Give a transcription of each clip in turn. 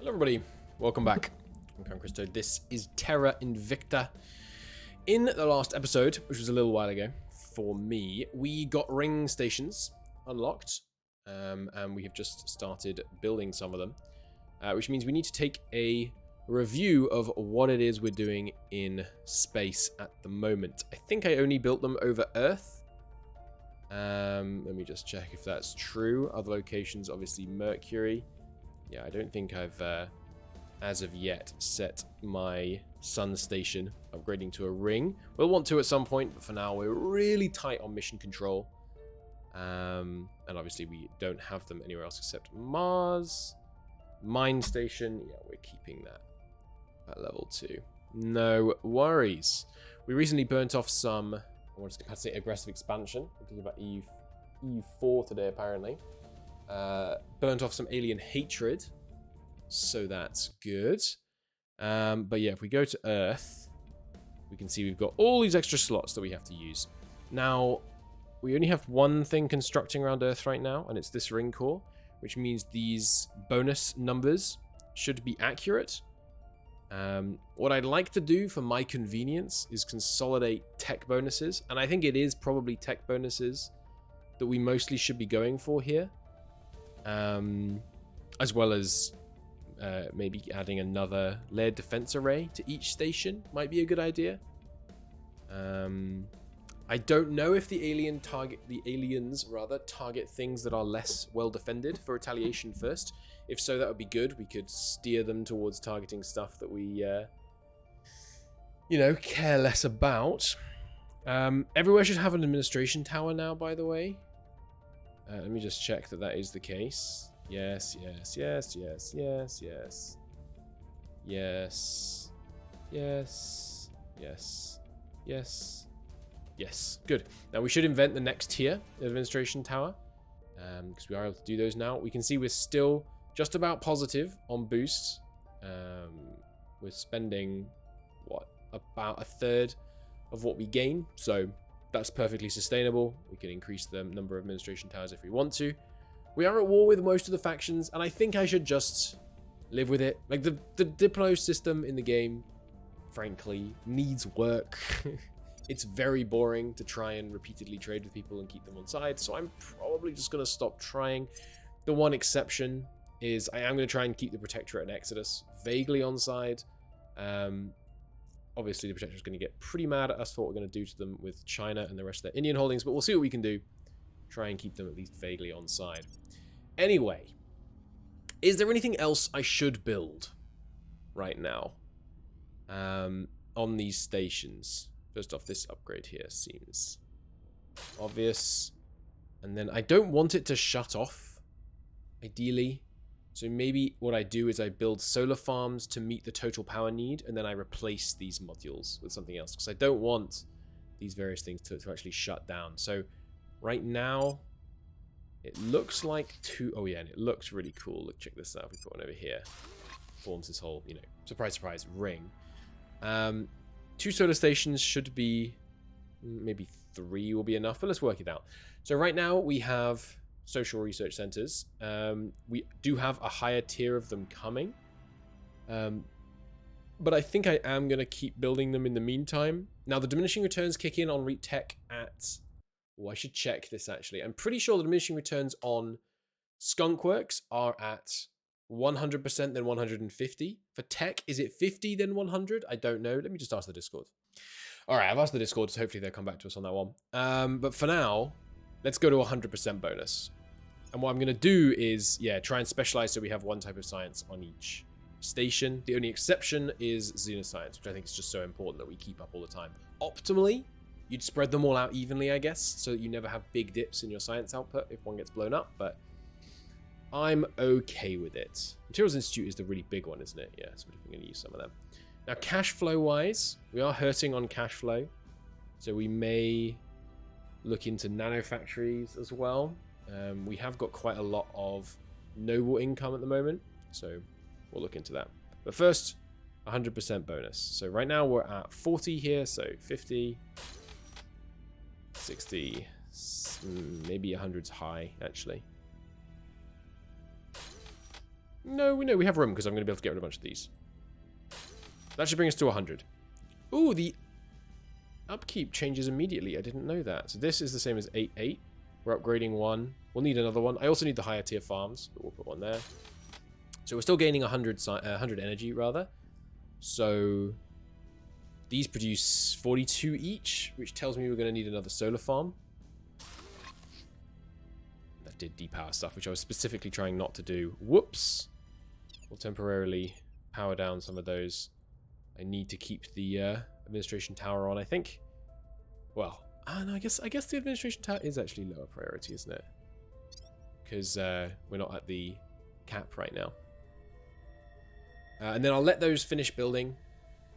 Hello everybody, welcome back. I'm Count-Christo. This is Terra Invicta. In the last episode, which was a little while ago for me, we got ring stations unlocked, and we have just started building some of them, which means we need to take a review of what it is we're doing in space at the moment. I think I only built them over Earth. Let me just check if that's true. Other locations, obviously Mercury. Yeah, I don't think I've, as of yet, set my sun station upgrading to a ring. We'll want to at some point, but for now we're really tight on mission control. And obviously we don't have them anywhere else except Mars. Mine station, yeah, we're keeping that at level 2. No worries. We recently burnt off some, I want to say aggressive expansion. We're talking about EU4 today, apparently. Burnt off some alien hatred, so that's good. But yeah, if we go to Earth, we can see we've got all these extra slots that we have to use. Now, we only have one thing constructing around Earth right now, and it's this ring core, which means these bonus numbers should be accurate. What I'd like to do for my convenience is consolidate tech bonuses, and I think it is probably tech bonuses that we mostly should be going for here. As well as maybe adding another layered defense array to each station might be a good idea. I don't know if the aliens target things that are less well defended for retaliation first. If so, that would be good. We could steer them towards targeting stuff that we, care less about. Everywhere should have an administration tower now, by the way. Let me just check that that is the case. Yes, yes, yes, yes, yes, yes. Yes. Yes. Yes. Yes. Yes. Good. Now we should invent the next tier of administration tower. Because we are able to do those now. We can see we're still just about positive on boosts. We're spending, what, about a third of what we gain. So that's perfectly sustainable. We can increase the number of administration towers if we want to. We are at war with most of the factions, and I think I should just live with it. Like, the Diplo system in the game, frankly, needs work. It's very boring to try and repeatedly trade with people and keep them on side, so I'm probably just going to stop trying. The one exception is I am going to try and keep the Protectorate and Exodus vaguely on side. Obviously, the Protectorate is going to get pretty mad at us for what we're going to do to them with China and the rest of their Indian holdings, but we'll see what we can do. Try and keep them at least vaguely on side. Anyway, is there anything else I should build right now on these stations? First off, this upgrade here seems obvious. And then I don't want it to shut off, ideally. So maybe what I do is I build solar farms to meet the total power need, and then I replace these modules with something else, because I don't want these various things to actually shut down. So right now, it looks like oh yeah, and it looks really cool. Look, check this out. We put one over here. Forms this whole, surprise, surprise, ring. 2 solar stations should be, maybe 3 will be enough, but let's work it out. So right now we have social research centers. We do have a higher tier of them coming. But I think I am going to keep building them in the meantime. Now, the diminishing returns kick in on Tech at... Oh, I should check this, actually. I'm pretty sure the diminishing returns on Skunkworks are at 100%, then 150. For Tech, is it 50, then 100? I don't know. Let me just ask the Discord. All right, I've asked the Discord, so hopefully they'll come back to us on that one. But for now, let's go to 100% bonus. And what I'm going to do is, try and specialize so we have one type of science on each station. The only exception is xenoscience, which I think is just so important that we keep up all the time. Optimally, you'd spread them all out evenly, I guess, so that you never have big dips in your science output if one gets blown up, but I'm okay with it. Materials Institute is the really big one, isn't it? Yeah, so we're going to use some of them. Now, cash flow-wise, we are hurting on cash flow, so we may look into nanofactories as well. We have got quite a lot of noble income at the moment, so we'll look into that. But first, 100% bonus. So right now we're at 40 here, so 50, 60, maybe 100's high, actually. No, we have room because I'm going to be able to get rid of a bunch of these. That should bring us to 100. Ooh, the upkeep changes immediately. I didn't know that. So this is the same as 8-8. We're upgrading one. We'll need another one. I also need the higher tier farms, but we'll put one there. So we're still gaining 100 energy, rather. So these produce 42 each, which tells me we're going to need another solar farm. That did depower stuff, which I was specifically trying not to do. Whoops. We'll temporarily power down some of those. I need to keep the administration tower on, I think. Well, no, I guess the administration tower is actually lower priority, isn't it? Because we're not at the cap right now. And then I'll let those finish building,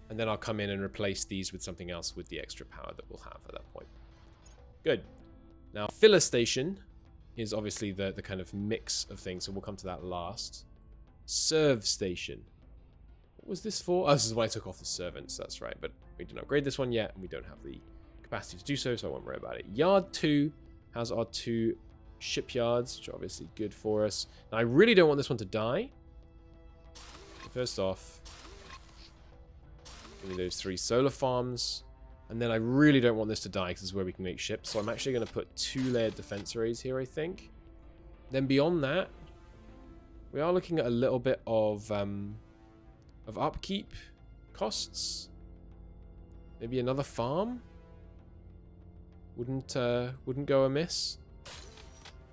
and then I'll come in and replace these with something else with the extra power that we'll have at that point. Good. Now, filler station is obviously the kind of mix of things, so we'll come to that last. Serve station. What was this for? Oh, this is when I took off the servants, that's right. But we didn't upgrade this one yet, and we don't have the capacity to do so, so I won't worry about it. Yard 2 has our 2 shipyards, which are obviously good for us. Now, I really don't want this one to die. First off, give me those 3 solar farms. And then I really don't want this to die because this is where we can make ships. So I'm actually going to put 2 layered defense arrays here, I think. Then beyond that, we are looking at a little bit of upkeep costs. Maybe another farm wouldn't go amiss.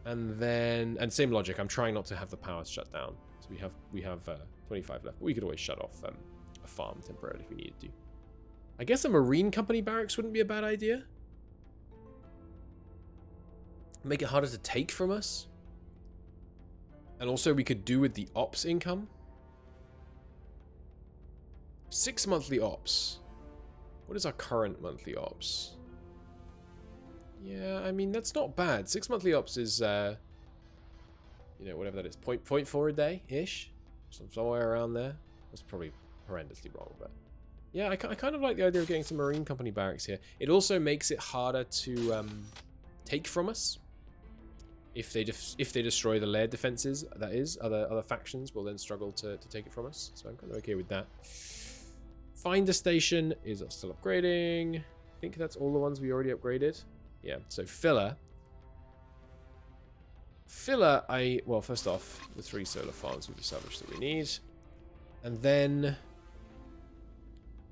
And then, and same logic. I'm trying not to have the power shut down. So we have 25 left. But we could always shut off a farm temporarily if we needed to. I guess a marine company barracks wouldn't be a bad idea. Make it harder to take from us. And also we could do with the ops income. 6 monthly ops. What is our current monthly ops? Yeah, I mean, that's not bad. 6 monthly ops is, you know, whatever that is. 0.4 a day-ish. Somewhere around there. That's probably horrendously wrong, but... yeah, I kind of like the idea of getting some marine company barracks here. It also makes it harder to take from us. If they destroy the layered defenses, that is, other factions will then struggle to take it from us. So I'm kind of okay with that. Finder station is still upgrading. I think that's all the ones we already upgraded. Yeah, so filler. Filler, well, first off, the 3 solar farms we've established that we need. And then...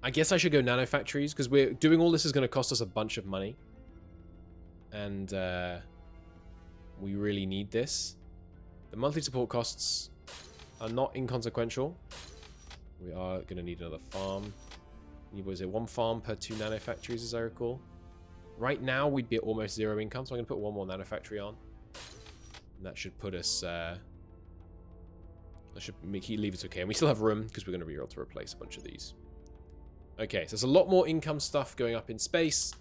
I guess I should go nano factories, because we're doing all this is going to cost us a bunch of money. And we really need this. The monthly support costs are not inconsequential. We are going to need another farm. Was it 1 farm per 2 nano factories, as I recall? Right now, we'd be at almost 0 income, so I'm going to put 1 more nano factory on. And that should put us... that should leave us okay. And we still have room, because we're going to be able to replace a bunch of these. Okay, so there's a lot more income stuff going up in space.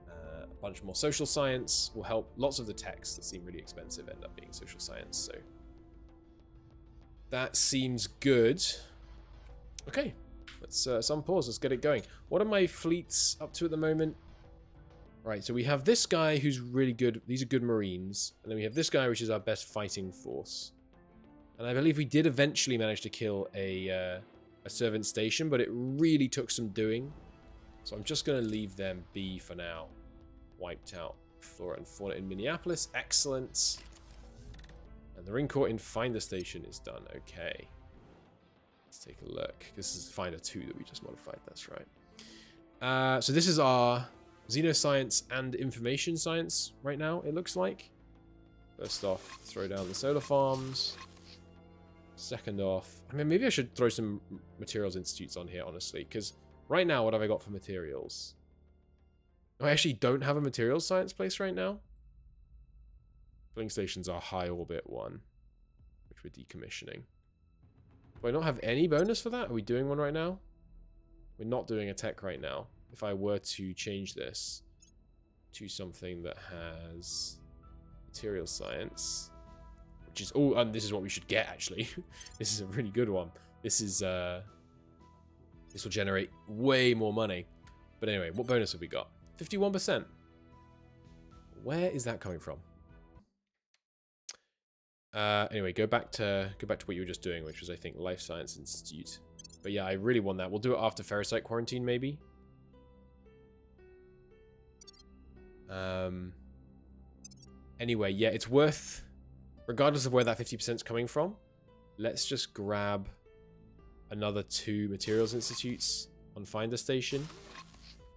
A bunch more social science will help. Lots of the techs that seem really expensive end up being social science, so... that seems good. Okay, let's unpause. Let's get it going. What are my fleets up to at the moment? Right, so we have this guy who's really good. These are good marines. And then we have this guy, which is our best fighting force. And I believe we did eventually manage to kill a servant station, but it really took some doing. So I'm just going to leave them be for now. Wiped out flora and fauna in Minneapolis. Excellent. And the ring court in Finder Station is done. Okay. Let's take a look. This is Finder 2 that we just modified. That's right. So this is our xenoscience and information science right now, it looks like. First off, throw down the solar farms. Second off, I mean, maybe I should throw some materials institutes on here, honestly, because right now, what have I got for materials? I actually don't have a materials science place right now. Filling stations are high orbit 1, which we're decommissioning. Do I not have any bonus for that? Are we doing one right now? We're not doing a tech right now. If I were to change this to something that has materials science... which is, oh, and this is what we should get, actually. This is a really good one. This is, this will generate way more money. But anyway, what bonus have we got? 51%. Where is that coming from? Anyway, go back to what you were just doing, which was, I think, Life Science Institute. But yeah, I really want that. We'll do it after Ferrocite Quarantine, maybe. Anyway, yeah, it's worth, regardless of where that 50% is coming from, let's just grab another 2 Materials Institutes on Finder Station,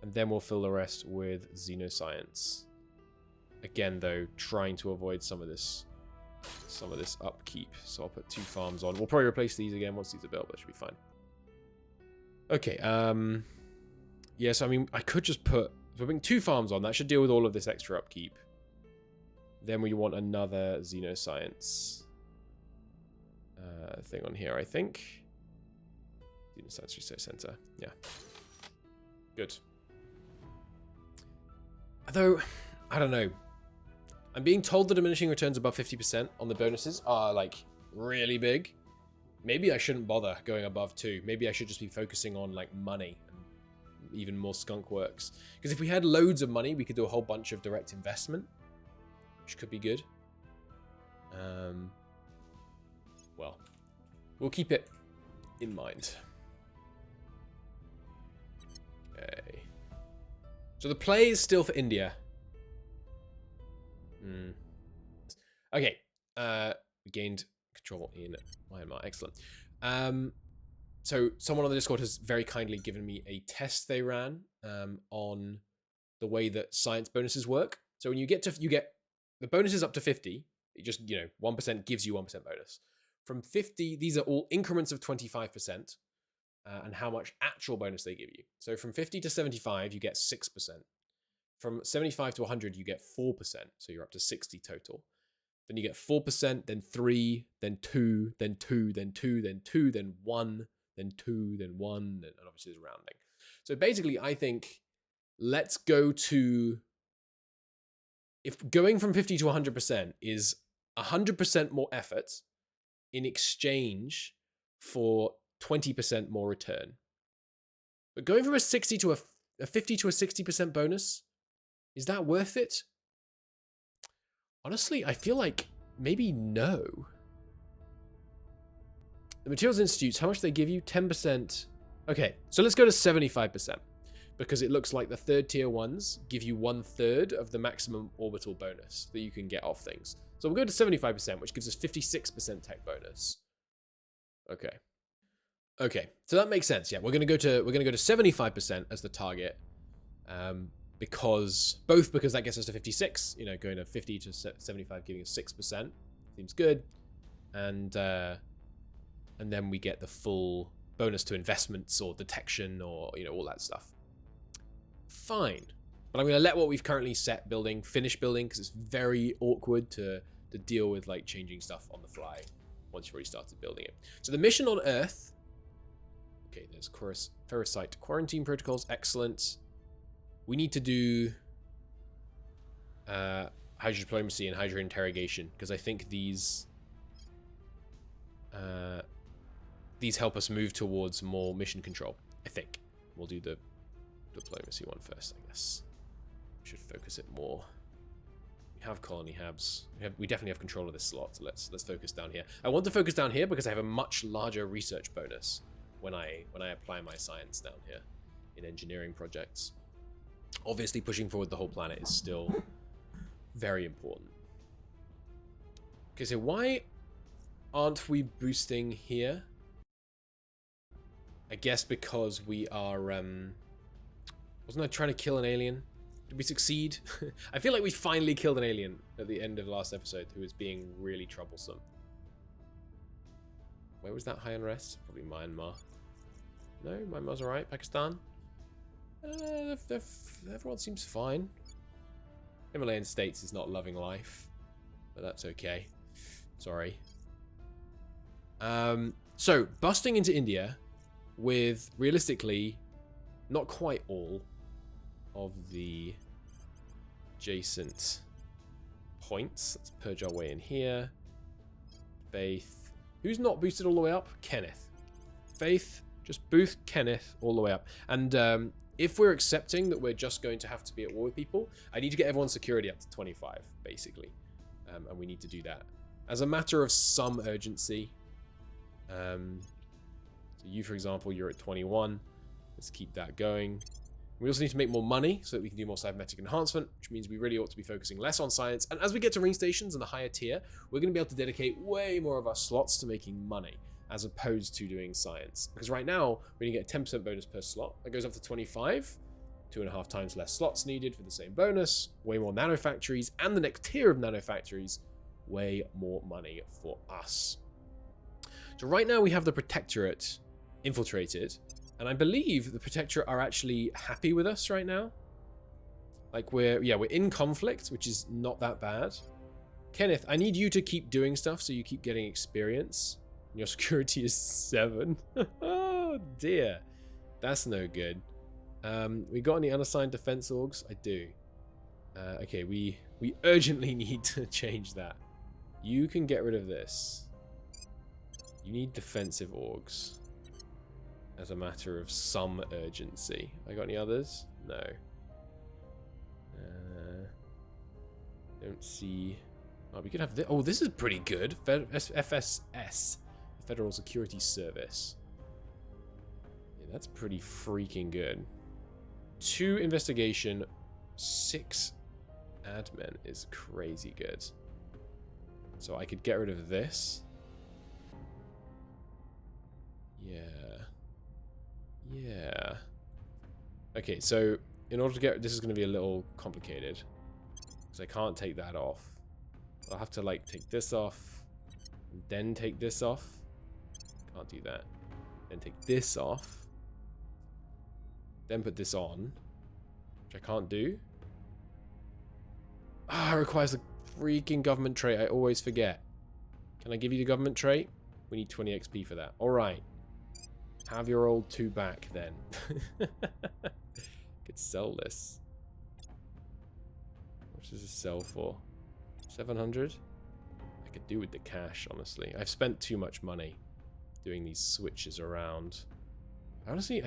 and then we'll fill the rest with Xenoscience. Again, though, trying to avoid some of this upkeep. So I'll put 2 farms on. We'll probably replace these again once these are built, but it should be fine. Okay, yeah, so I mean, I could just put, so putting 2 farms on, that should deal with all of this extra upkeep. Then we want another Xenoscience thing on here, I think. Xenoscience Research Center, yeah. Good. Although, I don't know. I'm being told the diminishing returns above 50% on the bonuses are, like, really big. Maybe I shouldn't bother going above 2. Maybe I should just be focusing on, like, money and even more skunk works. Because if we had loads of money, we could do a whole bunch of direct investment, which could be good. Well, we'll keep it in mind. Okay. So the play is still for India. Okay. We gained control in Myanmar. Excellent. So someone on the Discord has very kindly given me a test they ran on the way that science bonuses work. So when you get the bonus is up to 50. It just, 1% gives you 1% bonus. From 50, these are all increments of 25%, and how much actual bonus they give you. So from 50 to 75, you get 6%. From 75 to 100, you get 4%. So you're up to 60 total. Then you get 4%, then 3, then 2, then 2, then 2, then 2, then 1, then 2, then 1, and obviously there's rounding. So basically, I think let's go to, if going from 50 to 100% is 100% more effort in exchange for 20% more return. But going from a 60 to a 50 to a 60% bonus, is that worth it? Honestly, I feel like maybe no. The Materials Institutes, how much do they give you? 10%. Okay, so let's go to 75%. Because it looks like the 3rd tier ones give you 1/3 of the maximum orbital bonus that you can get off things. So we'll go to 75%, which gives us 56% tech bonus. Okay. Okay, so that makes sense. Yeah, we're gonna go to 75% as the target. Because that gets us to 56, going to 50 to 75 giving us 6%. Seems good. And then we get the full bonus to investments or detection or all that stuff. Fine. But I'm going to let what we've currently set finish building, because it's very awkward to deal with like changing stuff on the fly once you've already started building it. So the mission on Earth. Okay, there's Ferrocite Quarantine protocols. Excellent. We need to do Hydra Diplomacy and Hydra Interrogation, because I think these help us move towards more mission control. I think. We'll do the Diplomacy one first, I guess. We should focus it more. We have colony habs. We definitely have control of this slot, so let's focus down here. I want to focus down here because I have a much larger research bonus when I apply my science down here in engineering projects. Obviously, pushing forward the whole planet is still very important. Okay, so why aren't we boosting here? I guess because we are... wasn't I trying to kill an alien? Did we succeed? I feel like we finally killed an alien at the end of the last episode who was being really troublesome. Where was that high unrest? Probably Myanmar. No, Myanmar's alright. Pakistan? Everyone seems fine. Himalayan states is not loving life, but that's okay. Sorry. So, busting into India with, realistically, not quite all of the adjacent points. Let's purge our way in here. Faith. Who's not boosted all the way up? Kenneth. Faith, just boost Kenneth all the way up. And if we're accepting that we're just going to have to be at war with people, I need to get everyone's security up to 25, basically. And we need to do that as a matter of some urgency. So you, for example, you're at 21. Let's keep that going. We also need to make more money so that we can do more cybernetic enhancement, which means we really ought to be focusing less on science. And as we get to ring stations and a higher tier, we're going to be able to dedicate way more of our slots to making money, as opposed to doing science. Because right now, we're going to get a 10% bonus per slot. That goes up to 25, 2.5 times less slots needed for the same bonus, way more nanofactories, and the next tier of nanofactories, way more money for us. So right now we have the Protectorate infiltrated, and I believe the Protectorate are actually happy with us right now. Like we're in conflict, which is not that bad. Kenneth, I need you to keep doing stuff so you keep getting experience. Your security is 7. Oh dear. That's no good. We got any unassigned defense orgs? I do. Okay, we urgently need to change that. You can get rid of this. You need defensive orgs. As a matter of some urgency. I got any others? No. Don't see. Oh, we could have this. Oh, this is pretty good. FSS, Federal Security Service. Yeah, that's pretty freaking good. 2 investigation, 6 admin is crazy good. So I could get rid of this. Yeah. Okay, so in order to get... This is going to be a little complicated. Because I can't take that off. I'll have to, like, take this off. And then take this off. Can't do that. Then take this off. Then put this on. Which I can't do. Ah, it requires a freaking government trait. I always forget. Can I give you the government trait? We need 20 XP for that. Alright. Have your old 2 back, then. Could sell this. What does this sell for? 700? I could do with the cash, honestly. I've spent too much money doing these switches around. Honestly,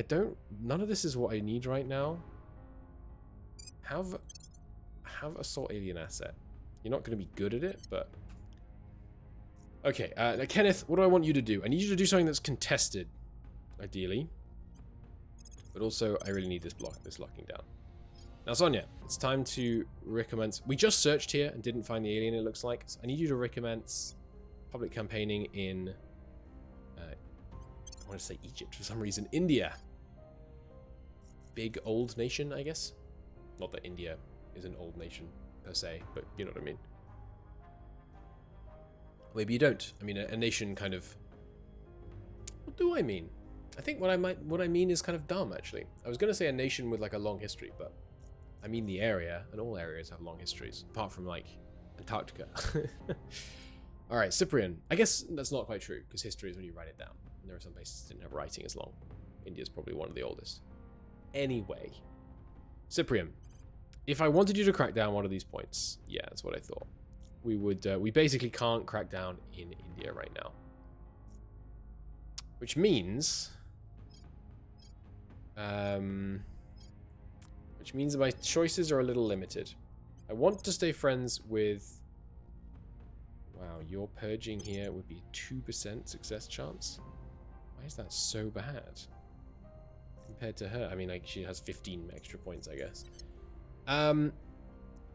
none of this is what I need right now. Have assault alien asset. You're not going to be good at it, but... Okay, now Kenneth, what do I want you to do? I need you to do something that's contested. Ideally. But also, I really need this locking down. Now, Sonia, it's time to recommence. We just searched here and didn't find the alien, it looks like. So I need you to recommence public campaigning in... I want to say Egypt for some reason. India. Big old nation, I guess. Not that India is an old nation, per se, but you know what I mean. Maybe you don't. I mean, a nation kind of... What do I mean? I think what I mean is kind of dumb, actually. I was going to say a nation with like a long history, but I mean the area, and all areas have long histories, apart from like Antarctica. All right, Cyprian. I guess that's not quite true, because history is when you write it down. And there are some places that didn't have writing as long. India's probably one of the oldest. Anyway, Cyprian, if I wanted you to crack down one of these points, yeah, that's what I thought. We would. We basically can't crack down in India right now, which means. Which means that my choices are a little limited. I want to stay friends with... Wow, your purging here would be a 2% success chance? Why is that so bad? Compared to her. I mean, like, she has 15 extra points, I guess.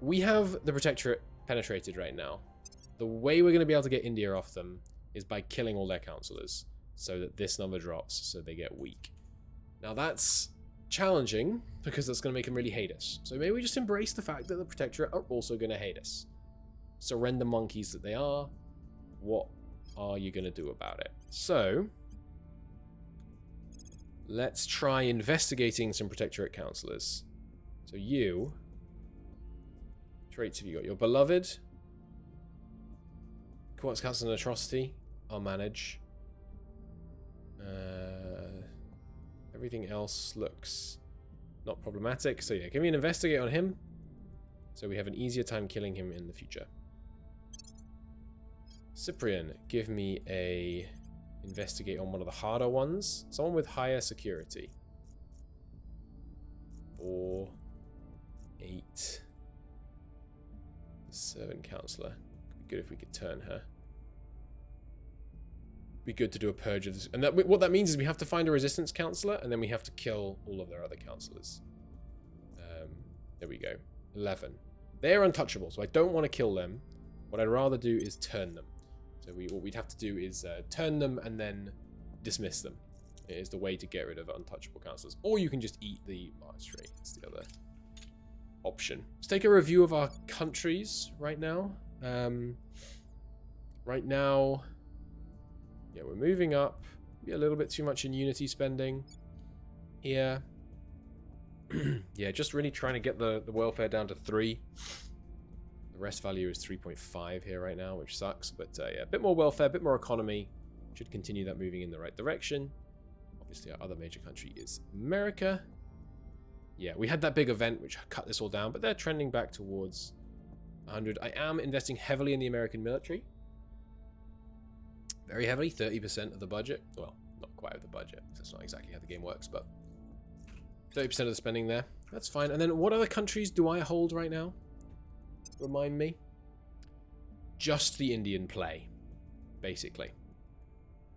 We have the Protectorate penetrated right now. The way we're going to be able to get India off them is by killing all their councillors, so that this number drops, so they get weak. Now that's challenging, because that's going to make them really hate us. So maybe we just embrace the fact that the Protectorate are also going to hate us. Surrender monkeys that they are. What are you going to do about it? So, let's try investigating some Protectorate councillors. So you... Traits have you got? Your beloved. Quartz Council and Atrocity. I'll manage. Everything else looks not problematic. So yeah, give me an investigate on him. So we have an easier time killing him in the future. Cyprian, give me a investigate on one of the harder ones. Someone with higher security. 4, 8. Servant counselor. Could be good if we could turn her. be good to do a purge of this. And what that means is we have to find a resistance counselor, and then we have to kill all of their other counselors. There we go. 11. They're untouchable, so I don't want to kill them. What I'd rather do is turn them. So what we'd have to do is turn them and then dismiss them. It is the way to get rid of untouchable counselors. Or you can just eat the monastery. That's the other option. Let's take a review of our countries right now. Right now, yeah, we're moving up. Maybe a little bit too much in unity spending here. Yeah, just really trying to get the welfare down to 3. The rest value is 3.5 here right now, which sucks. But yeah, a bit more welfare, a bit more economy. Should continue that moving in the right direction. Obviously, our other major country is America. Yeah, we had that big event which cut this all down, but they're trending back towards 100. I am investing heavily in the American military. Very heavily, 30% of the budget. Well, not quite of the budget. That's not exactly how the game works, but 30% of the spending there. That's fine. And then what other countries do I hold right now? Remind me. Just the Indian play, basically.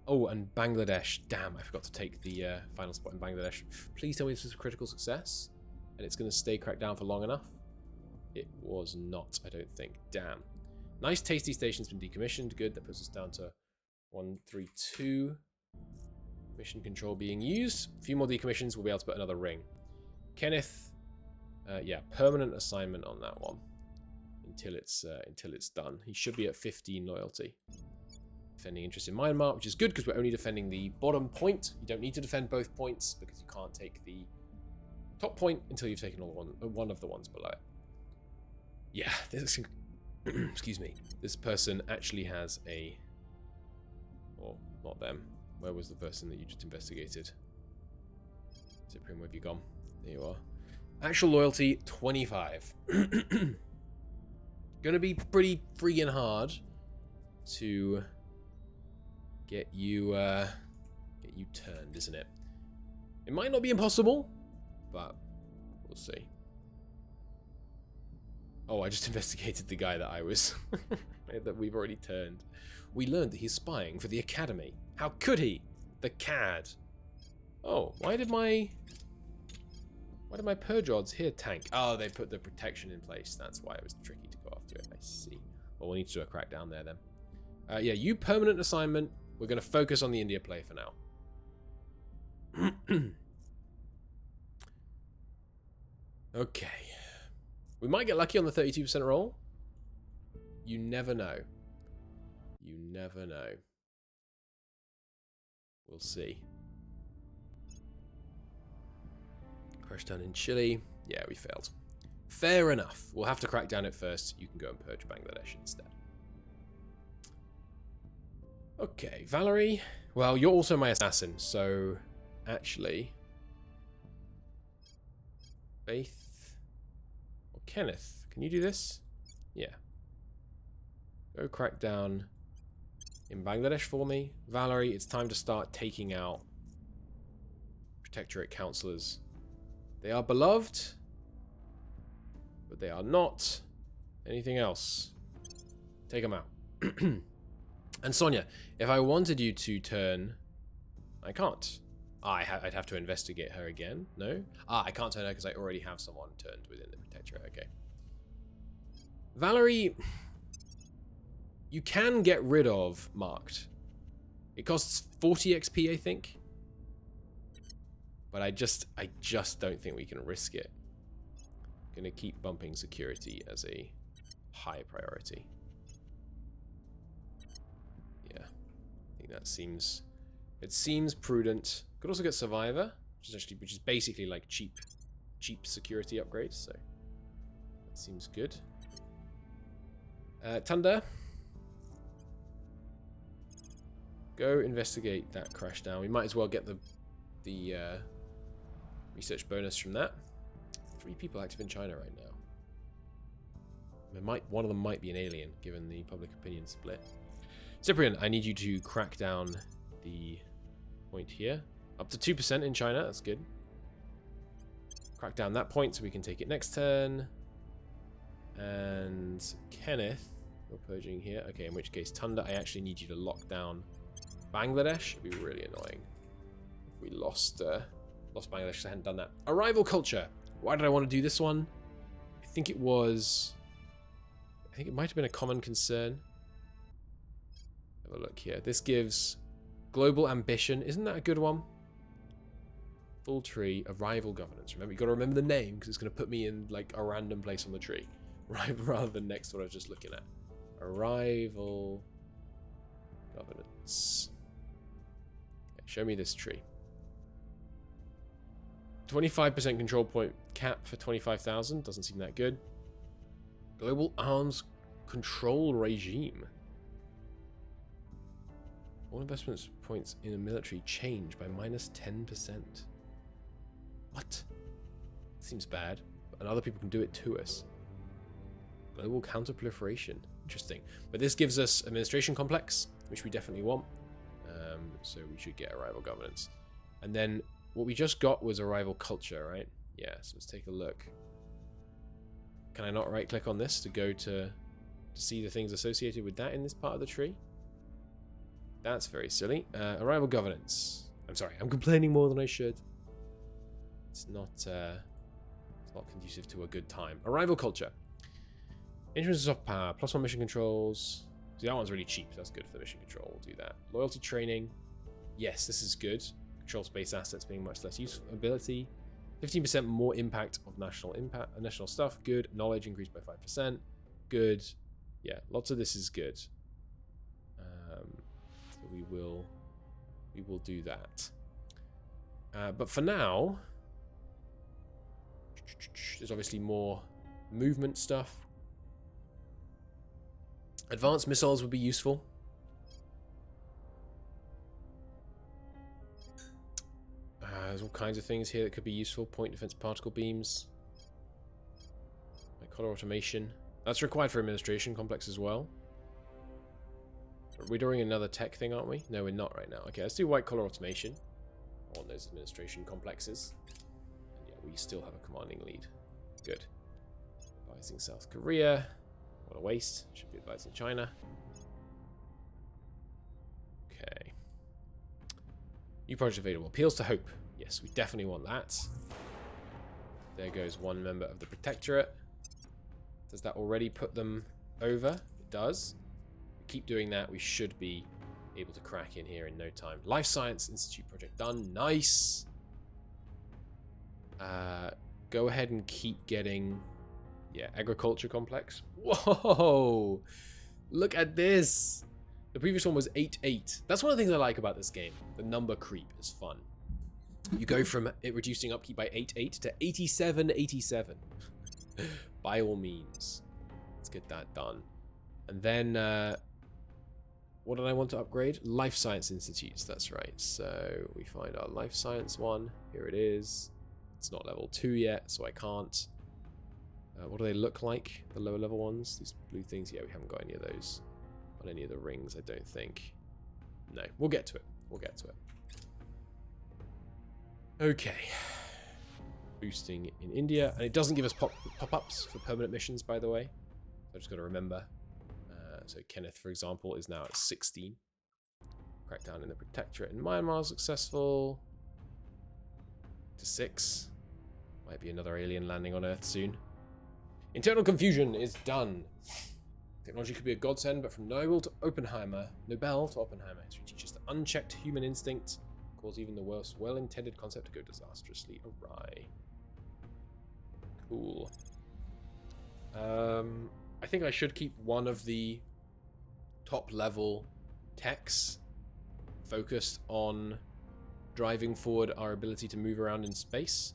Oh, and Bangladesh. Damn, I forgot to take the final spot in Bangladesh. Please tell me this is a critical success and it's going to stay cracked down for long enough. It was not, I don't think. Damn. Nice tasty station's been decommissioned. Good, that puts us down to 132. Mission control being used. A few more decommissions, we'll be able to put another ring. Kenneth, yeah, permanent assignment on that one until it's done. He should be at 15 loyalty. Defending interest in Myanmar, which is good because we're only defending the bottom point. You don't need to defend both points because you can't take the top point until you've taken one of the ones below it. Yeah, this excuse me. This person actually has a, or not them. Where was the person that you just investigated? Cyprian, where have you gone? There you are. Actual loyalty, 25. Gonna be pretty friggin' hard to get you turned, isn't it? It might not be impossible, but we'll see. Oh, I just investigated the guy that I was that we've already turned. We learned that he's spying for the Academy. How could he? The cad. Oh, why did my purge odds here tank? Oh, they put the protection in place. That's why it was tricky to go after it. I see. Well, we'll need to do a crackdown there then. Yeah, you permanent assignment. We're going to focus on the India play for now. Okay. We might get lucky on the 32% roll. You never know. You never know. We'll see. Crash down in Chile. Yeah, we failed. Fair enough. We'll have to crack down it first. You can go and purge Bangladesh instead. Okay, Valerie. Well, you're also my assassin, so actually, Faith or Kenneth, can you do this? Yeah. Go crack down in Bangladesh for me. Valerie, it's time to start taking out Protectorate Councillors. They are beloved, but they are not anything else. Take them out. And Sonia, if I wanted you to turn, I can't. I'd have to investigate her again. No? I can't turn her because I already have someone turned within the Protectorate. Okay. Valerie, you can get rid of Marked. It costs 40 XP, I think. But I just don't think we can risk it. Gonna keep bumping security as a high priority. Yeah, I think that seems prudent. Could also get Survivor, which is basically like cheap security upgrades. So that seems good. Thunder, go investigate that crash down. We might as well get the research bonus from that. 3 people active in China right now. One of them might be an alien, given the public opinion split. Cyprian, I need you to crack down the point here. Up to 2% in China, that's good. Crack down that point so we can take it next turn. And Kenneth, you're purging here. Okay, in which case, Tunda, I actually need you to lock down Bangladesh. It'd be really annoying if we lost Bangladesh because I hadn't done that. Arrival culture. Why did I want to do this one? I think it might have been a common concern. Have a look here. This gives global ambition. Isn't that a good one? Full tree, arrival governance. Remember, you got to remember the name because it's going to put me in like a random place on the tree, right? Rather than next to what I was just looking at. Arrival governance. Okay, show me this tree. 25% control point cap for 25,000. Doesn't seem that good. Global arms control regime. All investment points in the military change by minus 10%. What? Seems bad. And other people can do it to us. Global counter-proliferation. Interesting. But this gives us administration complex, which we definitely want. So we should get arrival governance. And then what we just got was arrival culture, right? Yeah, so let's take a look. Can I not right-click on this to go to see the things associated with that in this part of the tree? That's very silly. Arrival governance. I'm sorry, I'm complaining more than I should. It's not conducive to a good time. Arrival culture. Influence of soft power. +1 mission controls. See, that one's really cheap. That's good for the mission control. We'll do that. Loyalty training. Yes, this is good. Control space assets being much less useful. Ability. 15% more impact of national stuff. Good. Knowledge increased by 5%. Good. Yeah, lots of this is good. So we will do that. But for now, there's obviously more movement stuff. Advanced missiles would be useful. There's all kinds of things here that could be useful. Point defense particle beams. Like color automation. That's required for administration complex as well. We're doing another tech thing, aren't we? No, we're not right now. Okay, let's do white collar automation on those administration complexes. And yeah, we still have a commanding lead. Good. Advising South Korea. What a waste. Should be advising China. Okay. New project available. Appeals to hope. Yes, we definitely want that. There goes one member of the Protectorate. Does that already put them over? It does. We keep doing that. We should be able to crack in here in no time. Life Science Institute project done. Nice. Go ahead and keep getting... Yeah, agriculture complex. Whoa! Look at this. The previous one was 8-8. That's one of the things I like about this game. The number creep is fun. You go from it reducing upkeep by 8-8 to 87-87. By all means. Let's get that done. And then, what did I want to upgrade? Life Science Institutes, that's right. So we find our Life Science one. Here it is. It's not level 2 yet, so I can't. What do they look like? The lower level ones? These blue things? Yeah, we haven't got any of those on any of the rings, I don't think. No, we'll get to it. We'll get to it. Okay. Boosting in India. And it doesn't give us pop-ups for permanent missions, by the way. So I just got to remember. So Kenneth, for example, is now at 16. Crackdown in the Protectorate in Myanmar successful. To 6. Might be another alien landing on Earth soon. Internal confusion is done. Technology could be a godsend, but from Nobel to Oppenheimer, history teaches that unchecked human instinct cause even the worst well-intended concept to go disastrously awry. Cool. I think I should keep one of the top-level techs focused on driving forward our ability to move around in space.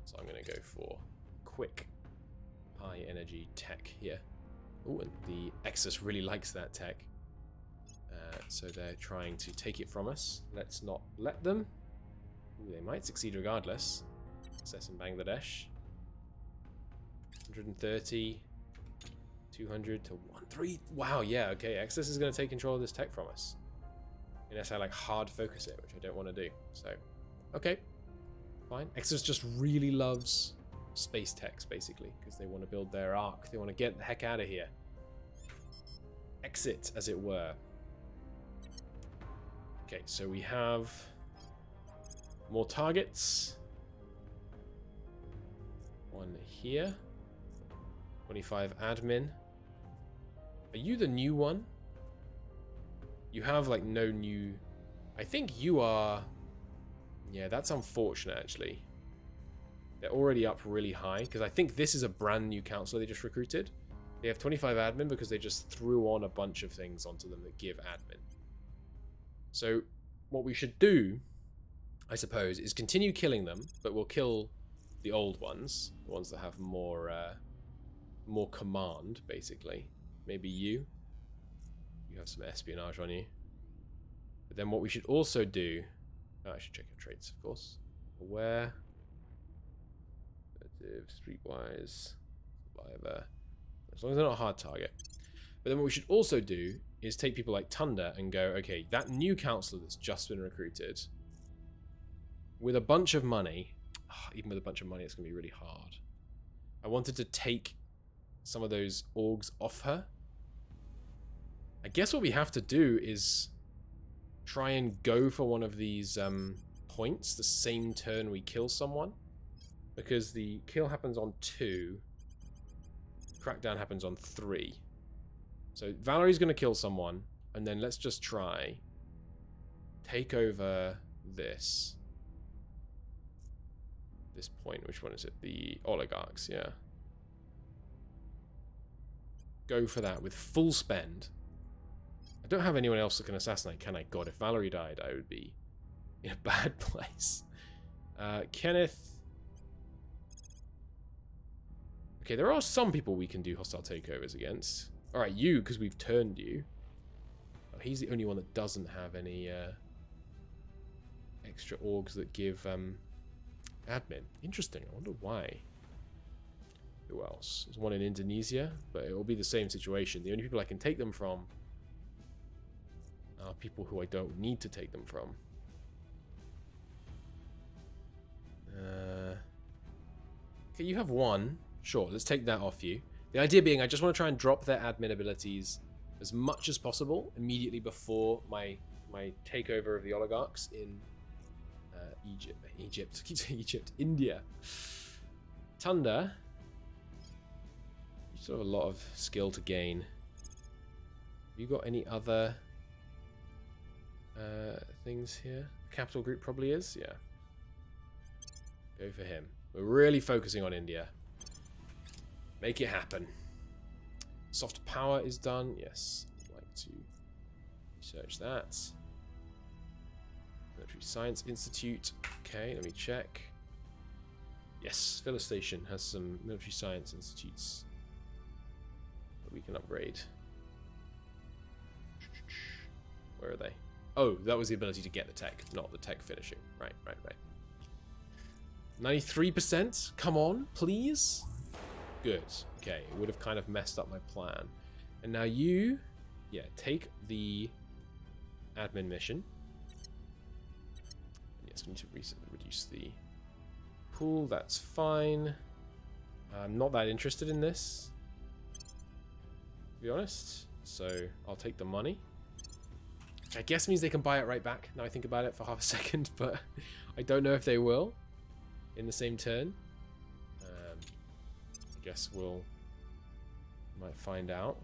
So I'm going to go for quick, high-energy tech here. Oh, and the Exus really likes that tech. So they're trying to take it from us. Let's not let them. Ooh, they might succeed regardless. Success in Bangladesh. 130. 200 to 13. Wow, yeah, okay. Exus is going to take control of this tech from us. Unless I like hard focus it, which I don't want to do. So, okay. Fine. Exus just really loves space techs, basically, because they want to build their arc. They want to get the heck out of here. Exit, as it were. Okay, so we have more targets. One here. 25 admin. Are you the new one? You have like no new... I think you are... Yeah, that's unfortunate actually. They're already up really high because I think this is a brand new counselor they just recruited. They have 25 admin because they just threw on a bunch of things onto them that give admin. So what we should do, I suppose, is continue killing them, but we'll kill the old ones, the ones that have more more command, basically. Maybe you. You have some espionage on you. But then what we should also do... Oh, I should check your traits, of course. Aware. Streetwise. Survivor. As long as they're not a hard target. But then what we should also do is take people like Thunder and go, okay, that new counselor that's just been recruited, with a bunch of money, even with a bunch of money, it's going to be really hard. I wanted to take some of those orgs off her. I guess what we have to do is try and go for one of these points the same turn we kill someone. Because the kill happens on 2. Crackdown happens on 3. So Valerie's going to kill someone. And then let's just try. Take over this. This point. Which one is it? The oligarchs, yeah. Go for that with full spend. I don't have anyone else that can assassinate, can I? God, if Valerie died, I would be in a bad place. Kenneth. Okay, there are some people we can do hostile takeovers against. Alright, you, because we've turned you. Oh, he's the only one that doesn't have any extra orgs that give admin. Interesting, I wonder why. Who else? There's one in Indonesia, but it will be the same situation. The only people I can take them from are people who I don't need to take them from. Okay, you have one. Sure, let's take that off you. The idea being I just want to try and drop their admin abilities as much as possible immediately before my takeover of the oligarchs in India. Thunder. You still have a lot of skill to gain. Have you got any other things here? Capital Group probably is, yeah. Go for him. We're really focusing on India. Make it happen. Soft power is done. Yes, I'd like to research that. Military Science Institute. Okay, let me check. Yes, Felicitation has some military science institutes that we can upgrade. Where are they? Oh, that was the ability to get the tech, not the tech finishing. Right. 93%? Come on, please? Good. Okay, it would have kind of messed up my plan. And now you... Yeah, take the admin mission. Yes, we need to reduce the pool. That's fine. I'm not that interested in this, to be honest. So I'll take the money. I guess means they can buy it right back. Now I think about it for half a second, but I don't know if they will in the same turn. I guess might find out.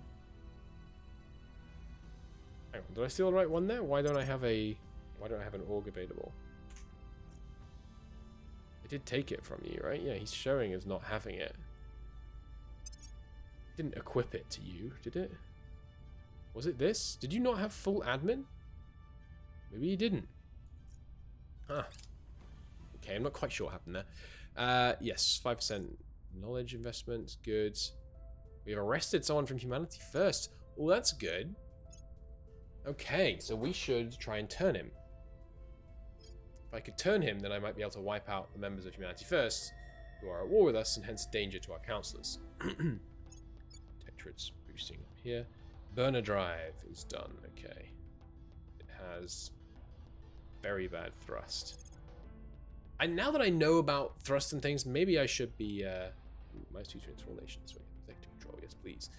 Hang on, did I steal the right one there? Why don't I have an org available? I did take it from you, right? Yeah, he's showing as not having it. Didn't equip it to you, did it? Was it this? Did you not have full admin? Maybe you didn't. Ah. Okay, I'm not quite sure what happened there. Yes, 5% knowledge investment. Good. We've arrested someone from Humanity First. Oh, that's good. Okay, so we should try and turn him. If I could turn him, then I might be able to wipe out the members of Humanity First who are at war with us and hence danger to our counselors. Protectorate's boosting up here. Burner drive is done. Okay. It has very bad thrust. And now that I know about thrust and things, maybe I should be... minus 2 to installation. So executive control, yes, please.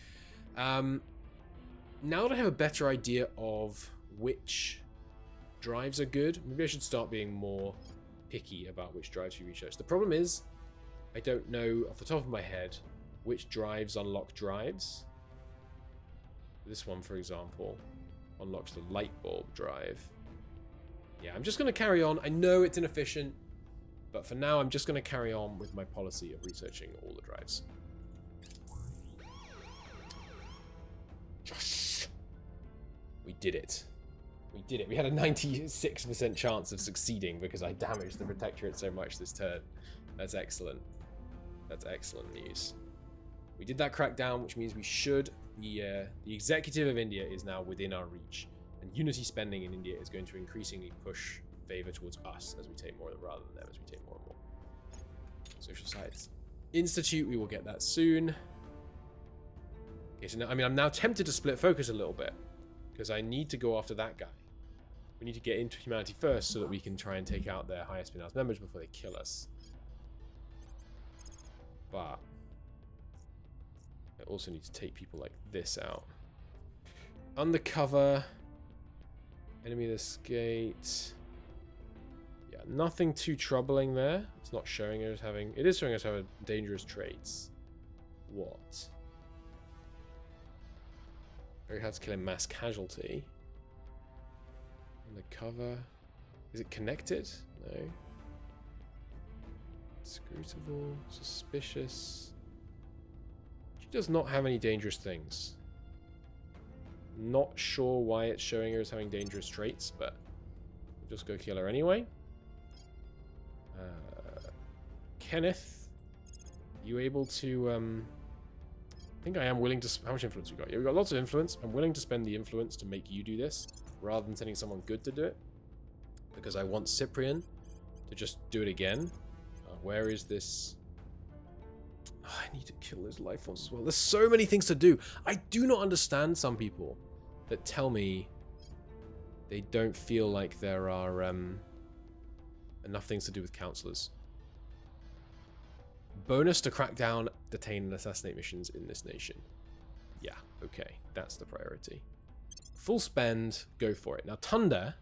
Now that I have a better idea of which drives are good. Maybe I should start being more picky about which drives we research. The problem is, I don't know off the top of my head which drives unlock drives. This one, for example, unlocks the light bulb drive. Yeah, I'm just going to carry on. I know it's inefficient, but for now, I'm just going to carry on with my policy of researching all the drives. Yes! We did it. We did it. We had a 96% chance of succeeding because I damaged the Protectorate so much this turn. That's excellent. That's excellent news. We did that crackdown, which means we should. The executive of India is now within our reach. And unity spending in India is going to increasingly push favor towards us as we take more of them rather than them as we take more and more. Social Science Institute, we will get that soon. Okay, so now, I mean, I'm now tempted to split focus a little bit because I need to go after that guy. We need to get into humanity first so that we can try and take out their high espionage members before they kill us. But I also need to take people like this out. Undercover. Enemy of the skate. Yeah, nothing too troubling there. It's not showing us having... It is showing us having dangerous traits. What? Very hard to kill a mass casualty. Undercover. Is it connected? No. Scrutable. Suspicious. She does not have any dangerous things. Not sure why it's showing her as having dangerous traits, but we'll just go kill her anyway. Kenneth, you able to... I think I am willing to... How much influence we got? Yeah, we got lots of influence. I'm willing to spend the influence to make you do this, rather than sending someone good to do it. Because I want Cyprian to just do it again. Where is this... Oh, I need to kill those life forms as well. There's so many things to do. I do not understand some people that tell me they don't feel like there are enough things to do with counselors. Bonus to crack down, detain, and assassinate missions in this nation. Yeah, okay. That's the priority. Full spend, go for it. Now, Tunda,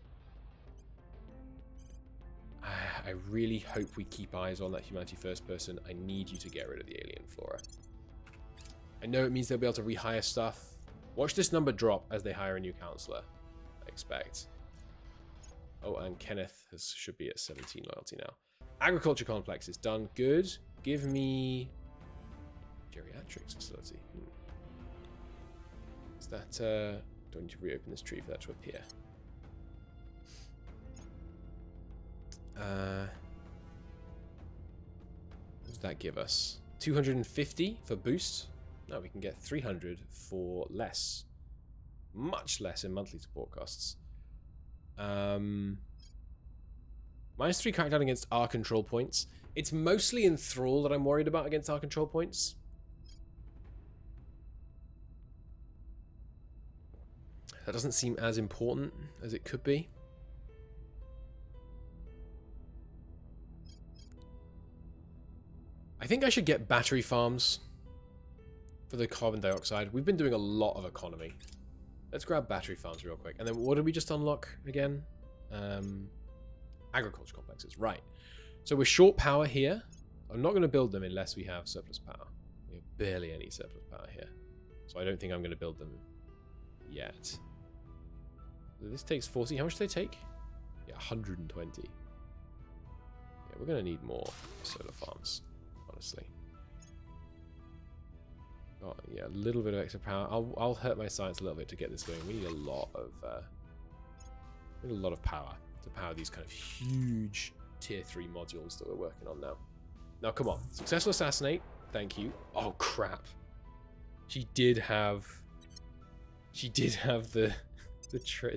I really hope we keep eyes on that humanity first person. I need you to get rid of the alien flora. I know it means they'll be able to rehire stuff. Watch this number drop as they hire a new counselor, I expect. Oh, and Kenneth should be at 17 loyalty now. Agriculture complex is done. Good. Give me geriatrics facility. Is that... do I need to reopen this tree for that to appear? What does that give us? 250 for boost? No, we can get 300 for less. Much less in monthly support costs. -3 crackdown against our control points. It's mostly Enthrall that I'm worried about against our control points. That doesn't seem as important as it could be. I think I should get battery farms for the carbon dioxide. We've been doing a lot of economy. Let's grab battery farms real quick. And then what did we just unlock again? Agriculture complexes, right. So we're short power here. I'm not going to build them unless we have surplus power. We have barely any surplus power here. So I don't think I'm going to build them yet. So this takes 40. How much do they take? Yeah, 120. Yeah, we're going to need more solar farms. Honestly. Oh, yeah, a little bit of extra power. I'll hurt my science a little bit to get this going. We need a lot of power to power these kind of huge tier 3 modules that we're working on now. Now, come on. Successful assassinate. Thank you. Oh, crap. She did have the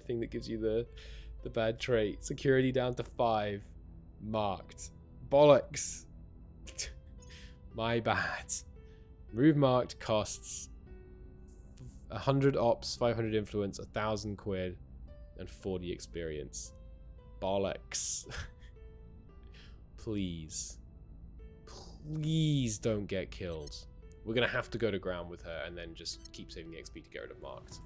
thing that gives you the bad trait. Security down to 5. Marked. Bollocks. My bad. Move marked costs 100 ops, 500 influence, 1,000 quid, and 40 experience. Bollocks. Please. Please don't get killed. We're going to have to go to ground with her and then just keep saving the XP to get rid of marked.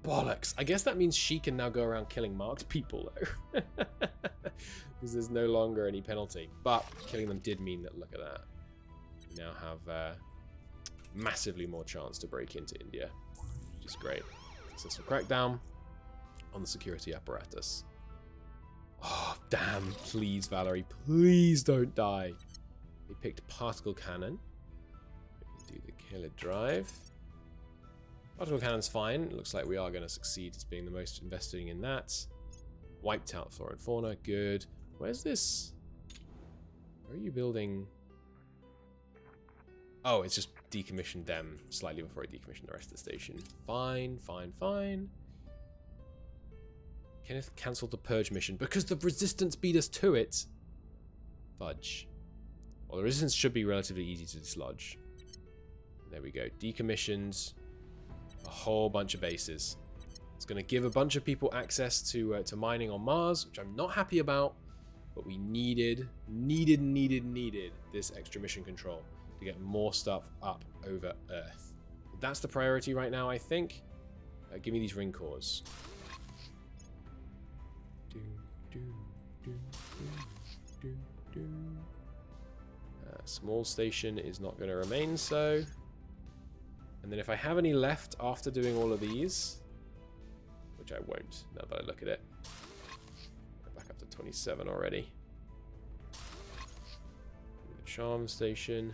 Bollocks. I guess that means she can now go around killing marked people, though. Because there's no longer any penalty. But killing them did mean that, look at that. We now have massively more chance to break into India, which is great. Successful crackdown on the security apparatus. Oh, damn. Please, Valerie. Please don't die. They picked particle cannon. We can do the killer drive. Particle cannon's fine. It looks like we are going to succeed as being the most investing in that. Wiped out flora and fauna. Good. Where's this? Where are you building? Oh, it's just decommissioned them slightly before I decommissioned the rest of the station. Fine, fine, fine. Kenneth cancelled the purge mission because the resistance beat us to it. Fudge. Well, the resistance should be relatively easy to dislodge. There we go. Decommissioned a whole bunch of bases. It's going to give a bunch of people access to mining on Mars, which I'm not happy about, but we needed this extra mission control to get more stuff up over Earth. That's the priority right now, I think. Give me these ring cores. Small station is not going to remain so. And then if I have any left after doing all of these, which I won't now that I look at it. Back up to 27 already. The charm station.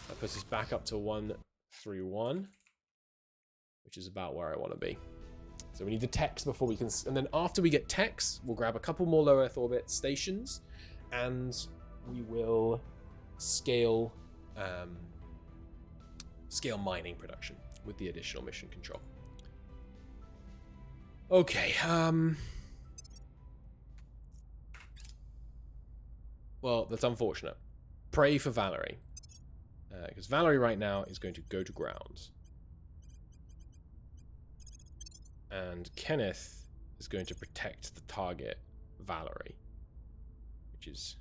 That puts us back up to 131, which is about where I want to be. So we need the techs before we can, and then after we get techs, we'll grab a couple more low Earth orbit stations, and we will scale mining production with the additional mission control. Okay. Well, that's unfortunate. Pray for Valerie. Because Valerie right now is going to go to ground. And Kenneth is going to protect the target, Valerie. Which is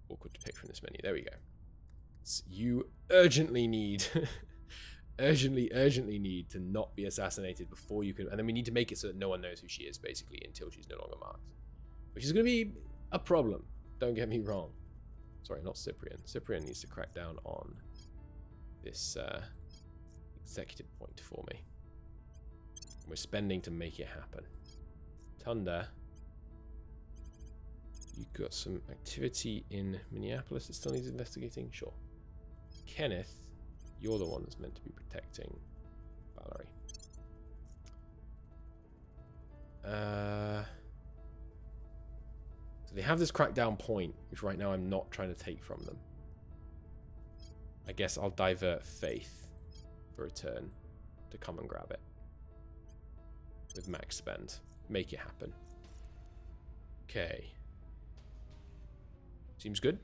awkward to pick from this menu. There we go. So you urgently need... urgently need to not be assassinated before you can... And then we need to make it so that no one knows who she is, basically, until she's no longer marked. Which is going to be a problem. Don't get me wrong. Sorry, not Cyprian. Cyprian needs to crack down on this executive point for me. We're spending to make it happen. Tunda, you've got some activity in Minneapolis that still needs investigating? Sure. Kenneth, you're the one that's meant to be protecting Valerie. So they have this crackdown point, which right now I'm not trying to take from them. I guess I'll divert Faith for a turn to come and grab it. With max spend. Make it happen. Okay. Seems good.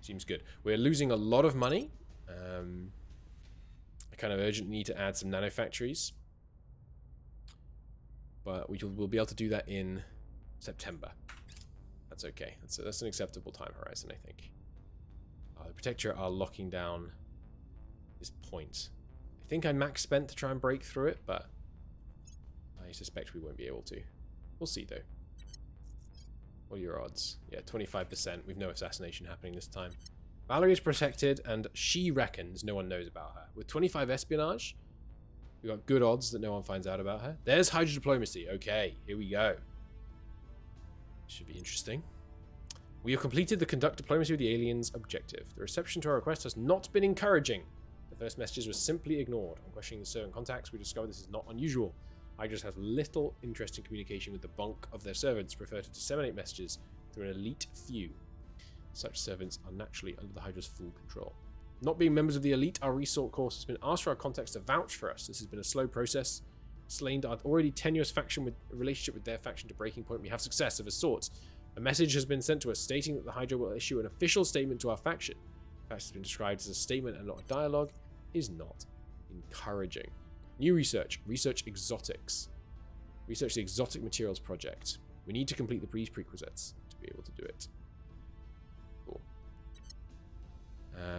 Seems good. We're losing a lot of money. I kind of urgently need to add some nanofactories. But we'll be able to do that in September. That's okay. That's an acceptable time horizon, I think. The Protectorate are locking down this point. I think I max spent to try and break through it, but I suspect we won't be able to. We'll see, though. What are your odds? Yeah, 25%. We've no assassination happening this time. Valerie is protected, and she reckons no one knows about her. With 25 espionage, we've got good odds that no one finds out about her. There's Hydra diplomacy. Okay, here we go. Should be interesting. We have completed the conduct diplomacy with the aliens objective. The reception to our request has not been encouraging. The first messages were simply ignored. On questioning certain contacts, we discovered this is not unusual. Hydras have little interest in communication with the bulk of their servants, prefer to disseminate messages through an elite few. Such servants are naturally under the Hydra's full control. Not being members of the elite, our resort course has been asked for our contacts to vouch for us. This has been a slow process. Slain our already tenuous faction with a relationship with their faction to breaking point. We have success of a sort. A message has been sent to us stating that the Hydra will issue an official statement to our faction. The fact it has been described as a statement and not a dialogue is not encouraging. New research. Research exotics. Research the exotic materials project. We need to complete the prerequisites to be able to do it. Cool.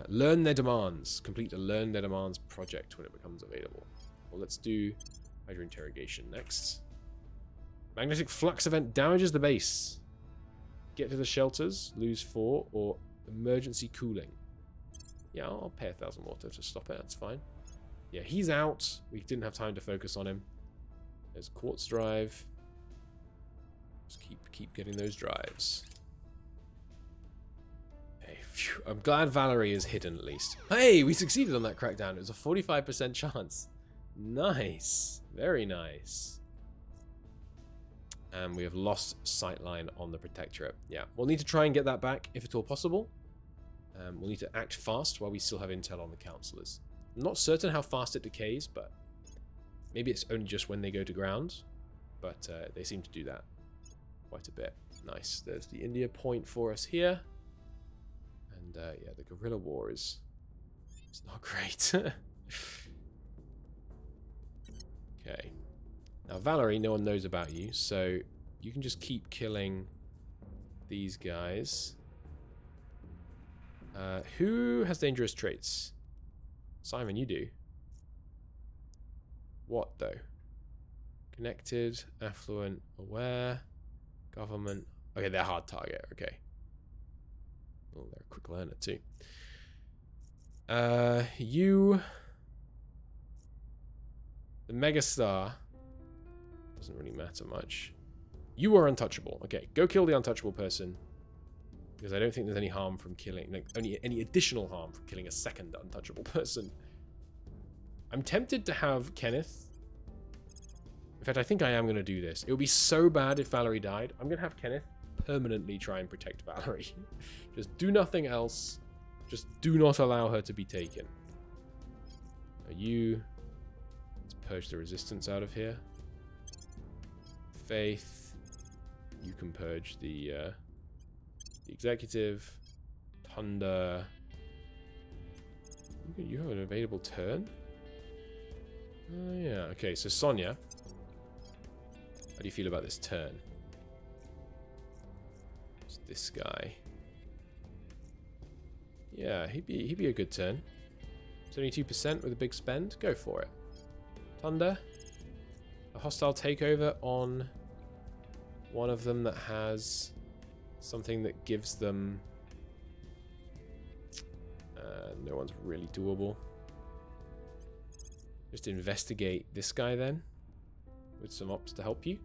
Learn their demands. Complete the Learn their demands project when it becomes available. Well, let's do Hydra interrogation next. Magnetic flux event damages the base. Get to the shelters, lose 4, or emergency cooling. Yeah, I'll pay 1,000 water to stop it. That's fine. Yeah, he's out. We didn't have time to focus on him. There's quartz drive. Just keep getting those drives. Hey, phew. I'm glad Valerie is hidden at least. Hey, we succeeded on that crackdown. It was a 45% chance. Nice. Very nice. And we have lost sightline on the Protectorate. Yeah, we'll need to try and get that back if at all possible. We'll need to act fast while we still have intel on the Councillors. I'm not certain how fast it decays, but maybe it's only just when they go to ground. But they seem to do that quite a bit. Nice. There's the India point for us here. And yeah, the guerrilla war is not great. Okay. Now, Valerie, no one knows about you, so you can just keep killing these guys. Who has dangerous traits? Simon, you do. What, though? Connected, affluent, aware, government. Okay, they're hard target. Okay. Oh, they're a quick learner, too. You... The megastar... Doesn't really matter much. You are untouchable. Okay, go kill the untouchable person. Because I don't think there's any harm from killing... Like, any additional harm from killing a second untouchable person. I'm tempted to have Kenneth... In fact, I think I am going to do this. It would be so bad if Valerie died. I'm going to have Kenneth permanently try and protect Valerie. Just do nothing else. Just do not allow her to be taken. Are you... Let's purge the resistance out of here. Faith. You can purge the executive. Thunder. You have an available turn? Yeah. Okay, so Sonia. How do you feel about this turn? It's this guy. Yeah, he'd be a good turn. 72% with a big spend. Go for it. Thunder. A hostile takeover on one of them that has something that gives them... no one's really doable. Just investigate this guy then. With some ops to help you.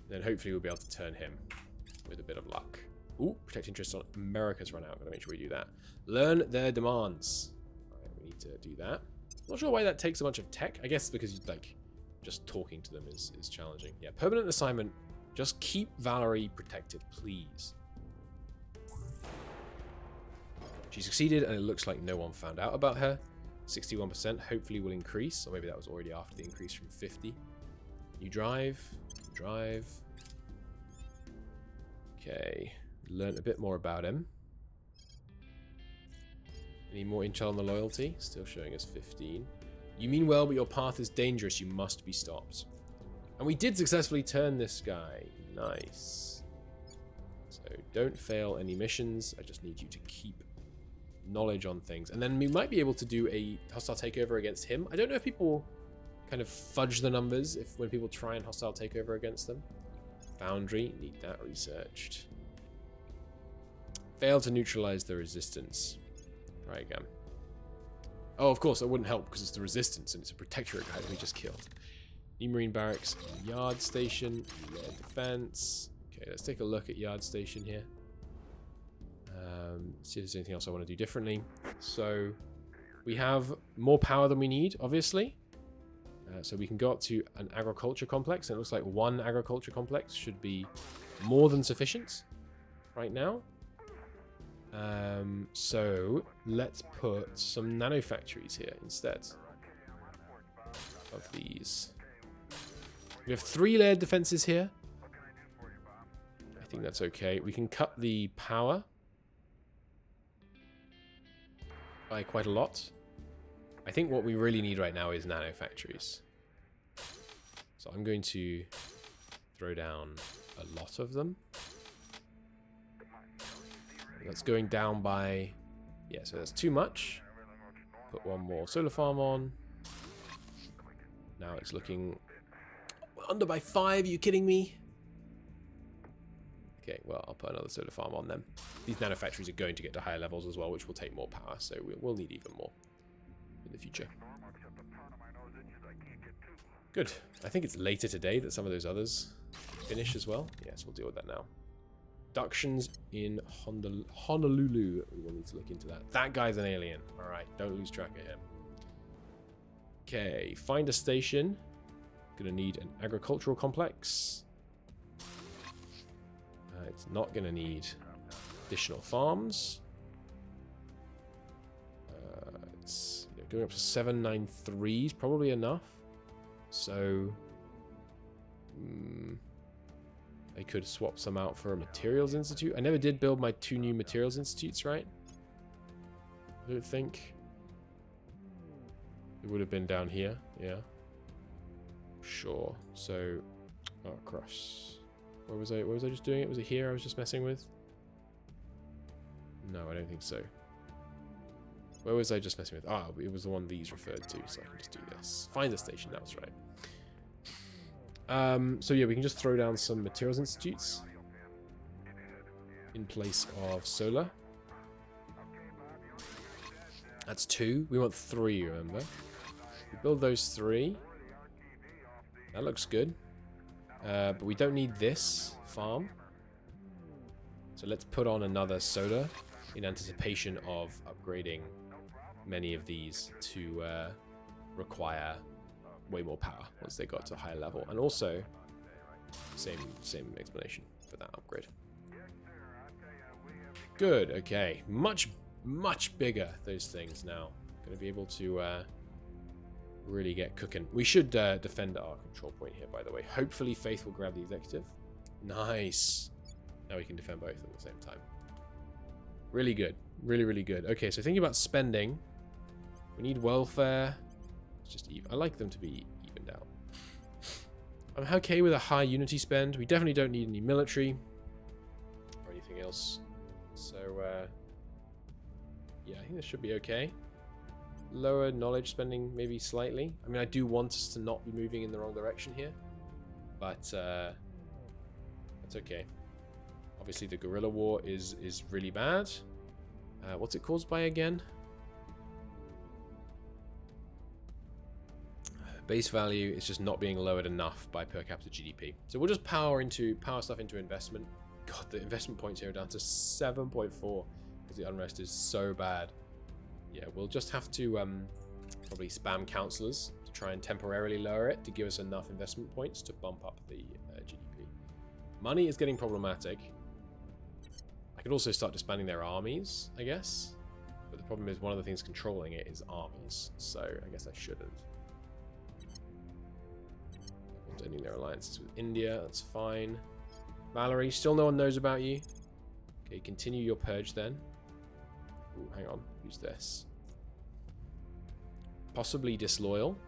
Then hopefully we'll be able to turn him. With a bit of luck. Ooh, protect interests on America's run out. Gotta make sure we do that. Learn their demands. Alright, we need to do that. Not sure why that takes a bunch of tech. I guess because like just talking to them is challenging. Yeah, permanent assignment. Just keep Valerie protected, please. She succeeded, and it looks like no one found out about her. 61% hopefully will increase, or maybe that was already after the increase from 50. You drive. Drive. Okay. Learned a bit more about him. Any more intel on the loyalty? Still showing us 15. You mean well, but your path is dangerous. You must be stopped. And we did successfully turn this guy. Nice. So don't fail any missions. I just need you to keep knowledge on things. And then we might be able to do a hostile takeover against him. I don't know if people kind of fudge the numbers when people try and hostile takeover against them. Foundry. Need that researched. Failed to neutralize the resistance. Try again. Oh, of course, that wouldn't help because it's the resistance and it's a protectorate guy that we just killed. New Marine Barracks, Yard Station, Air Defense. Okay, let's take a look at Yard Station here. See if there's anything else I want to do differently. So, we have more power than we need, obviously. So we can go up to an agriculture complex, and it looks like one agriculture complex should be more than sufficient right now. So let's put some nano factories here instead of these. We have 3 layered defenses here. I think that's okay. We can cut the power by quite a lot. I think what we really need right now is nano factories. So I'm going to throw down a lot of them. That's going down by... Yeah, so that's too much. Put one more solar farm on. Now it's looking Under by 5, are you kidding me? Okay, well, I'll put another solar farm on them. These nanofactories are going to get to higher levels as well, which will take more power, so we'll need even more in the future. Good. I think it's later today that some of those others finish as well. Yes, we'll deal with that now. Abductions in Honolulu. We will need to look into that. That guy's an alien. Alright, don't lose track of him. Okay, find a station. Gonna need an agricultural complex. It's not gonna need additional farms. It's going up to 793 is probably enough. So I could swap some out for a materials institute. I never did build my 2 new materials institutes, right? I don't think. It would have been down here, yeah. Sure. So, oh, cross. Where was I just doing it? Was it here I was just messing with? No, I don't think so. Where was I just messing with? Ah, it was the one these referred to, so I can just do this. Find the station, that was right. So yeah, we can just throw down some materials institutes in place of solar. That's 2. We want 3, remember? We build those 3. That looks good. But we don't need this farm. So let's put on another solar in anticipation of upgrading many of these to require way more power once they got to a higher level. And also, same explanation for that upgrade. Good, okay. Much bigger, those things now. Going to be able to really get cooking. We should defend our control point here, by the way. Hopefully Faith will grab the executive. Nice. Now we can defend both at the same time. Really good. Really good. Okay, so thinking about spending. We need welfare. It's just even. I like them to be evened out. I'm okay with a high unity spend. We definitely don't need any military or anything else. So, yeah, I think this should be okay. Lower knowledge spending maybe slightly. I mean, I do want us to not be moving in the wrong direction here, but that's okay. Obviously, the guerrilla war is really bad. What's it caused by again? Base value is just not being lowered enough by per capita GDP. So we'll just power stuff into investment. God, the investment points here are down to 7.4 because the unrest is so bad. Yeah, we'll just have to probably spam councillors to try and temporarily lower it to give us enough investment points to bump up the GDP. Money is getting problematic. I could also start disbanding their armies, I guess. But the problem is one of the things controlling it is armies. So I guess I shouldn't. Ending their alliances with India, that's fine. Mallory, still no one knows about you. Okay, continue your purge then. Ooh, hang on, who's this? Possibly disloyal.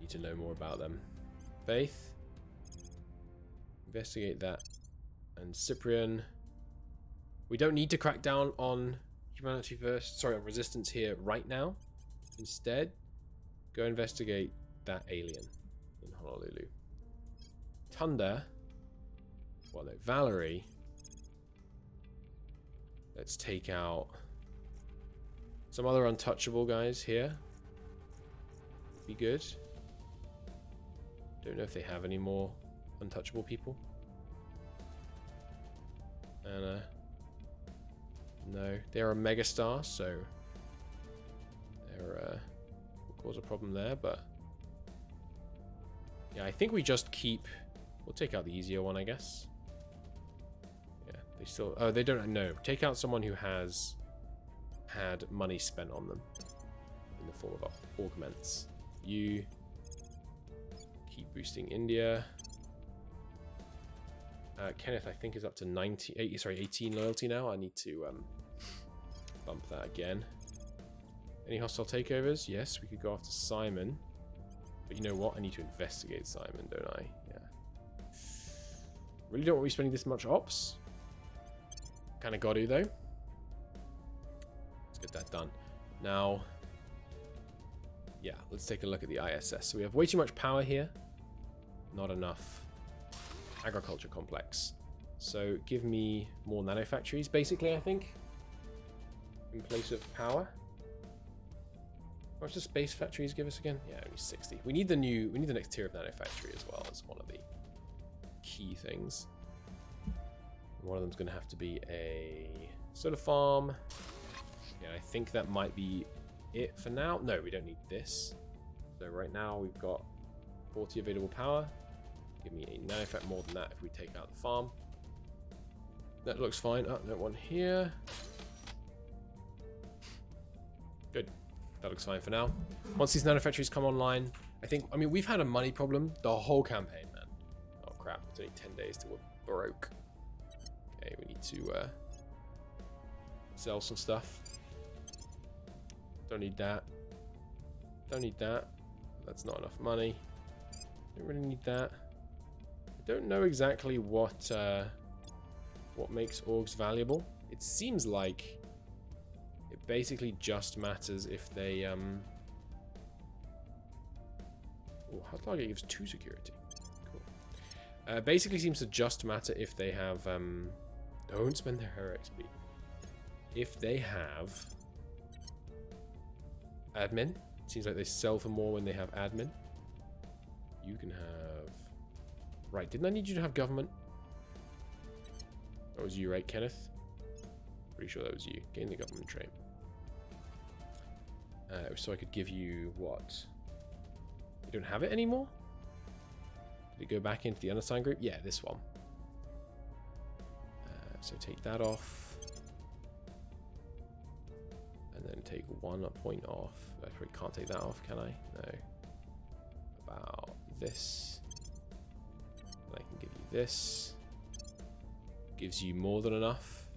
Need to know more about them. Faith. Investigate that. And Cyprian. We don't need to crack down on humanity first. Sorry, on resistance here right now. Instead, go investigate that alien in Honolulu. Tunda. Well, no, Valerie. Let's take out some other untouchable guys here. Be good. Don't know if they have any more untouchable people. Anna. No, they're a megastar, so they're will cause a problem there, but yeah, I think we just keep. We'll take out the easier one, I guess. Yeah, they still. Oh, they don't know. Take out someone who has had money spent on them in the form of augments. You keep boosting India. Kenneth, I think, is up to 18 loyalty now. I need to bump that again. Any hostile takeovers? Yes, we could go after Simon. But you know what? I need to investigate Simon, don't I? Yeah. Really don't want to be spending this much ops. Kind of got to, though. Let's get that done. Now, Yeah, let's take a look at the ISS. So we have way too much power here. Not enough agriculture complex. So give me more nanofactories, basically, I think, in place of power. How much does space factories give us again? Yeah, only 60. We need the next tier of nanofactory as well as one of the key things. One of them's going to have to be a solar farm. Yeah, I think that might be it for now. No, we don't need this. So right now we've got 40 available power. Give me a nanofact more than that if we take out the farm. That looks fine. Oh, no one here. Good. That looks fine for now. Once these nanofactories come online, I mean, we've had a money problem the whole campaign, man. Oh crap, it's only 10 days till we're broke. Okay, we need to sell some stuff. Don't need that. Don't need that. That's not enough money. Don't really need that. I don't know exactly what makes orgs valuable. It seems like it basically just matters if they oh, hard target gives 2 security. Cool. Basically seems to just matter if they have don't spend their Hero XP. If they have admin, seems like they sell for more when they have admin. You can have... Right, didn't I need you to have government? That was you, right, Kenneth? Pretty sure that was you. Gain the government trait. So I could give you what? You don't have it anymore? Did it go back into the unassigned group? Yeah, this one. So take that off. And then take 1 point off. I probably can't take that off, can I? No. About this. And I can give you this. Gives you more than enough.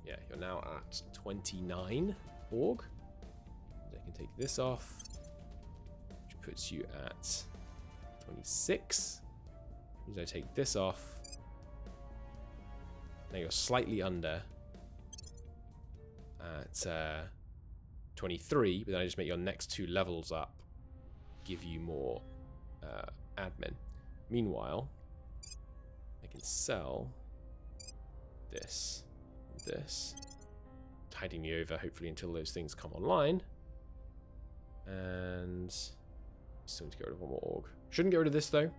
Yeah, you're now at 29 org. I can take this off, which puts you at 26. Means I take this off. Now you're slightly under at 23, but then I just make your next 2 levels up, give you more admin. Meanwhile, I can sell this and this, tiding you over hopefully until those things come online. And still need to get rid of 1 more org. Shouldn't get rid of this though.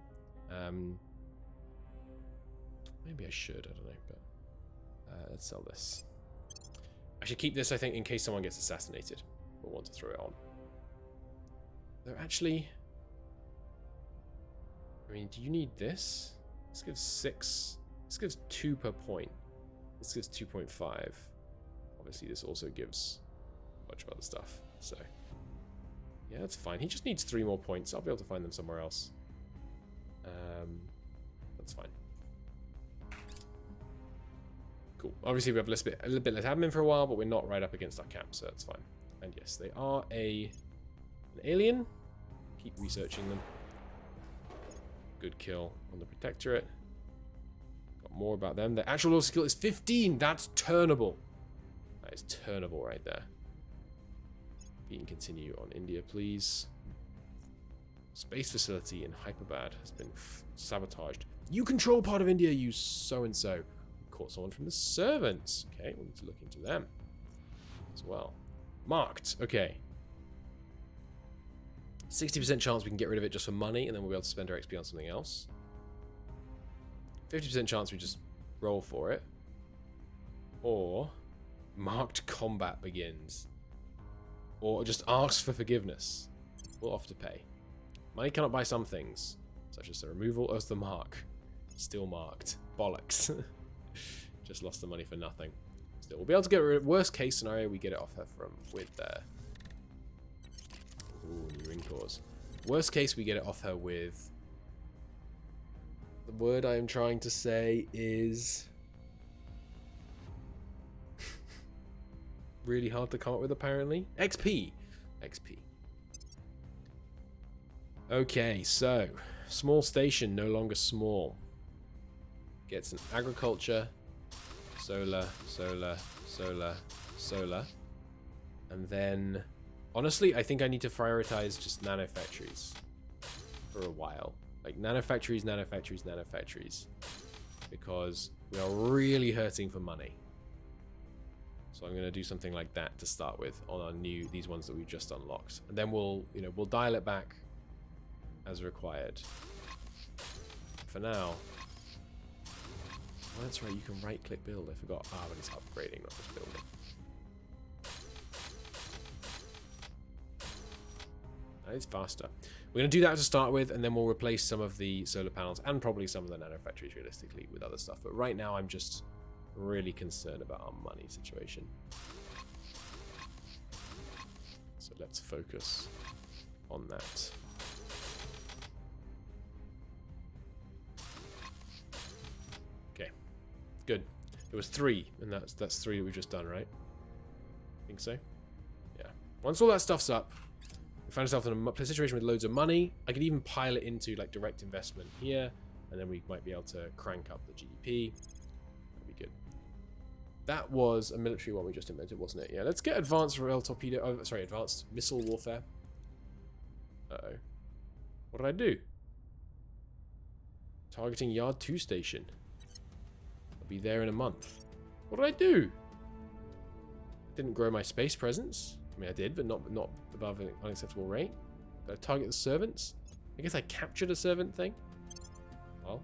Maybe I should, I don't know, but let's sell this. I should keep this, I think, in case someone gets assassinated. We'll want to throw it on. Though actually, I mean, do you need this? This gives 6. This gives 2 per point. This gives 2.5. Obviously, this also gives a bunch of other stuff. So, yeah, that's fine. He just needs 3 more points. I'll be able to find them somewhere else. That's fine. Cool. Obviously, we have a little bit less admin for a while, but we're not right up against our cap, so that's fine. And yes, they are an alien. Keep researching them. Good kill on the Protectorate. Got more about them. Their actual loyalty skill is 15. That's turnable. That is turnable right there. You can continue on India, please. Space facility in Hyperbad has been sabotaged. You control part of India, you so-and-so. Caught someone from the servants. Okay, we'll need to look into them as well. Marked. Okay. 60% chance we can get rid of it just for money, and then we'll be able to spend our XP on something else. 50% chance we just roll for it. Or marked combat begins. Or just ask for forgiveness. We'll have to pay. Money cannot buy some things, such as the removal of the mark. Still marked. Bollocks. Just lost the money for nothing. Still, we'll be able to get rid of worst case scenario, we get it off her with ooh, new ring cores. Worst case, we get it off her with the word I am trying to say is really hard to come up with apparently. XP. XP. Okay, so small station, no longer small. Gets an agriculture, solar, solar, solar, solar, and then Honestly, I think I need to prioritize just nanofactories for a while. Like nanofactories, nanofactories, nanofactories. Because we are really hurting for money. So I'm going to do something like that to start with on our these ones that we've just unlocked. And then we'll dial it back as required. For now. Oh, that's right, you can right click build. I forgot. Ah, but it's upgrading, not just building. That is faster. We're going to do that to start with, and then we'll replace some of the solar panels and probably some of the nanofactories realistically with other stuff. But right now I'm just really concerned about our money situation. So let's focus on that. Okay, good. It was 3, and that's 3 that we've just done, right? I think so. Yeah. Once all that stuff's up, we find ourselves in a situation with loads of money. I could even pile it into like direct investment here, and then we might be able to crank up the GDP. That'd be good. That was a military one we just invented, wasn't it? Yeah, let's get advanced rail torpedo. Oh, sorry, advanced missile warfare. Uh-oh. What did I do? Targeting Yard 2 station. I'll be there in a month. What did I do? Didn't grow my space presence. I mean, I did, but not above an unacceptable rate. Did I target the servants? I guess I captured a servant thing. Well,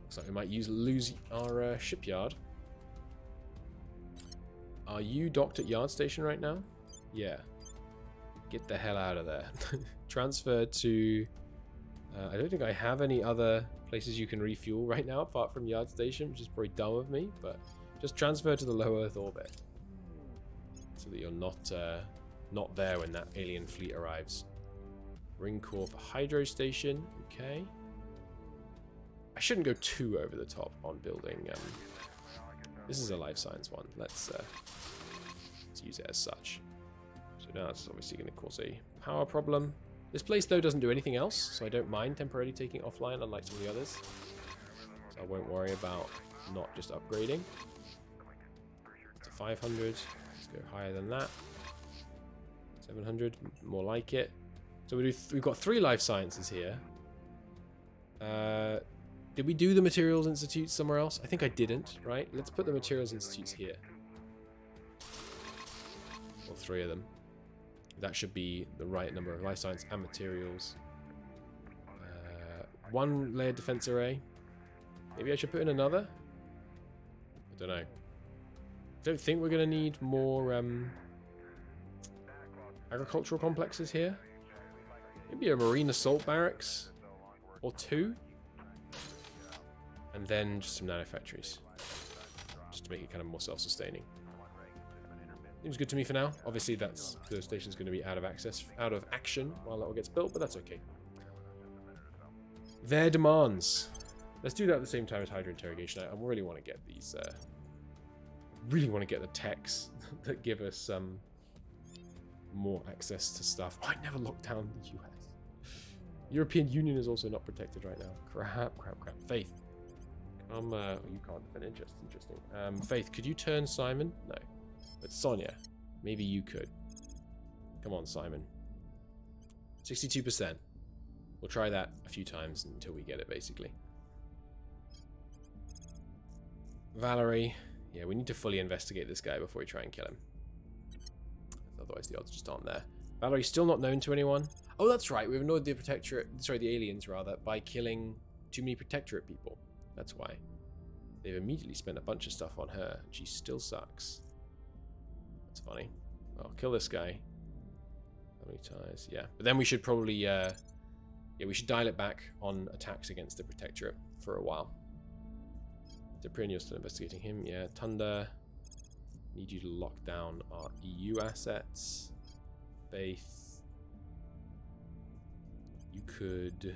looks like we might lose our shipyard. Are you docked at Yard Station right now? Yeah. Get the hell out of there. Transfer to... I don't think I have any other places you can refuel right now apart from Yard Station, which is probably dumb of me, but just transfer to the low Earth orbit. So that you're not there when that alien fleet arrives. Ring core for Hydra Station. Okay. I shouldn't go too over the top on building... this is a life science one. Let's use it as such. So now it's obviously going to cause a power problem. This place, though, doesn't do anything else, so I don't mind temporarily taking it offline, unlike some of the others. So I won't worry about not just upgrading. To 500. Let's go higher than that. 700, more like it. So we've got 3 life sciences here. Did we do the Materials Institutes somewhere else? I think I didn't, right? Let's put the Materials Institutes here. Or 3 of them. That should be the right number of life science and materials. 1 layered defense array. Maybe I should put in another? I don't know. I don't think we're going to need more agricultural complexes here. Maybe a marine assault barracks. Or 2. And then just some nanofactories. Just to make it kind of more self-sustaining. Seems good to me for now. Obviously, the station's going to be out of action while that all gets built, but that's okay. Their demands. Let's do that at the same time as Hydra interrogation. I really want to get these. Really want to get the techs that give us more access to stuff. Oh, I never locked down the US. European Union is also not protected right now. Crap. Faith. You can't defend interest. Interesting. Faith, could you turn Simon? No. But Sonia, maybe you could. Come on, Simon. 62%. We'll try that a few times until we get it, basically. Valerie. Yeah, we need to fully investigate this guy before we try and kill him. Otherwise, the odds just aren't there. Valerie's still not known to anyone. Oh, that's right. We've annoyed the the aliens, rather, by killing too many Protectorate people. That's why. They've immediately spent a bunch of stuff on her, and she still sucks. That's funny. I'll kill this guy. How many ties? Yeah. But then we should probably, we should dial it back on attacks against the Protectorate for a while. Deprin, you're still investigating him. Yeah. Tunda. Need you to lock down our EU assets. Faith. You could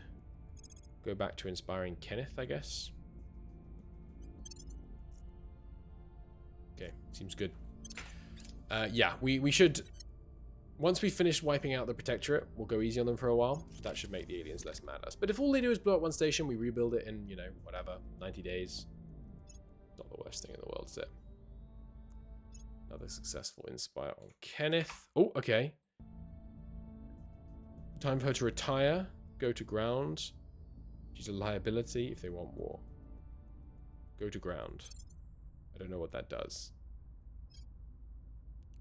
go back to inspiring Kenneth, I guess. Okay, seems good. Yeah, we should... Once we finish wiping out the Protectorate, we'll go easy on them for a while. That should make the aliens less mad at us. But if all they do is blow up one station, we rebuild it in, whatever, 90 days. Not the worst thing in the world, is it? Another successful Inspire on Kenneth. Oh, okay. Time for her to retire. Go to ground. She's a liability if they want war. Go to ground. I don't know what that does.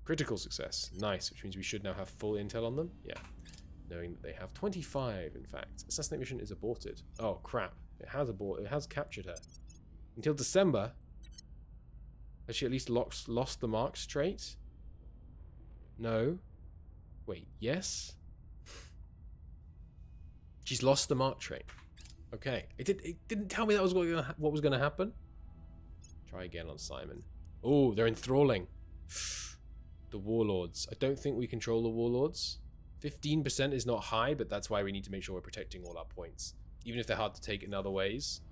Critical success. Nice, which means we should now have full intel on them. Yeah. Knowing that they have 25, in fact. Assassinate mission is aborted. Oh, crap. It has aborted. It has captured her. Until December. Has she at least lost the marks trait? No. Wait, yes? She's lost the mark trait. Okay. It didn't tell me that was what was going to happen. Try again on Simon. Oh, they're enthralling. The warlords. I don't think we control the warlords. 15% is not high, but that's why we need to make sure we're protecting all our points. Even if they're hard to take in other ways.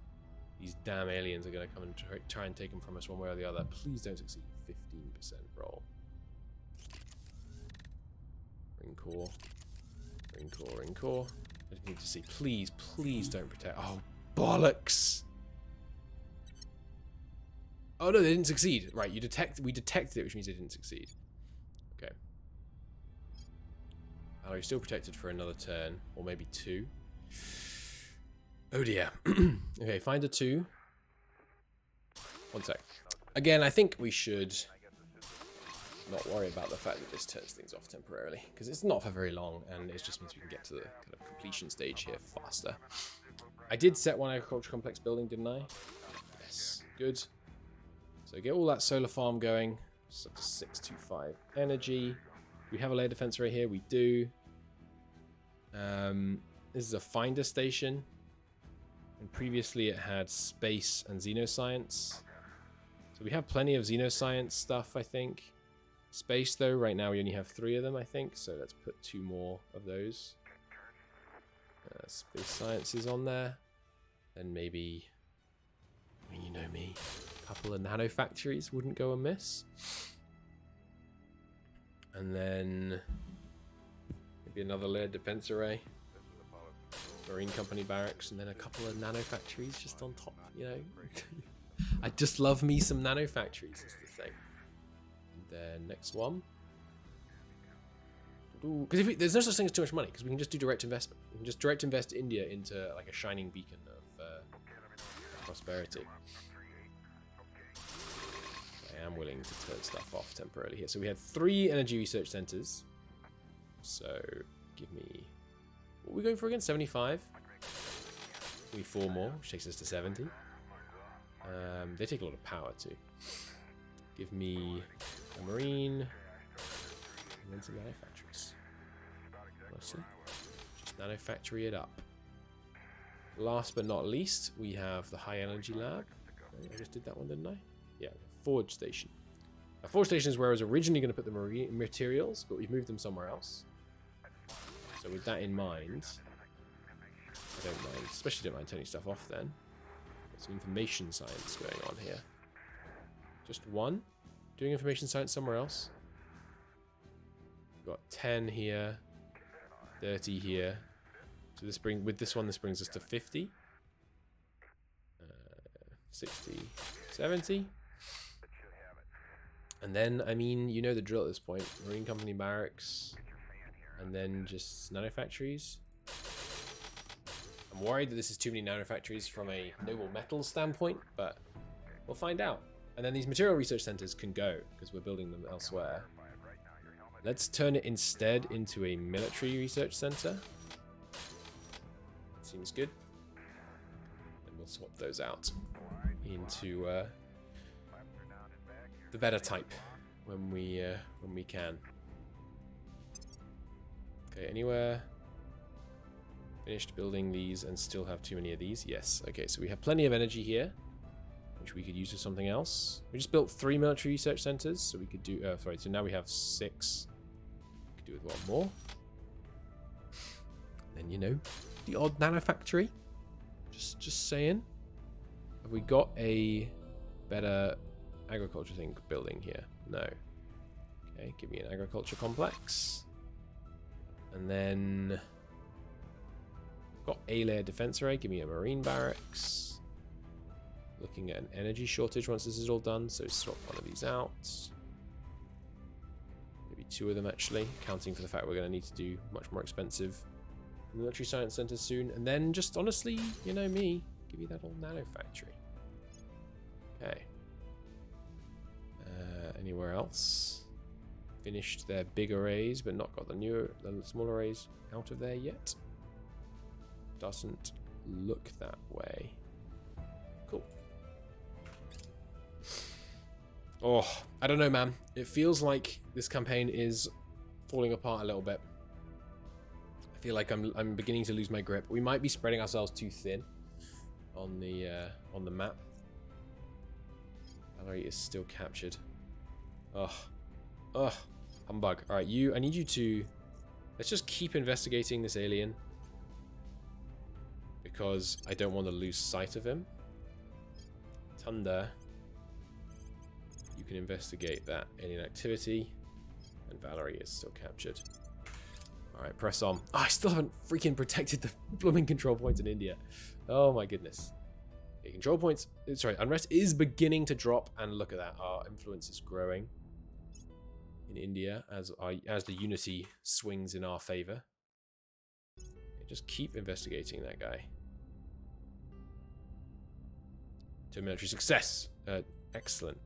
These damn aliens are going to come and try and take them from us one way or the other. Please don't succeed. 15% roll. Ring core. Ring core, ring core. I just need to see. Please, please don't protect. Oh, bollocks! Oh no, they didn't succeed. Right, we detected it, which means they didn't succeed. Okay. Are you still protected for another turn? Or maybe 2? Oh dear. Okay, find a 2. 1 sec. Again, I think we should not worry about the fact that this turns things off temporarily, because it's not for very long, and it just means we can get to the kind of completion stage here faster. I did set 1 agriculture complex building, didn't I? Yes. Good. So get all that solar farm going. It's up to 625 energy. We have a layer defense right here. We do. This is a finder station. And previously it had space and xenoscience. So we have plenty of xenoscience stuff, I think. Space, though, right now we only have 3 of them, I think. So let's put 2 more of those. Space science is on there. Then maybe, I mean, you know me, a couple of nano factories wouldn't go amiss. And then maybe another layered defense array. Marine company barracks, and then a couple of nano factories just on top, you know. I just love me some nano factories, is the thing. And then next one. Because there's no such thing as too much money, because we can just do direct investment. We can just direct invest India into like a shining beacon of prosperity. I am willing to turn stuff off temporarily here. So we had 3 energy research centers. So give me... What are we going for again? 75? We 4 more, which takes us to 70. They take a lot of power too. Give me a marine. And then some nano factories. Honestly. Just nano factory it up. Last but not least, we have the high energy lab. I just did that one, didn't I? Yeah, forge station. A forge station is where I was originally going to put the marine materials, but we've moved them somewhere else. So with that in mind, I don't mind, especially don't mind turning stuff off then. Some information science going on here. Just 1. Doing information science somewhere else. We've got 10 here, 30 here. So this with this one, this brings us to 50. 60, 70. And then, I mean, you know the drill at this point. Marine company barracks. And then just nano factories. I'm worried that this is too many nano factories from a noble metals standpoint, but we'll find out. And then these material research centers can go, because we're building them elsewhere. Let's turn it instead into a military research center. Seems good. And we'll swap those out into the better type when we can. Okay, anywhere finished building these and still have too many of these? Yes. Okay, so we have plenty of energy here, which we could use for something else. We just built 3 military research centers, so we could do... sorry, so now we have 6. We could do with 1 more. Then, you know, the odd nano factory. Just saying. Have we got a better agriculture thing building here? No. Okay, give me an agriculture complex. And then got a layer defense array. Give me a marine barracks. Looking at an energy shortage once this is all done, so swap one of these out. Maybe 2 of them actually, accounting for the fact we're going to need to do much more expensive military science center soon, and then just honestly, you know me, give you that old nano factory. Okay. Anywhere else? Finished their big arrays, but not got the small arrays out of there yet. Doesn't look that way. Cool. Oh, I don't know, man. It feels like this campaign is falling apart a little bit. I feel like I'm beginning to lose my grip. We might be spreading ourselves too thin on the map. Valerie is still captured. Ugh, humbug. All right, I need you to. Let's just keep investigating this alien because I don't want to lose sight of him. Thunder, you can investigate that alien activity, and Valerie is still captured. All right, press on. Oh, I still haven't freaking protected the blooming control points in India. Oh my goodness. Okay, control points. Sorry, unrest is beginning to drop, and look at that. Our influence is growing in India as the unity swings in our favor. Okay, just keep investigating that guy. To military success. Excellent.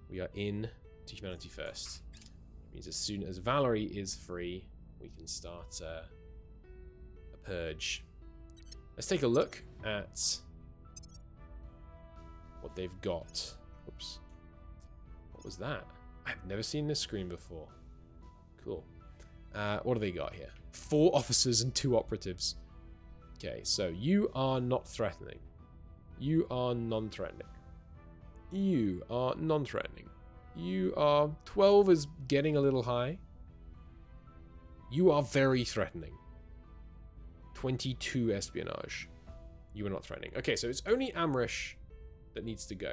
We are in to humanity first. It means as soon as Valerie is free, we can start a purge. Let's take a look at what they've got. Oops. What was that? I've never seen this screen before. Cool. What do they got here? 4 officers and 2 operatives. Okay, so you are not threatening. You are non-threatening. You are non-threatening. You are... 12 is getting a little high. You are very threatening. 22 espionage. You are not threatening. Okay, so it's only Amrish that needs to go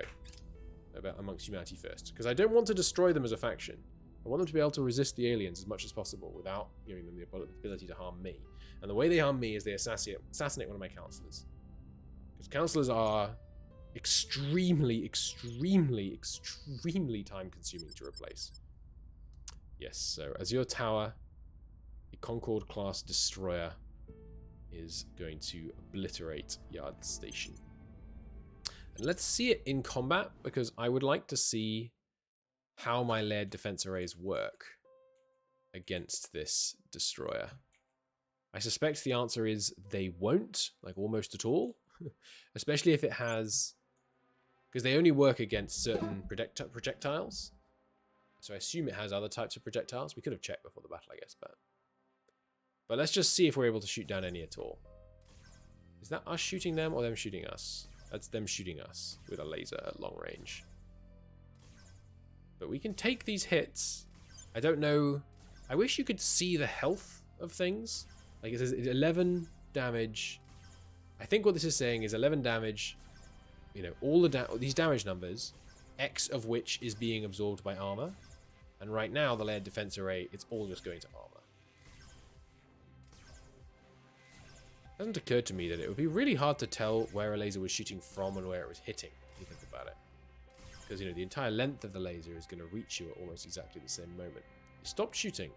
amongst humanity first, because I don't want to destroy them as a faction. I want them to be able to resist the aliens as much as possible without giving them the ability to harm me. And the way they harm me is they assassinate one of my counselors. Because counselors are extremely, extremely, extremely time-consuming to replace. Yes, so Azure Tower, the Concorde-class destroyer, is going to obliterate Yard Station. And let's see it in combat, because I would like to see how my layered defense arrays work against this destroyer. I suspect the answer is they won't, like almost at all, especially if it has, because they only work against certain projectiles. So I assume it has other types of projectiles. We could have checked before the battle, I guess, but let's just see if we're able to shoot down any at all. Is that us shooting them or them shooting us? That's them shooting us with a laser at long range. But we can take these hits. I don't know. I wish you could see the health of things. Like it says 11 damage. I think what this is saying is 11 damage. You know, all these damage numbers, X of which is being absorbed by armor. And right now, the layered defense array, it's all just going to armor. It hasn't occurred to me that it would be really hard to tell where a laser was shooting from and where it was hitting, if you think about it. Because, you know, the entire length of the laser is going to reach you at almost exactly the same moment. It stopped shooting.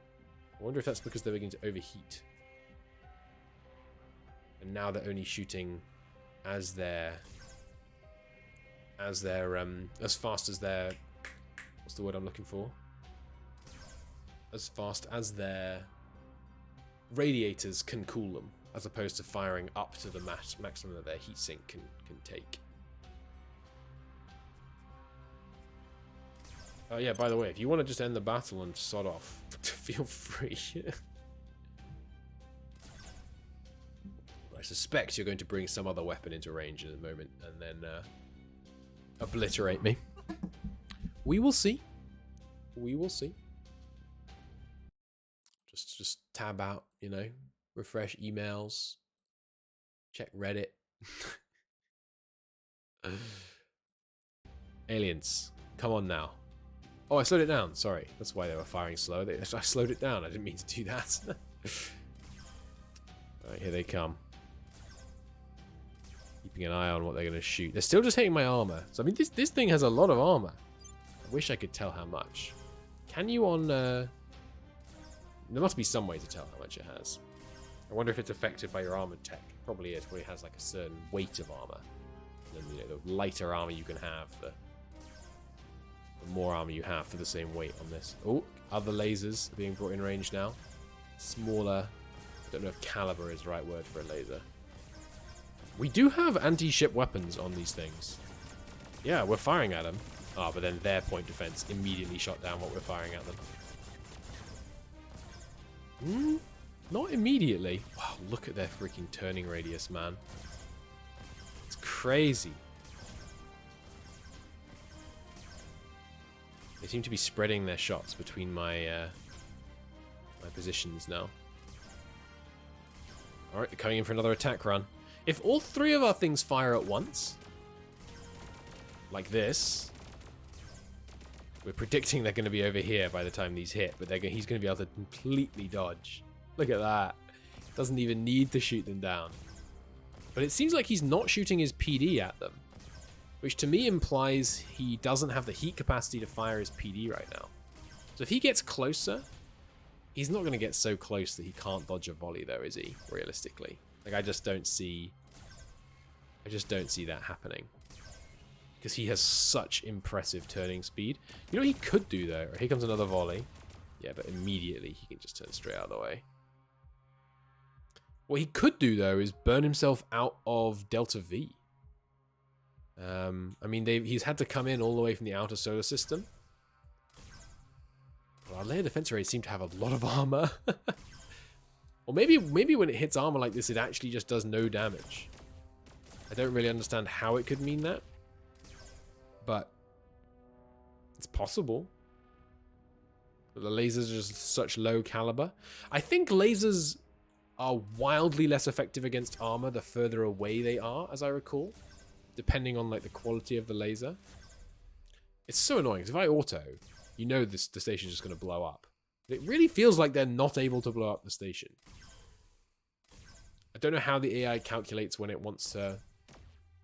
I wonder if that's because they're beginning to overheat. And now they're only shooting as fast as their... What's the word I'm looking for? As fast as their radiators can cool them, as opposed to firing up to the maximum that their heatsink can take. Oh yeah, by the way, if you want to just end the battle and sod off, feel free. I suspect you're going to bring some other weapon into range in a moment and then obliterate me. We will see. We will see. Just tab out, you know, refresh emails, check Reddit. Aliens, come on now. Oh, I slowed it down. Sorry, that's why they were firing slow. I slowed it down. I didn't mean to do that. Alright, here they come. Keeping an eye on what they're going to shoot. They're still just hitting my armor. So, I mean, this thing has a lot of armor. I wish I could tell how much. Can you on... There must be some way to tell how much it has. I wonder if it's affected by your armored tech. Probably is, where it has like a certain weight of armor. And then, you know, the lighter armor you can have, the more armor you have for the same weight on this. Oh, other lasers are being brought in range now. Smaller. I don't know if caliber is the right word for a laser. We do have anti-ship weapons on these things. Yeah, we're firing at them. Ah, but then their point defense immediately shot down what we're firing at them. Not immediately. Wow, look at their freaking turning radius, man. It's crazy. They seem to be spreading their shots between my my positions now. Alright, they're coming in for another attack run. If all three of our things fire at once, like this, we're predicting they're going to be over here by the time these hit, but he's going to be able to completely dodge. Look at that. Doesn't even need to shoot them down. But it seems like he's not shooting his PD at them, which to me implies he doesn't have the heat capacity to fire his PD right now. So if he gets closer, he's not going to get so close that he can't dodge a volley though, is he? Realistically. Like, I just don't see that happening. Because he has such impressive turning speed. You know what he could do though? Here comes another volley. Yeah, but immediately he can just turn straight out of the way. What he could do though is burn himself out of Delta V. I mean, he's had to come in all the way from the outer solar system. Well, our layer defense arrays seem to have a lot of armor. Or maybe when it hits armor like this, it actually just does no damage. I don't really understand how it could mean that. But it's possible. But the lasers are just such low caliber. I think lasers are wildly less effective against armor the further away they are, as I recall. Depending on like the quality of the laser. It's so annoying, because if I auto, you know the station's just going to blow up. It really feels like they're not able to blow up the station. I don't know how the AI calculates when it wants to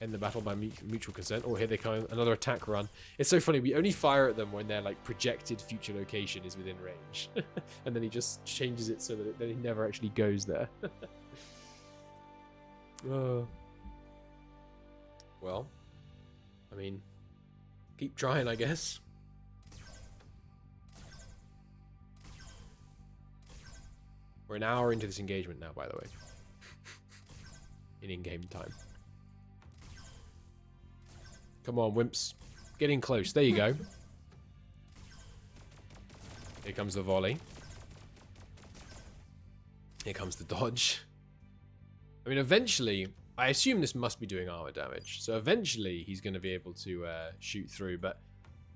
end the battle by mutual consent. Oh, here they come, another attack run. It's so funny, we only fire at them when their like projected future location is within range. And then he just changes it so that he never actually goes there. Well, I mean, keep trying, I guess. We're an hour into this engagement now, by the way. In-game time. Come on, wimps. Getting close. There you go. Here comes the volley. Here comes the dodge. I mean, eventually, I assume this must be doing armor damage. So eventually, he's going to be able to shoot through. But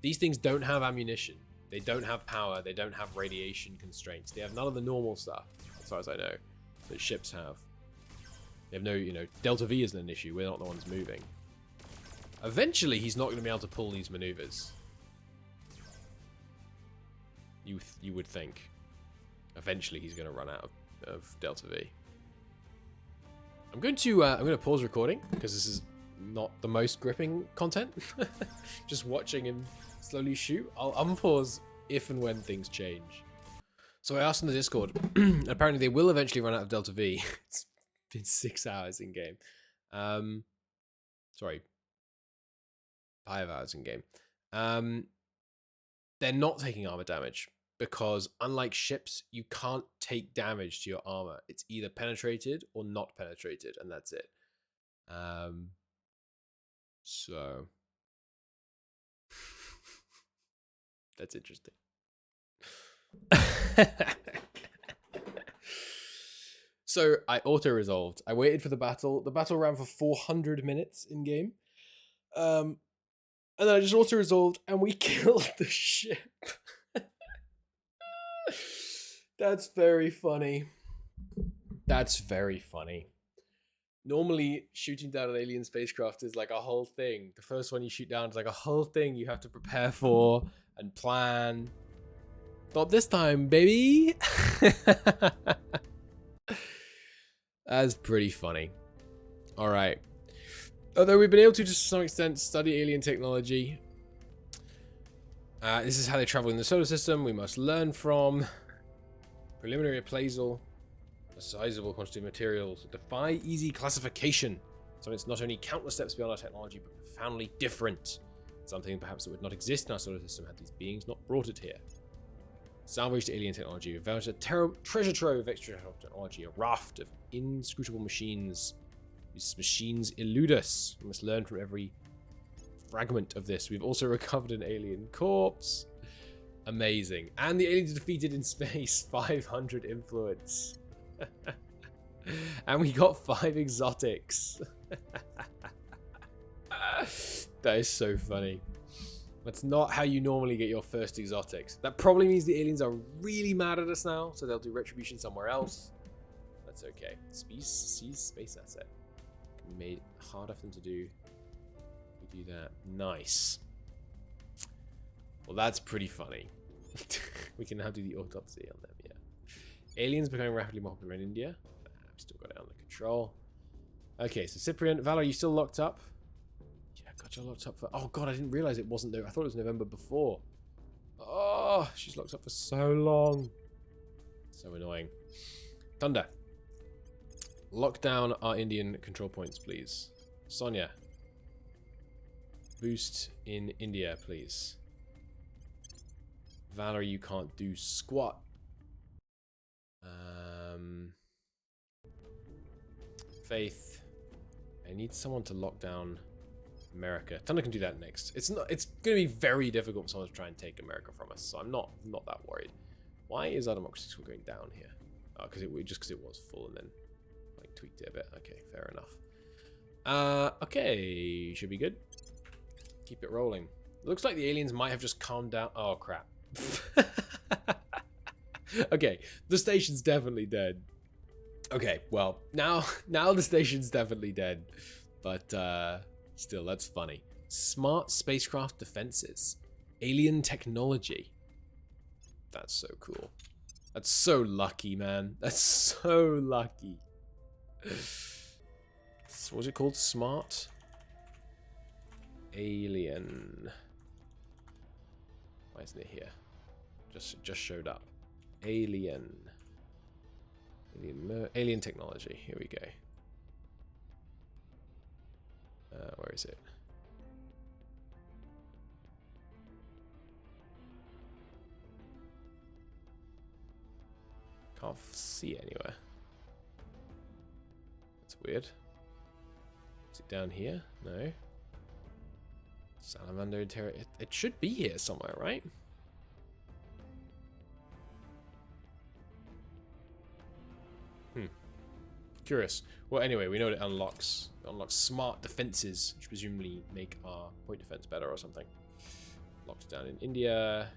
these things don't have ammunition. They don't have power. They don't have radiation constraints. They have none of the normal stuff, as far as I know, that ships have. They have no, you know, Delta V isn't an issue. We're not the ones moving. Eventually, he's not going to be able to pull these maneuvers. You would think. Eventually, he's going to run out of Delta V. I'm going to pause recording because this is not the most gripping content. Just watching him slowly shoot. I'll unpause if and when things change. So I asked in the Discord. Apparently, they will eventually run out of Delta V. It's been 6 hours in game. Sorry. 5 hours in game. They're not taking armor damage because unlike ships, you can't take damage to your armor. It's either penetrated or not penetrated, and that's it. So that's interesting. So I auto-resolved. I waited for the battle. The battle ran for 400 minutes in game. And then I just auto-resolved and we killed the ship. That's very funny. That's very funny. Normally, shooting down an alien spacecraft is like a whole thing. The first one you shoot down is like a whole thing you have to prepare for and plan. Not this time, baby. That's pretty funny. All right. Although we've been able to some extent study alien technology. This is how they travel in the solar system. We must learn from preliminary appraisal. A sizable quantity of materials defy easy classification. So it's not only countless steps beyond our technology, but profoundly different. Something perhaps that would not exist in our solar system had these beings not brought it here. Salvaged alien technology, we've found a treasure trove of extra technology, a raft of inscrutable machines. These machines elude us. We must learn from every fragment of this. We've also recovered an alien corpse. Amazing. And the aliens are defeated in space. 500 influence. And we got 5 exotics. That is so funny. That's not how you normally get your first exotics. That probably means the aliens are really mad at us now, so they'll do retribution somewhere else. That's okay. Seize space asset. Can be made harder for them to do. We do that. Nice. Well, that's pretty funny. We can now do the autopsy on them, yeah. Aliens becoming rapidly more popular in India. I've still got it under control. Okay, so Cyprian, Valor, are you still locked up? Yeah, got you locked up for... Oh god, I didn't realize it wasn't there. I thought it was November before. Oh, she's locked up for so long. So annoying. Thunder. Lock down our Indian control points, please. Sonia. Boost in India, please. Valerie, you can't do squat. Faith. I need someone to lock down America. Thunder can do that next. It's going to be very difficult for someone to try and take America from us, so I'm not that worried. Why is our democracy score going down here? Oh, because it was full and then like tweaked it a bit. Okay, fair enough. Okay, should be good. Keep it rolling. Looks like the aliens might have just calmed down. Oh crap. Okay, the station's definitely dead. Okay, well, now the station's definitely dead. But still, that's funny. Smart spacecraft defenses. Alien technology. That's so cool. That's so lucky, man. That's so lucky. So what's it called? Smart alien. Why isn't it here? Just showed up. Alien technology. Here we go. Where is it? Can't see it anywhere. That's weird. Is it down here? No. Salamander Terra. It should be here somewhere, right? Curious. Well, anyway, we know what it unlocks. It unlocks smart defenses, which presumably make our point defense better or something. Locked down in India.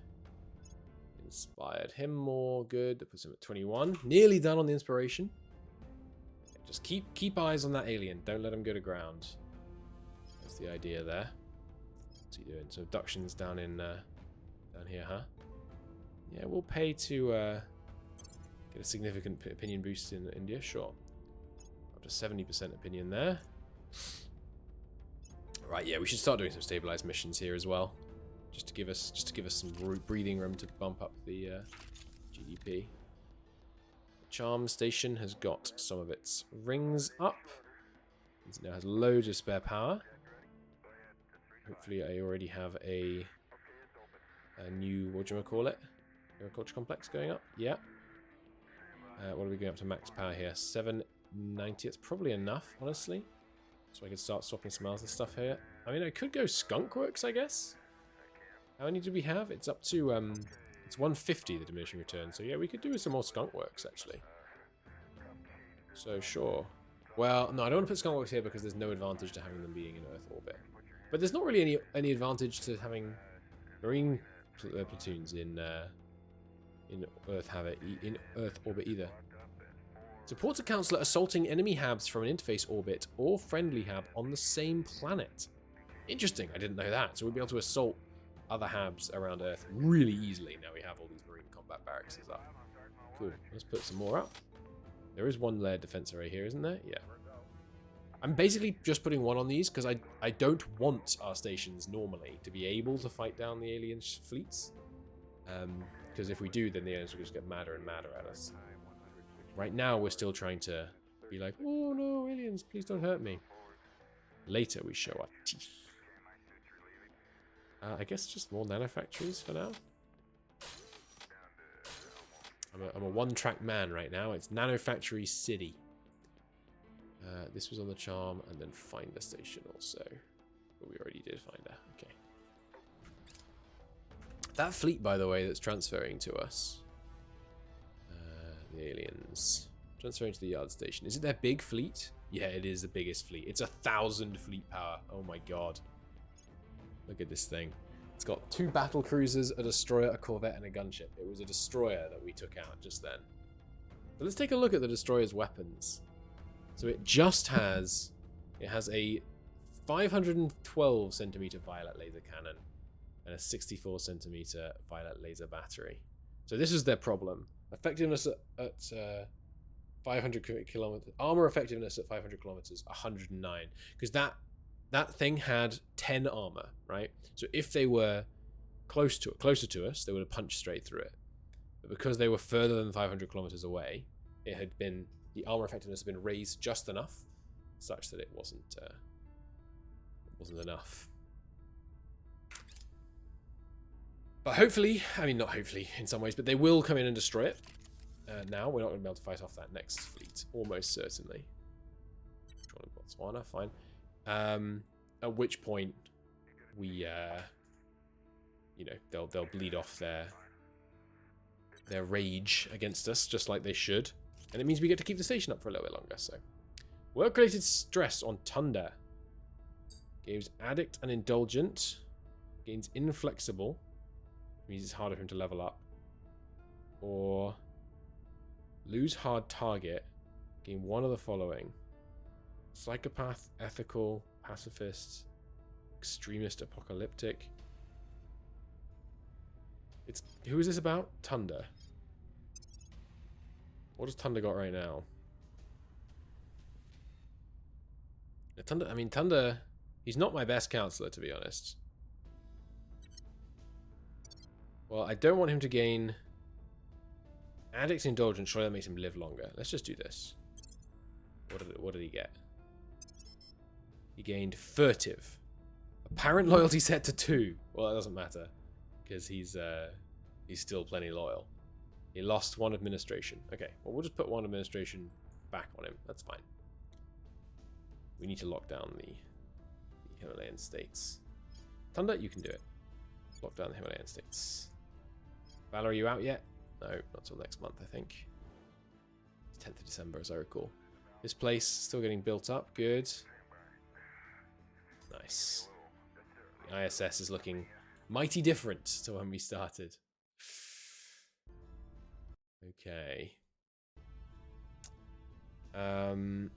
Inspired him more. Good. That puts him at 21. Nearly done on the inspiration. Just keep eyes on that alien. Don't let him go to ground. That's the idea there. What's he doing? So abductions down here, huh? Yeah, we'll pay to get a significant opinion boost in India. Sure. Up to 70% opinion there. Right, yeah, we should start doing some stabilized missions here as well, just to give us some breathing room to bump up the GDP. The Charm Station has got some of its rings up. It now has loads of spare power. Hopefully, I already have a new, what do you call it? Agriculture complex going up. Yeah. What are we going up to max power here? 790. It's probably enough, honestly. So I can start swapping some other stuff here. I mean, I could go Skunk Works, I guess. How many do we have? It's up to, it's 150, the diminishing return. So yeah, we could do some more Skunk Works, actually. So sure. Well, no, I don't want to put Skunk Works here because there's no advantage to having them being in Earth orbit. But there's not really any advantage to having Marine platoons in Earth orbit either. Support a counselor assaulting enemy habs from an interface orbit or friendly hab on the same planet. Interesting, I didn't know that. So we'll be able to assault other habs around Earth really easily. Now we have all these marine combat barracks up. Cool, let's put some more up. There is one layered defense array here, isn't there? Yeah. I'm basically just putting one on these because I don't want our stations normally to be able to fight down the alien fleets. Because if we do, then the aliens will just get madder and madder at us. Right now, we're still trying to be like, oh no, aliens, please don't hurt me. Later, we show our teeth. I guess just more nanofactories for now. I'm a one-track man right now. It's Nanofactory City. This was on the charm, and then Finder Station also. But we already did Finder. Okay. That fleet, by the way, that's transferring to us. The aliens. Transferring to the yard station. Is it their big fleet? Yeah, it is the biggest fleet. It's 1,000 fleet power. Oh my god. Look at this thing. It's got 2 battle cruisers, a destroyer, a corvette, and a gunship. It was a destroyer that we took out just then. But let's take a look at the destroyer's weapons. So it just has... It has a 512 centimeter violet laser cannon and a 64 centimeter violet laser battery. So this is their problem. Effectiveness at 500 kilometers. Armor effectiveness at 500 kilometers, 109. Because that thing had 10 armor, right? So if they were closer to us, they would have punched straight through it. But because they were further than 500 kilometers away, it had been, the armor effectiveness had been raised just enough, such that it wasn't enough. But hopefully, I mean not hopefully in some ways, but they will come in and destroy it. Now we're not going to be able to fight off that next fleet, almost certainly. Botswana, fine. At which point we, you know, they'll bleed off their rage against us, just like they should, and it means we get to keep the station up for a little bit longer. So, work-related stress on Tunda. Gains addict and indulgent. Gains inflexible. Means it's harder for him to level up. Or lose hard target. Gain one of the following. Psychopath, ethical, pacifist, extremist, apocalyptic. It's who is this about? Tunda. What does Tunda got right now? Tunda, I mean Tunda, he's not my best counselor, to be honest. Well, I don't want him to gain addict indulgence. Surely that makes him live longer. Let's just do this. What did he get? He gained furtive. Apparent loyalty set to 2. Well, that doesn't matter because he's still plenty loyal. He lost 1 administration. Okay, well we'll just put 1 administration back on him. That's fine. We need to lock down the Himalayan states. Thunder, you can do it. Lock down the Himalayan states. Valor, are you out yet? No, not till next month, I think. It's 10th of December, as I recall. This place still getting built up. Good. Nice. The ISS is looking mighty different to when we started. Okay. Anyone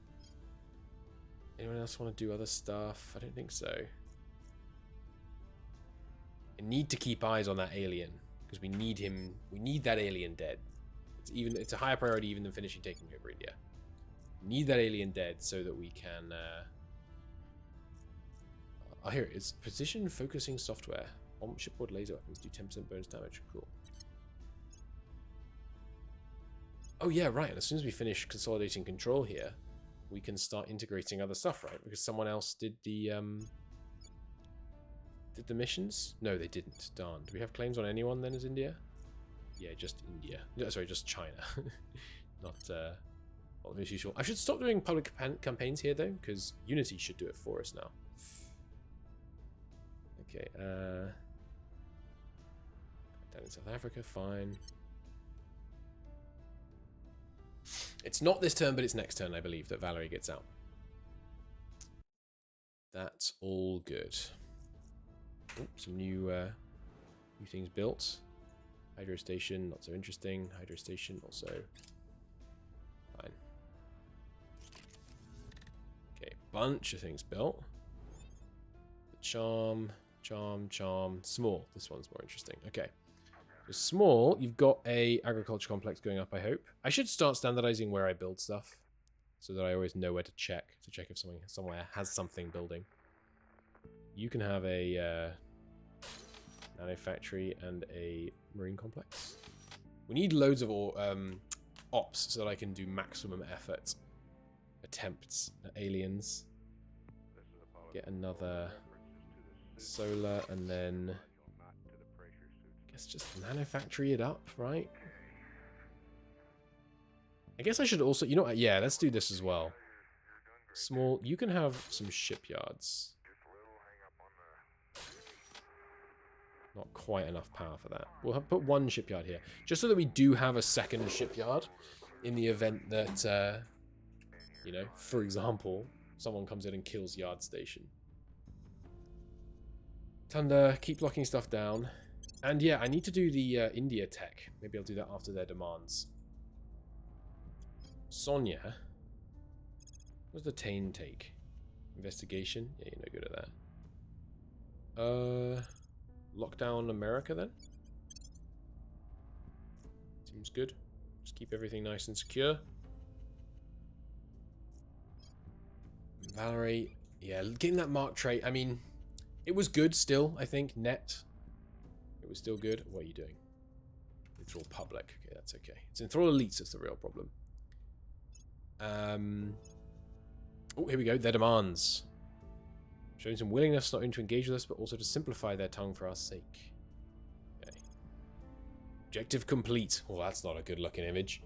else want to do other stuff? I don't think so. I need to keep eyes on that alien because we need him. We need that alien dead. It's a higher priority even than finishing taking over India. We need that alien dead so that we can. Oh, here it is. Precision focusing software. On shipboard laser weapons do 10% bonus damage. Cool. Oh yeah, right. And as soon as we finish consolidating control here, we can start integrating other stuff, right? Because someone else did the missions? No, they didn't. Darn. Do we have claims on anyone then as India? Yeah, just India. No, sorry, just China. Not as usual. I should stop doing public campaigns here though, because Unity should do it for us now. Okay, down in South Africa, fine. It's not this turn, but it's next turn, I believe, that Valerie gets out. That's all good. Oh, some new things built. Hydra Station, not so interesting. Hydra Station, also fine. Okay, bunch of things built. The charm. Small. This one's more interesting. Okay. So small, you've got a agriculture complex going up, I hope. I should start standardizing where I build stuff so that I always know where to check if somewhere has something building. You can have a nano factory and a marine complex. We need loads of ops so that I can do maximum effort attempts at aliens. Get another solar and then I guess just manufacture it up, right? I guess I should also, you know what, yeah, let's do this as well. Small, you can have some shipyards. Not quite enough power for that. We'll put one shipyard here, just so that we do have a second shipyard in the event that, you know, for example, someone comes in and kills Yard Station. Thunder, keep locking stuff down. And yeah, I need to do the India tech. Maybe I'll do that after their demands. Sonia. What does the Tane take? Investigation? Yeah, you're no good at that. Lock down America then? Seems good. Just keep everything nice and secure. Valerie. Yeah, getting that mark trait. I mean, it was good still, I think. Net. It was still good. What are you doing? Enthrall public. Okay, that's okay. It's enthrall elites that's the real problem. Oh, here we go. Their demands. Showing some willingness not only to engage with us, but also to simplify their tongue for our sake. Okay. Objective complete. Well, that's not a good looking image.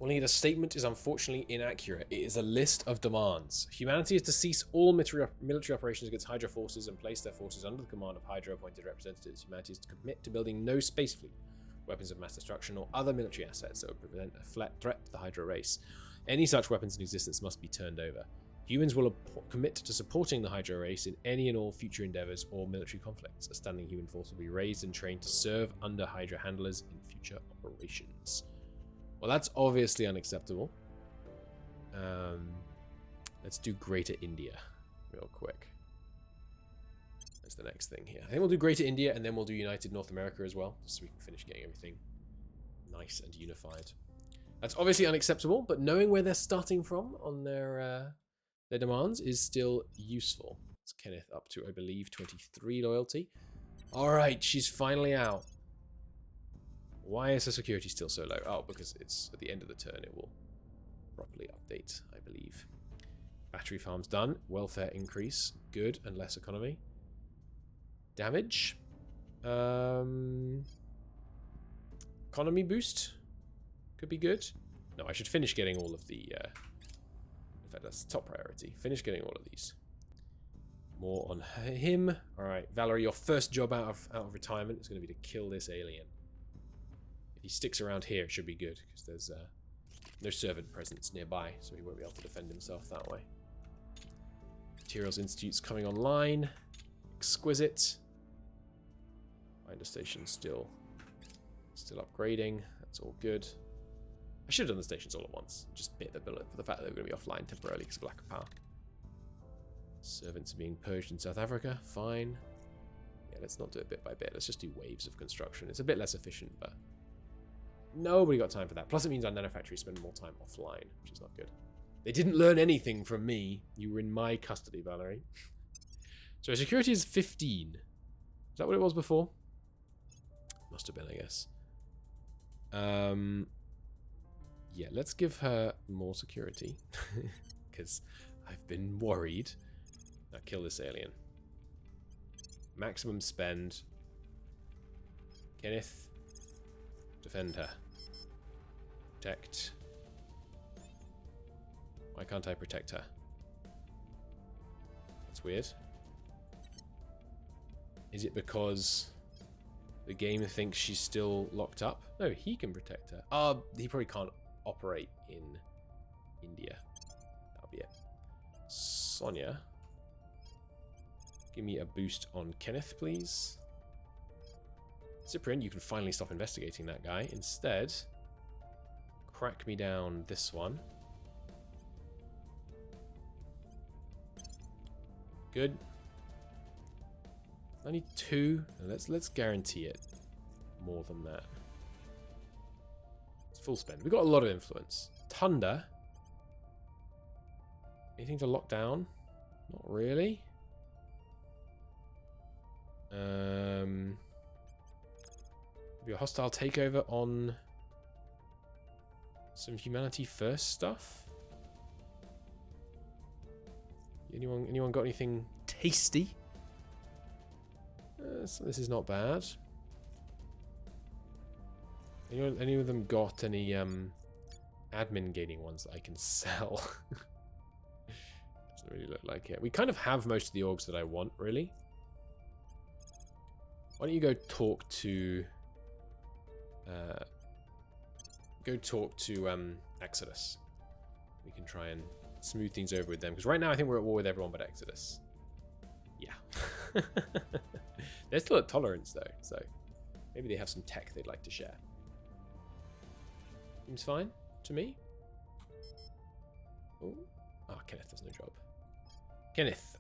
Only the statement is unfortunately inaccurate. It is a list of demands. Humanity is to cease all military operations against Hydra forces and place their forces under the command of Hydra appointed representatives. Humanity is to commit to building no space fleet, weapons of mass destruction, or other military assets that would present a threat to the Hydra race. Any such weapons in existence must be turned over. Humans will commit to supporting the Hydra race in any and all future endeavors or military conflicts. A standing human force will be raised and trained to serve under Hydra handlers in future operations. Well, that's obviously unacceptable. Let's do Greater India real quick. That's the next thing here. I think we'll do Greater India and then we'll do United North America as well, just so we can finish getting everything nice and unified. That's obviously unacceptable, but knowing where they're starting from on their demands is still useful. It's Kenneth up to, I believe, 23 loyalty. Alright, she's finally out. Why is the security still so low? Oh, because it's at the end of the turn. It will properly update, I believe. Battery farm's done. Welfare increase. Good, and less economy. Damage. Economy boost. Could be good. No, I should finish getting all of the... in fact, that's top priority. Finish getting all of these. More on him. Alright, Valerie, your first job out of retirement is going to be to kill this alien. If he sticks around here, it should be good, because there's no servant presence nearby, so he won't be able to defend himself that way. Materials Institute's coming online. Exquisite. Finder station still upgrading. That's all good. I should have done the stations all at once. Just bit the bullet for the fact that they were going to be offline temporarily because of lack of power. Servants are being purged in South Africa. Fine. Yeah, let's not do it bit by bit. Let's just do waves of construction. It's a bit less efficient, but nobody got time for that. Plus it means our nanofactories spend more time offline, which is not good. They didn't learn anything from me. You were in my custody, Valerie. So security is 15. Is that what it was before? Must have been, I guess. Yeah, let's give her more security. Because I've been worried. Now kill this alien. Maximum spend. Kenneth. Defend her. Protect. Why can't I protect her? That's weird. Is it because the game thinks she's still locked up? No, he can protect her. He probably can't operate in India. That'll be it. Sonia. Give me a boost on Kenneth, please. Cyprian, you can finally stop investigating that guy. Instead, crack me down this one. Good. I need 2. Let's guarantee it more than that. It's full spend. We've got a lot of influence. Thunder. Anything to lock down? Not really. Maybe a hostile takeover on Some humanity first stuff. Anyone got anything tasty? So this is not bad. Any of them got any admin gaining ones that I can sell? Doesn't really look like it. We kind of have most of the orgs that I want, really. Why don't you go talk to Exodus. We can try and smooth things over with them, because right now I think we're at war with everyone but Exodus. Yeah. They're still at tolerance though, so maybe they have some tech they'd like to share. Seems fine to me. Oh, Kenneth does no job. Kenneth,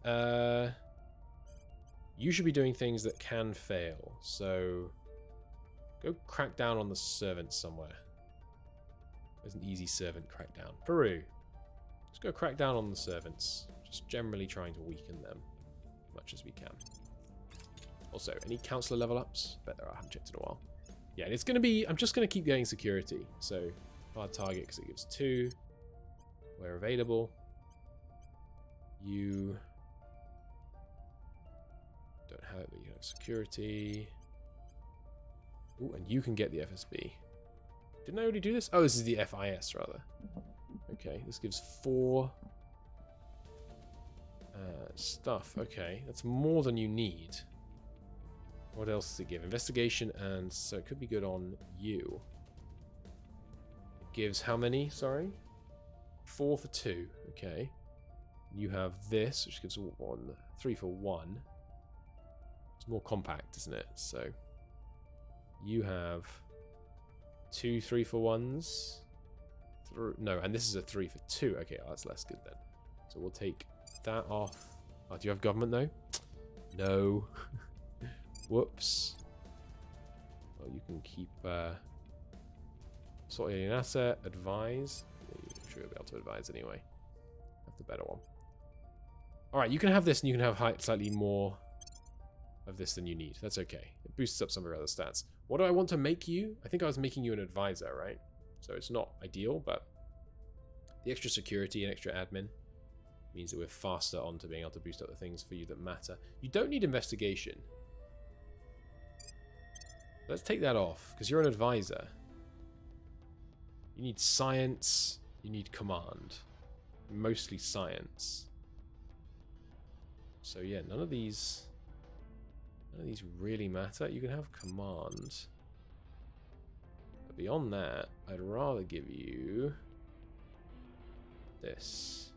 you should be doing things that can fail, so go crack down on the servants somewhere. There's an easy servant crackdown. Peru. Let's go crack down on the servants. Just generally trying to weaken them as much as we can. Also, any counselor level ups? Bet there are. I haven't checked in a while. Yeah, and it's going to be... I'm just going to keep getting security. So, hard target because it gives 2. Where available. You... don't have it, but you have security. Ooh, and you can get the FSB. Didn't I already do this? Oh, this is the FIS, rather. Okay, this gives 4 stuff. Okay, that's more than you need. What else does it give? Investigation, and so it could be good on you. It gives how many? Sorry? 4 for 2. Okay. You have this, which gives 3 for 1. It's more compact, isn't it? So you have 2 3 for 1s. No, and this is a 3 for 2. Okay, that's less good then. So we'll take that off. Oh, do you have government though? No. Whoops. Well, you can keep sort an asset, advise. I'm sure you'll be able to advise anyway. Have the better one. Alright, you can have this and you can have slightly more of this than you need. That's okay. It boosts up some of your other stats. What do I want to make you? I think I was making you an advisor, right? So it's not ideal, but the extra security and extra admin means that we're faster on to being able to boost up the things for you that matter. You don't need investigation. Let's take that off, because you're an advisor. You need science, you need command. Mostly science. So yeah, none of these really matter. You can have command. But beyond that, I'd rather give you this.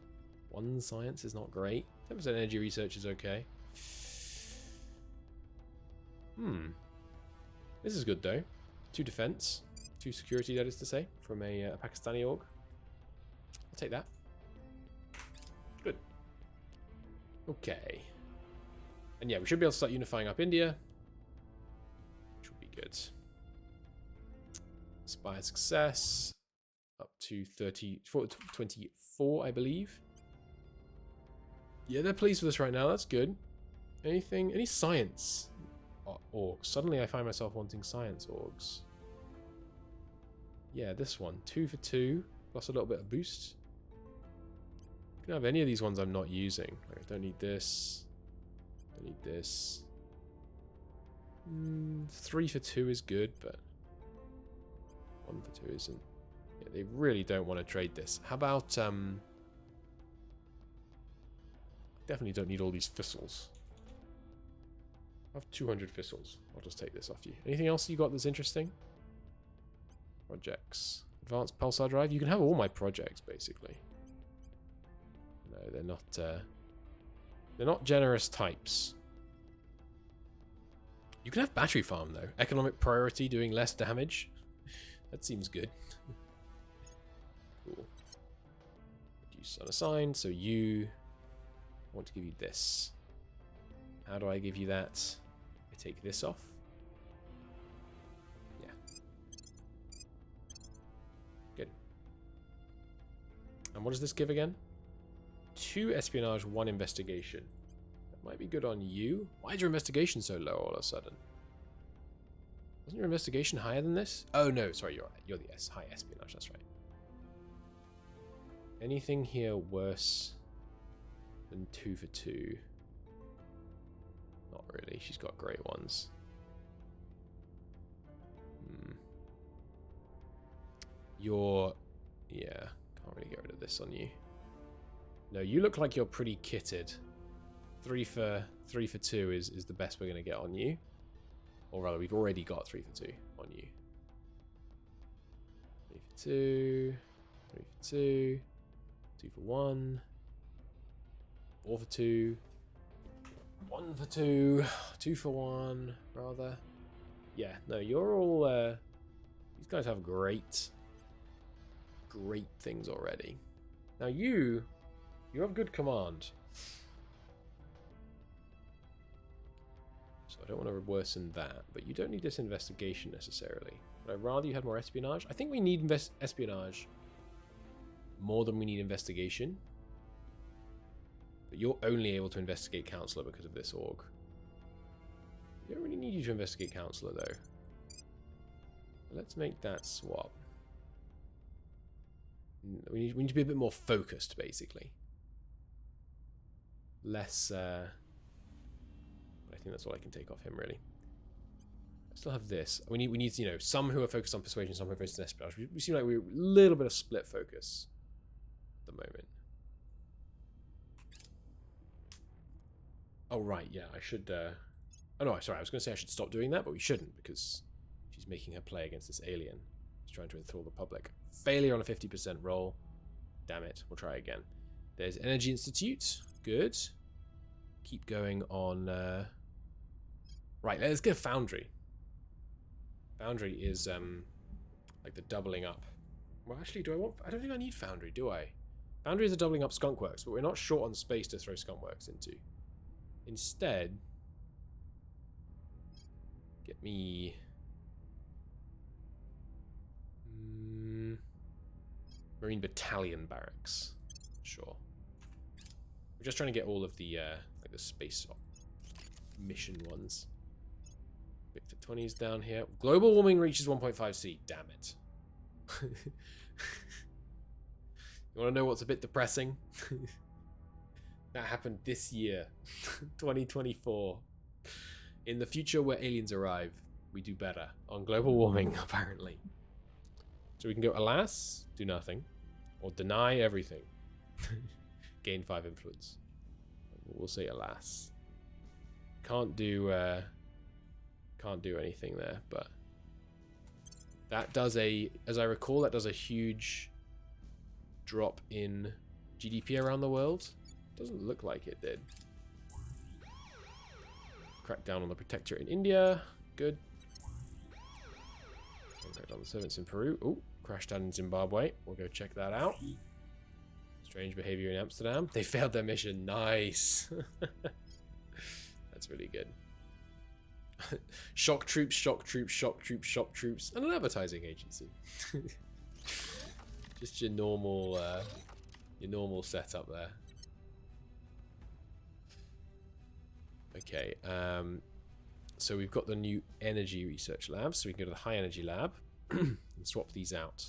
1 science is not great. 10% energy research is okay. This is good though. 2 defense, 2 security, that is to say, from a Pakistani org. I'll take that. Good. Okay. And yeah, we should be able to start unifying up India, which will be good. Aspire success up to 24, I believe. Yeah, they're pleased with us right now. That's good. Any science orgs? Suddenly I find myself wanting science orgs. Yeah, this one. 2 for 2, plus a little bit of boost. You can have any of these ones I'm not using. Like, I don't need this. Don't need this. 3 for 2 is good, but 1 for 2 isn't. Yeah, they really don't want to trade this. How about definitely don't need all these thistles. I have 200 thistles. I'll just take this off you. Anything else you got that's interesting? Projects. Advanced pulsar drive. You can have all my projects basically. No, they're not generous types. You can have battery farm though. Economic priority, doing less damage. That seems good. Cool. Reduce unassigned. So you... I want to give you this. How do I give you that? I take this off. Yeah. Good. And what does this give again? 2 espionage, 1 investigation. That might be good on you. Why is your investigation so low all of a sudden? Wasn't your investigation higher than this? Oh no, sorry, you're the high espionage, that's right. anything here worse than 2 for 2? Not really. She's got great ones. Yeah, can't really get rid of this on you. No, you look like you're pretty kitted. 3 for 2 is the best we're going to get on you. Or rather, we've already got 3 for 2 on you. 3 for 2, 3 for 2, 2 for 1, 4 for 2, 1 for 2, 2 for 1, rather. Yeah, no, you're all... these guys have great things already. Now you have good command. So I don't want to worsen that, but you don't need this investigation necessarily. But I'd rather you had more espionage. I think we need espionage more than we need investigation. But you're only able to investigate Counselor because of this org. We don't really need you to investigate Counselor though. Let's make that swap. We need to be a bit more focused, basically. Less, but I think that's all I can take off him, really. I still have this. We need, you know, some who are focused on persuasion, some who are focused on espionage. We seem like we're a little bit of split focus at the moment. Oh, right, yeah, I should, oh, no, sorry, I was going to say I should stop doing that, but we shouldn't, because she's making her play against this alien. She's trying to enthrall the public. Failure on a 50% roll. Damn it, we'll try again. There's Energy Institute. Good. Keep going on... Right, let's get Foundry. Foundry is, like the doubling up. Well, actually, I don't think I need Foundry, do I? Foundry is a doubling up Skunkworks, but we're not short on space to throw Skunkworks into. Instead, get me... Marine Battalion Barracks. Sure. We're just trying to get all of the, like the space mission ones. Victor 20 is down here. Global warming reaches 1.5C. Damn it. You want to know what's a bit depressing? That happened this year. 2024. In the future where aliens arrive, we do better on global warming, apparently. So we can go, alas, do nothing. Or deny everything. Gain 5 influence. We'll say alas. Can't do anything there, but that does as I recall, that does a huge drop in GDP around the world. Doesn't look like it did. Crack down on the Protectorate in India. Good. Crack down the servants in Peru. Oh, crash down in Zimbabwe. We'll go check that out. Strange behavior in Amsterdam. They failed their mission. Nice. That's really good. Shock troops, shock troops, shock troops, shock troops, and an advertising agency. Just your normal setup there. Okay, so we've got the new energy research lab, so we can go to the high energy lab and swap these out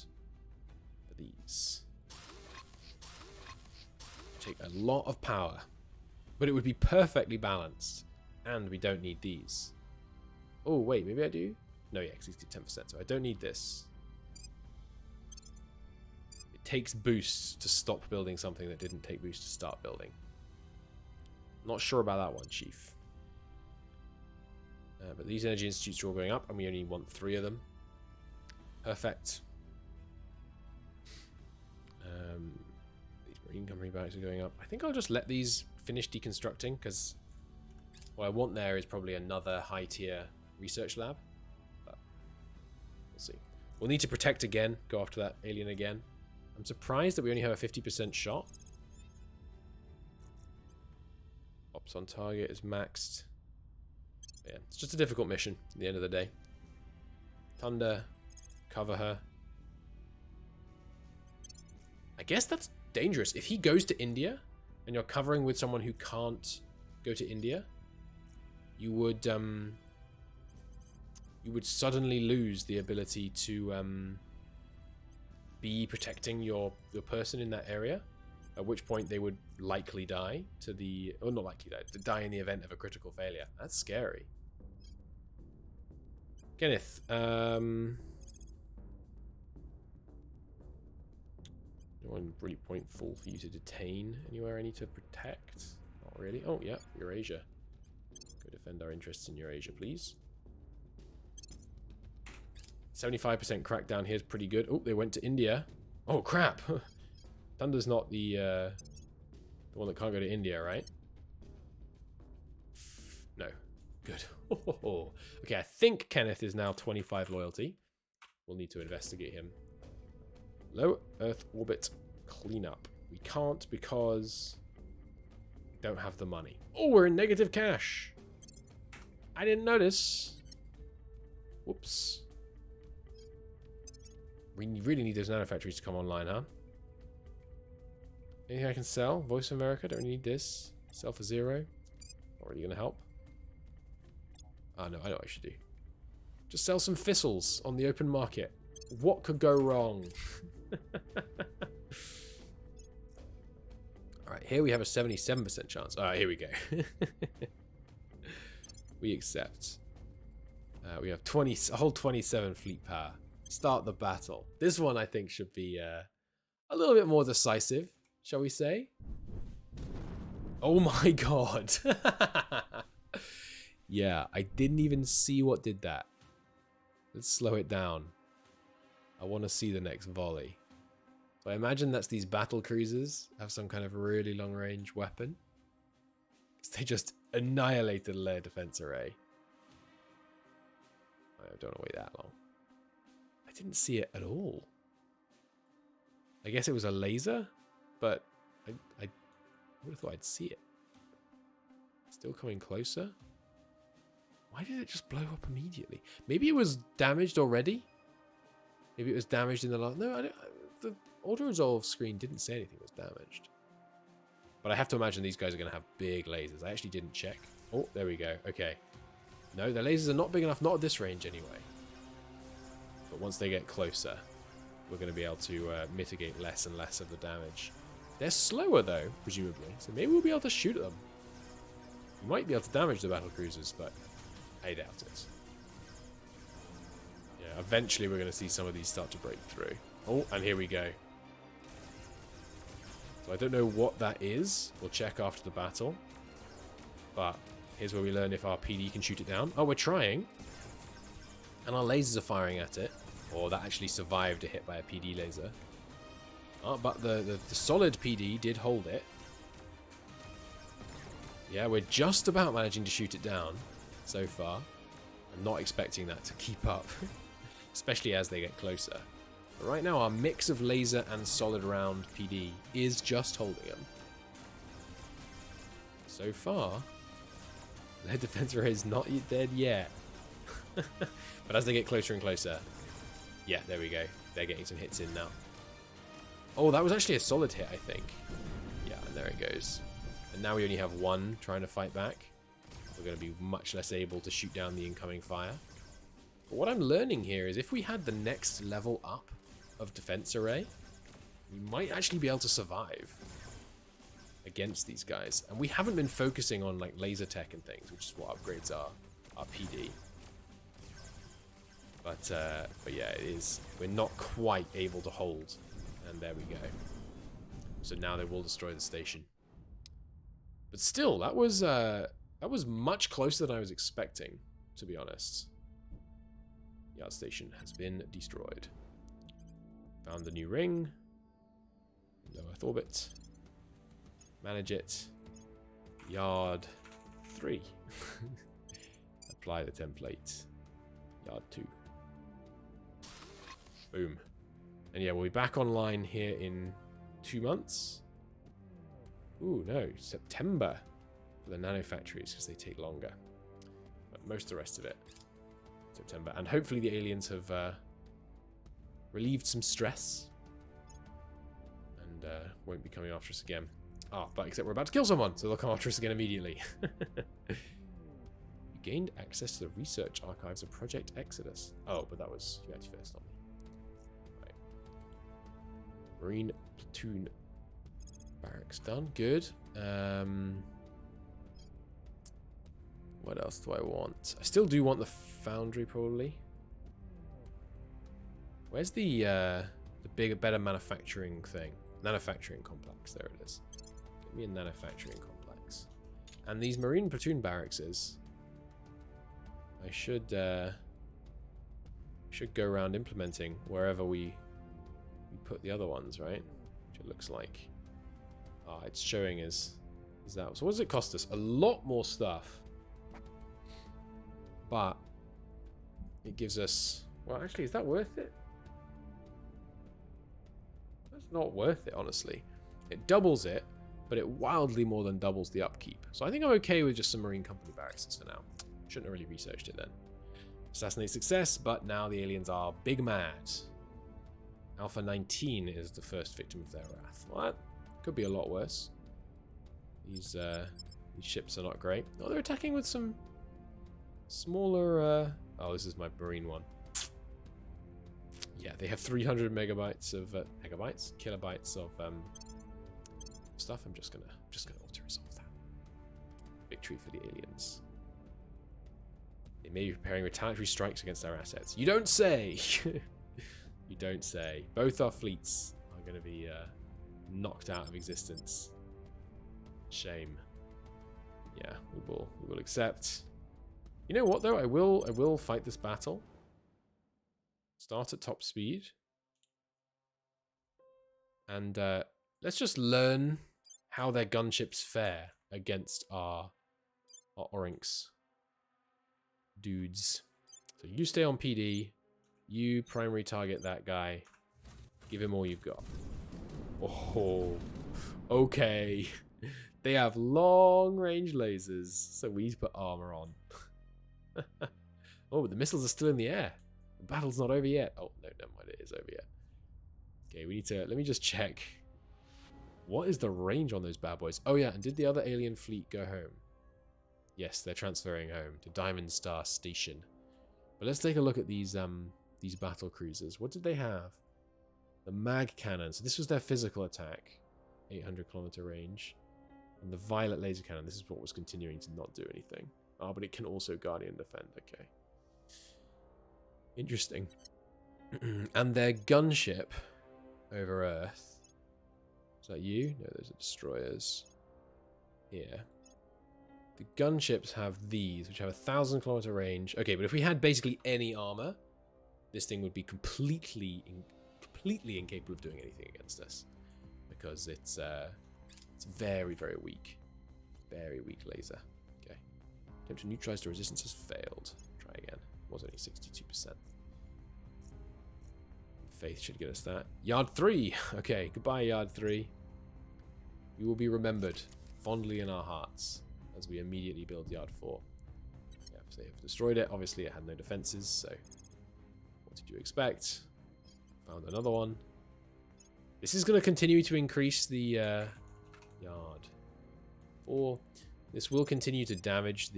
for these. Take a lot of power, but it would be perfectly balanced, and we don't need these. Oh, wait, maybe I do? No, yeah, because it's 10%, so I don't need this. It takes boosts to stop building something that didn't take boosts to start building. Not sure about that one, Chief. But these energy institutes are all going up, and we only want 3 of them. Perfect. These marine company barracks are going up. I think I'll just let these finish deconstructing, because what I want there is probably another high-tier research lab. But we'll see. We'll need to protect again, go after that alien again. I'm surprised that we only have a 50% shot. Ops on target is maxed. But yeah, it's just a difficult mission at the end of the day. Thunder, cover her. I guess that's dangerous. If he goes to India and you're covering with someone who can't go to India, you would suddenly lose the ability to be protecting your person in that area, at which point they would likely die to the... Or not likely die, to die in the event of a critical failure. That's scary. Kenneth, no one really pointful for you to detain anywhere I need to protect. Not really. Oh, yeah, Eurasia. Go defend our interests in Eurasia, please. 75% crackdown here is pretty good. Oh, they went to India. Oh, crap. Thunder's not the one that can't go to India, right? No. Good. Okay, I think Kenneth is now 25 loyalty. We'll need to investigate him. Low Earth orbit cleanup. We can't because we don't have the money. Oh, we're in negative cash. I didn't notice. Whoops. We really need those nanofactories to come online, huh? Anything I can sell? Voice of America, don't need this. Sell for 0. Not really gonna help. Ah, no, I know what I should do. Just sell some thistles on the open market. What could go wrong? Alright, here we have a 77% chance. Alright, here we go. We accept. We have a whole 27 fleet power. Start the battle. This one, I think, should be a little bit more decisive, shall we say? Oh my god. Yeah, I didn't even see what did that. Let's slow it down. I want to see the next volley. So I imagine that's these battle cruisers have some kind of really long-range weapon. They just annihilated their defense array. I don't want to wait that long. I didn't see it at all. I guess it was a laser, but I would have thought I'd see it. Still coming closer. Why did it just blow up immediately? Maybe it was damaged already? Maybe it was damaged in the last... No, the auto-resolve screen didn't say anything was damaged. But I have to imagine these guys are going to have big lasers. I actually didn't check. Oh, there we go. Okay. No, the lasers are not big enough. Not at this range anyway. But once they get closer, we're going to be able to mitigate less and less of the damage. They're slower, though, presumably. So maybe we'll be able to shoot at them. We might be able to damage the battle cruisers, but I doubt it. Yeah, eventually we're going to see some of these start to break through. Oh, and here we go. So I don't know what that is. We'll check after the battle. But here's where we learn if our PD can shoot it down. Oh, we're trying. And our lasers are firing at it. Or that actually survived a hit by a PD laser. Oh, but the solid PD did hold it. Yeah, we're just about managing to shoot it down so far. I'm not expecting that to keep up. Especially as they get closer. But right now, our mix of laser and solid round PD is just holding them. So far, their defense array is not dead yet. But as they get closer and closer, yeah, there we go. They're getting some hits in now. Oh, that was actually a solid hit, I think. Yeah, and there it goes. And now we only have one trying to fight back. We're going to be much less able to shoot down the incoming fire. But what I'm learning here is if we had the next level up of defense array, we might actually be able to survive against these guys. And we haven't been focusing on like laser tech and things, which is what upgrades are, our PD. But yeah, it is. We're not quite able to hold. And there we go. So now they will destroy the station. But still, that was much closer than I was expecting, to be honest. Yard station has been destroyed. Found the new ring. Low Earth orbit. Manage it. Yard 3. Apply the template. Yard 2. Boom. And yeah, we'll be back online here in 2 months. Ooh, no. September for the nanofactories because they take longer. But most of the rest of it, September. And hopefully the aliens have relieved some stress. And won't be coming after us again. Ah, but except we're about to kill someone, so they'll come after us again immediately. You gained access to the research archives of Project Exodus. Oh, but that was humanity first, not me. Right. Marine platoon barracks done. Good. What else do I want? I still do want the foundry, probably. Where's the bigger, better manufacturing thing? Manufacturing complex. There it is. Give me a manufacturing complex. And these marine platoon barracks I should go around implementing wherever we put the other ones, right? Which it looks like. Ah, it's showing is that. So what does it cost us? A lot more stuff. But it gives us... Well, actually, is that worth it? That's not worth it, honestly. It doubles it, but it wildly more than doubles the upkeep. So I think I'm okay with just some Marine Company barracks for now. Shouldn't have really researched it then. Assassinate success, but now the aliens are big mad. Alpha 19 is the first victim of their wrath. Well, that could be a lot worse. These ships are not great. Oh, they're attacking with some smaller... Oh, this is my Marine one. Yeah, they have 300 megabytes of... kilobytes of stuff. I'm just gonna auto-resolve that. Victory for the aliens. They may be preparing retaliatory strikes against our assets. You don't say! You don't say. Both our fleets are going to be knocked out of existence. Shame. Yeah, we will accept. You know what though? I will fight this battle. Start at top speed. And let's just learn how their gunships fare against our Oryx dudes. So you stay on PD. You primary target that guy. Give him all you've got. Oh, okay. They have long-range lasers, so we need to put armor on. Oh, but the missiles are still in the air. The battle's not over yet. Oh, no, never mind. It is over yet. Okay, we need to... Let me just check. What is the range on those bad boys? Oh, yeah, and did the other alien fleet go home? Yes, they're transferring home to Diamond Star Station. But let's take a look at these battle cruisers. What did they have? The mag cannon. So this was their physical attack. 800-kilometer range. And the violet laser cannon. This is what was continuing to not do anything. Oh, but it can also guardian defend. Okay. Interesting. And their gunship over Earth. Is that you? No, those are destroyers. Here. The gunships have these, which have 1,000-kilometer range. Okay, but if we had basically any armor, this thing would be completely incapable of doing anything against us, because it's very, very weak. Very weak laser. Okay. Attempt to neutralize the resistance has failed. Try again. It was only 62%. Faith should get us that. Yard 3. Okay, goodbye, Yard 3. You will be remembered fondly in our hearts as we immediately build Yard 4. Yeah, so they have destroyed it. Obviously, it had no defenses, so what did you expect? Found another one. This is going to continue to increase the Yard 4. This will continue to damage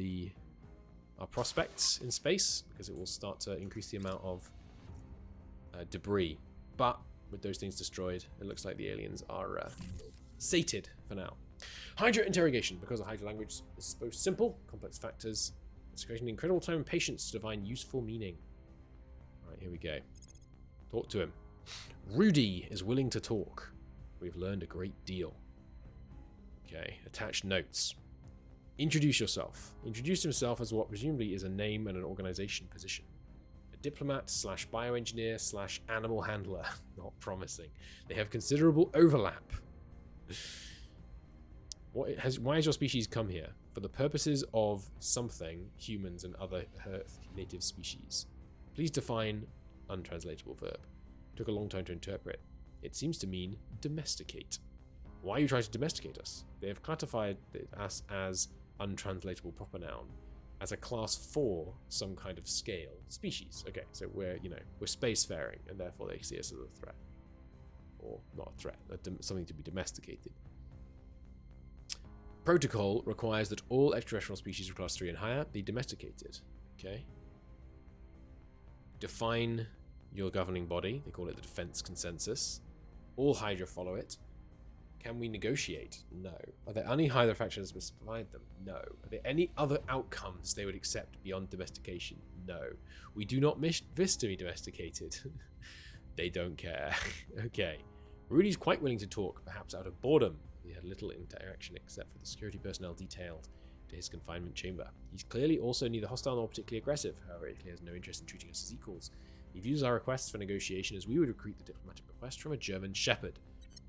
our prospects in space, because it will start to increase the amount of debris. But with those things destroyed, it looks like the aliens are sated for now. Hydra interrogation. Because the Hydra language is both simple, complex factors, it's creating incredible time and patience to divine useful meaning. Alright, here we go. Talk to him. Rudy is willing to talk. We've learned a great deal. Okay, attached notes. Introduce yourself. Introduce himself as what presumably is a name and an organization position. A diplomat / bioengineer / animal handler. Not promising. They have considerable overlap. Why has your species come here? For the purposes of something, humans and other Earth native species. Please define untranslatable verb. Took a long time to interpret. It seems to mean domesticate. Why are you trying to domesticate us? They have classified us as untranslatable proper noun, as a class 4 some kind of scale species. Okay, so we're spacefaring, and therefore they see us as a threat. Or not a threat, something to be domesticated. Protocol requires that all extraterrestrial species of class 3 and higher be domesticated. Okay. Define your governing body. They call it the Defense Consensus. All Hydra follow it. Can we negotiate? No. Are there any Hydra factions that provide them? No. Are there any other outcomes they would accept beyond domestication? No. We do not wish to be domesticated. They don't care. Okay. Rudy's quite willing to talk, perhaps out of boredom. He had little interaction except for the security personnel detailed to his confinement chamber. He's clearly also neither hostile nor particularly aggressive. However, he has no interest in treating us as equals. He views our requests for negotiation as we would recruit the diplomatic request from a German shepherd.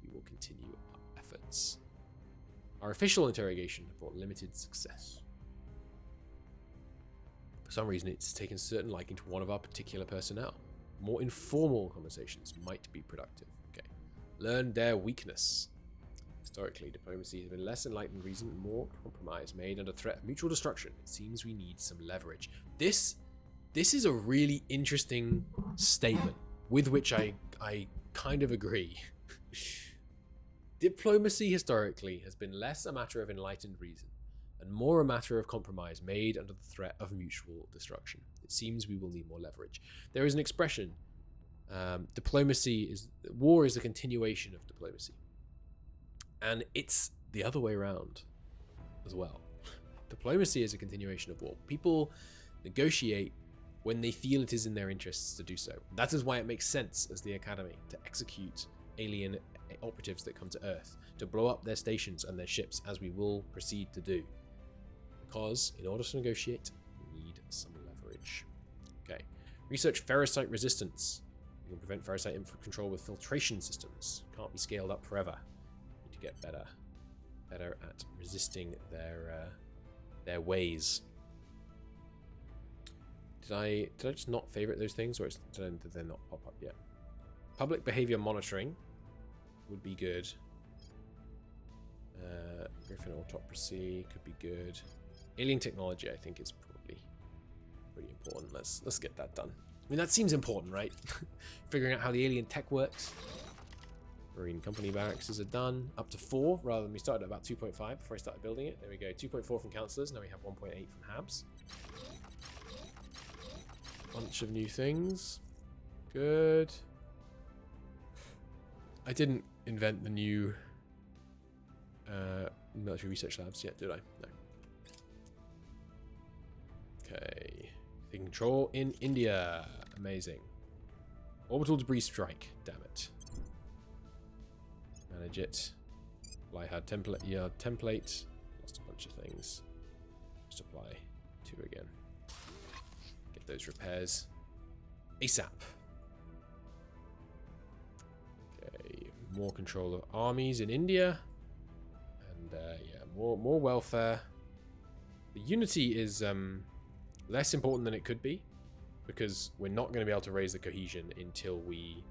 We will continue our efforts. Our official interrogation brought limited success. For some reason, it's taken certain liking to one of our particular personnel. More informal conversations might be productive. Okay. Learn their weakness. Historically, diplomacy has been less enlightened reason and more compromise made under threat of mutual destruction. It seems we need some leverage. This is a really interesting statement with which I kind of agree. Diplomacy historically has been less a matter of enlightened reason and more a matter of compromise made under the threat of mutual destruction. It seems we will need more leverage. There is an expression, war is a continuation of diplomacy. And it's the other way around as well. Diplomacy is a continuation of war. People negotiate when they feel it is in their interests to do so. That is why it makes sense as the Academy to execute alien operatives that come to Earth, to blow up their stations and their ships, as we will proceed to do. Because in order to negotiate, we need some leverage. Okay. Research ferrocite resistance. We can prevent ferrocite control with filtration systems. Can't be scaled up forever. Need to get better at resisting their ways. Did I just not favorite those things, or did they not pop up yet? Public behavior monitoring would be good. Griffin autocracy could be good. Alien technology, I think, is probably pretty important. Let's get that done. I mean, that seems important, right? Figuring out how the alien tech works. Marine company barracks are done. Up to 4, rather than we started at about 2.5 before I started building it. There we go. 2.4 from councillors. Now we have 1.8 from Habs. Bunch of new things. Good. I didn't invent the new military research labs yet, did I? No. Okay. Taking control in India. Amazing. Orbital debris strike. Damn it. Manage it. Fly hard template. Yeah, template. Lost a bunch of things. Just apply 2 again. Get those repairs ASAP. Okay. More control of armies in India. And yeah, more welfare. The unity is less important than it could be, because we're not going to be able to raise the cohesion until we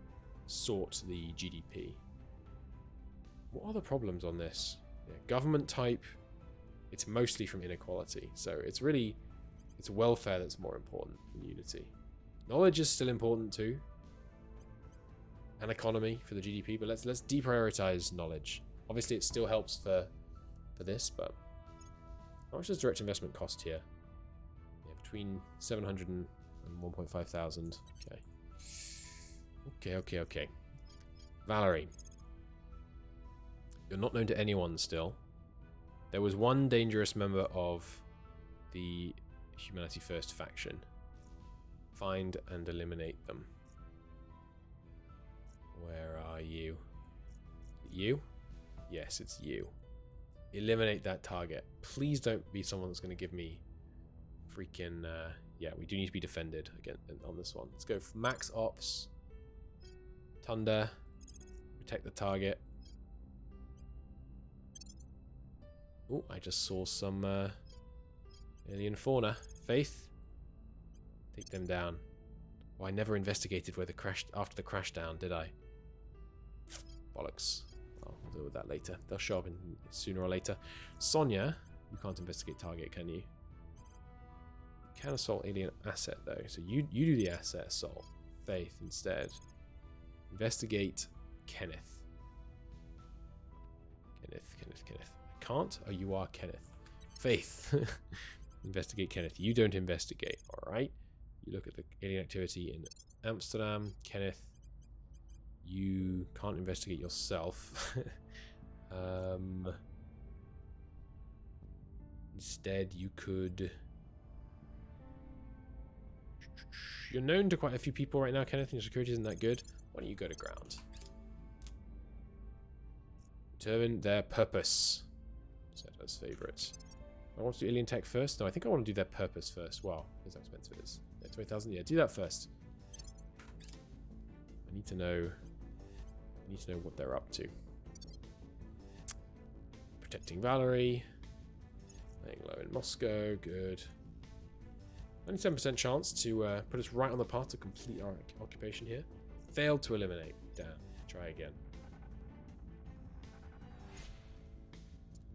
sort the GDP. What are the problems on this? Yeah, government type, it's mostly from inequality. So it's welfare that's more important than unity. Knowledge is still important too. And economy for the GDP, but let's deprioritize knowledge. Obviously it still helps for this, but how much does direct investment cost here? Yeah, between 700 and 1.5 thousand. Okay. Okay. Valerie. You're not known to anyone still. There was one dangerous member of the Humanity First faction. Find and eliminate them. Where are you? You? Yes, it's you. Eliminate that target. Please don't be someone that's going to give me freaking... yeah, we do need to be defended again on this one. Let's go for max ops. Thunder. Protect the target. Oh, I just saw some alien fauna. Faith. Take them down. Oh, I never investigated where after the crash down, did I? Bollocks. Well, we'll deal with that later. They'll show up sooner or later. Sonia, you can't investigate target, can you? You can assault alien asset though, so you do the asset assault. Faith instead. Investigate Kenneth. Kenneth. I can't? Oh, you are Kenneth. Faith. Investigate Kenneth. You don't investigate, alright? You look at the alien activity in Amsterdam. Kenneth, You can't investigate yourself. Instead, you could... You're known to quite a few people right now, Kenneth, and your security isn't that good. Why don't you go to ground? Determine their purpose. Set as favourites. I want to do alien tech first? No, I think I want to do their purpose first. Wow, here's how expensive it is. Yeah, 20,000? Yeah, do that first. I need to know what they're up to. Protecting Valerie. Laying low in Moscow. Good. 97% chance to put us right on the path to complete our occupation here. Failed to eliminate. Damn. Try again.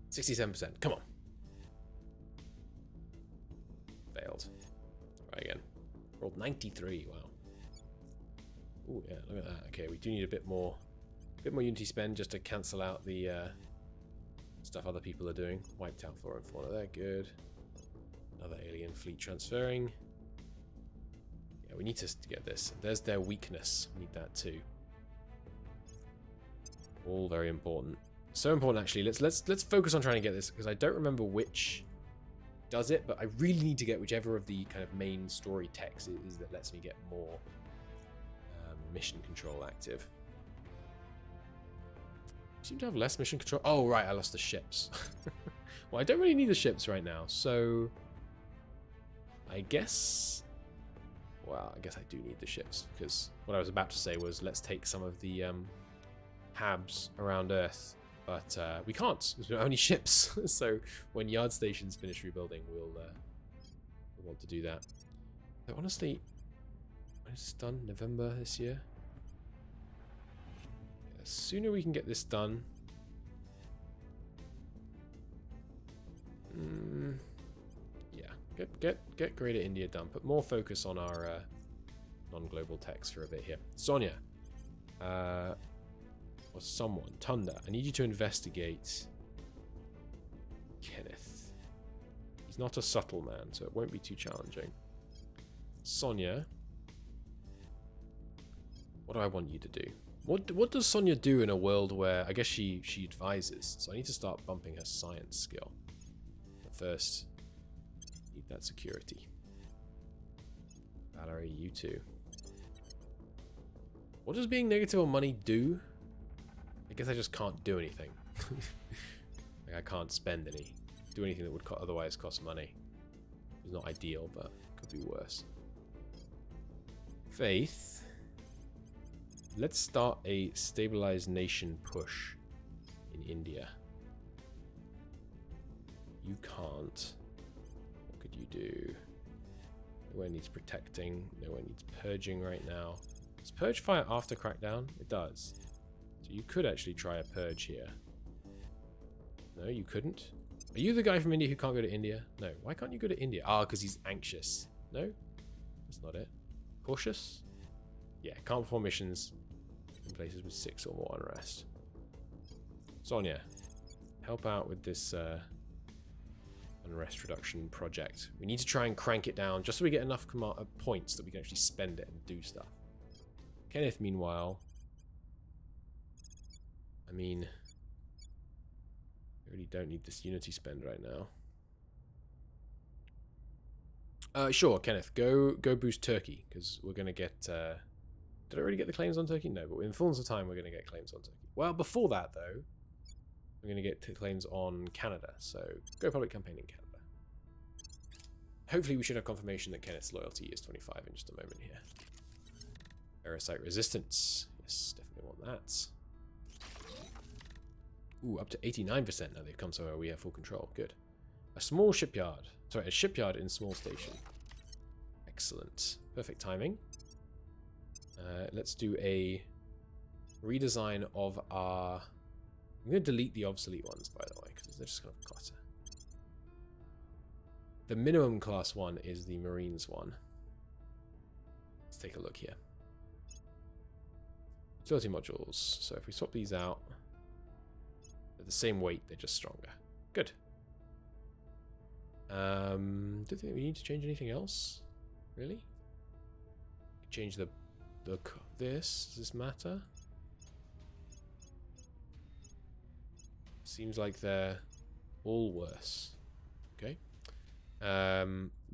67%. Come on. Failed. Try again. Rolled 93. Wow. Ooh, yeah, look at that. Okay, we do need a bit more unity spend just to cancel out the stuff other people are doing. Wiped out flora and fauna there. Good. Another alien fleet transferring. Yeah, we need to get this. There's their weakness. We need that too. All very important. So important, actually. Let's focus on trying to get this, because I don't remember which does it, but I really need to get whichever of the kind of main story techs is that lets me get more mission control active. You seem to have less mission control. Oh, right, I lost the ships. Well, I don't really need the ships right now, so I guess... Well, I guess I do need the ships, because what I was about to say was let's take some of the habs around Earth. But we can't, because we're only ships. So when yard stations finish rebuilding, we'll want to do that. So honestly, when is this done? November this year? Yeah, the sooner we can get this done. Yeah, get Greater India done. Put more focus on our non-global techs for a bit here. Sonia. Or someone. Tunda, I need you to investigate Kenneth. He's not a subtle man, so it won't be too challenging. Sonia. What do I want you to do? What does Sonia do in a world where... I guess she advises, so I need to start bumping her science skill. But first, need that security. Valerie, you too. What does being negative on money do? I guess I just can't do anything. Like I can't spend any. Do anything that would otherwise cost money. It's not ideal, but could be worse. Faith. Let's start a stabilized nation push in India. You can't. What could you do? Nowhere needs protecting. Nowhere needs purging right now. Does purge fire after crackdown? It does. So you could actually try a purge here. No, you couldn't. Are you the guy from India who can't go to India? No. Why can't you go to India? Ah, because he's anxious. No? That's not it. Cautious? Yeah, can't perform missions in places with 6 or more unrest. Sonia, help out with this unrest reduction project. We need to try and crank it down just so we get enough points that we can actually spend it and do stuff. Kenneth, meanwhile... I mean, I really don't need this unity spend right now. Sure, Kenneth, go boost Turkey, because we're going to get... did I already get the claims on Turkey? No, but in the fullness of time, we're going to get claims on Turkey. Well, before that, though, we're going to get claims on Canada, so go public campaign in Canada. Hopefully we should have confirmation that Kenneth's loyalty is 25 in just a moment here. Parasite resistance. Yes, definitely want that. Ooh, up to 89% now they've come somewhere we have full control. Good. A small shipyard. Sorry, a shipyard in small station. Excellent. Perfect timing. Let's do a redesign of our... I'm going to delete the obsolete ones, by the way, because they're just kind of clutter. The minimum class one is the Marines one. Let's take a look here. Utility modules. So if we swap these out... They're the same weight, they're just stronger. Good. Don't think we need to change anything else. Really? Change the this. Does this matter? Seems like they're all worse. Okay.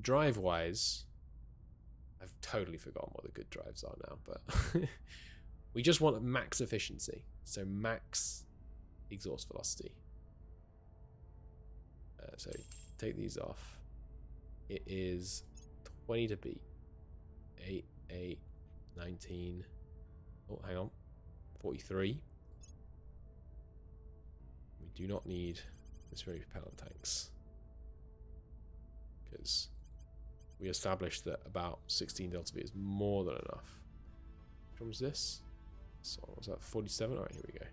Drive-wise, I've totally forgotten what the good drives are now, but we just want max efficiency. So max exhaust velocity. So take these off. It is 20 to beat. 8, 8, 19. Oh, hang on. 43. We do not need this many propellant tanks. Because we established that about 16 Delta V is more than enough. Which one was this? So was that 47? Alright, here we go.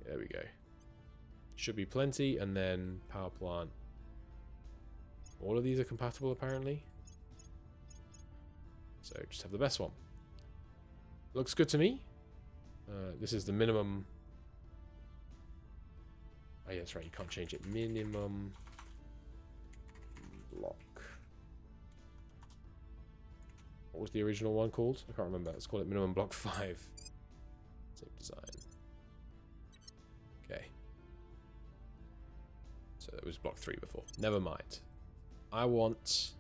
There we go. Should be plenty, and then power plant. All of these are compatible apparently. So just have the best one. Looks good to me. This is the minimum. Oh yeah, that's right, you can't change it. Minimum block. What was the original one called? I can't remember. Let's call it minimum block 5. Save design. Okay. So that was block 3 before. Never mind. I want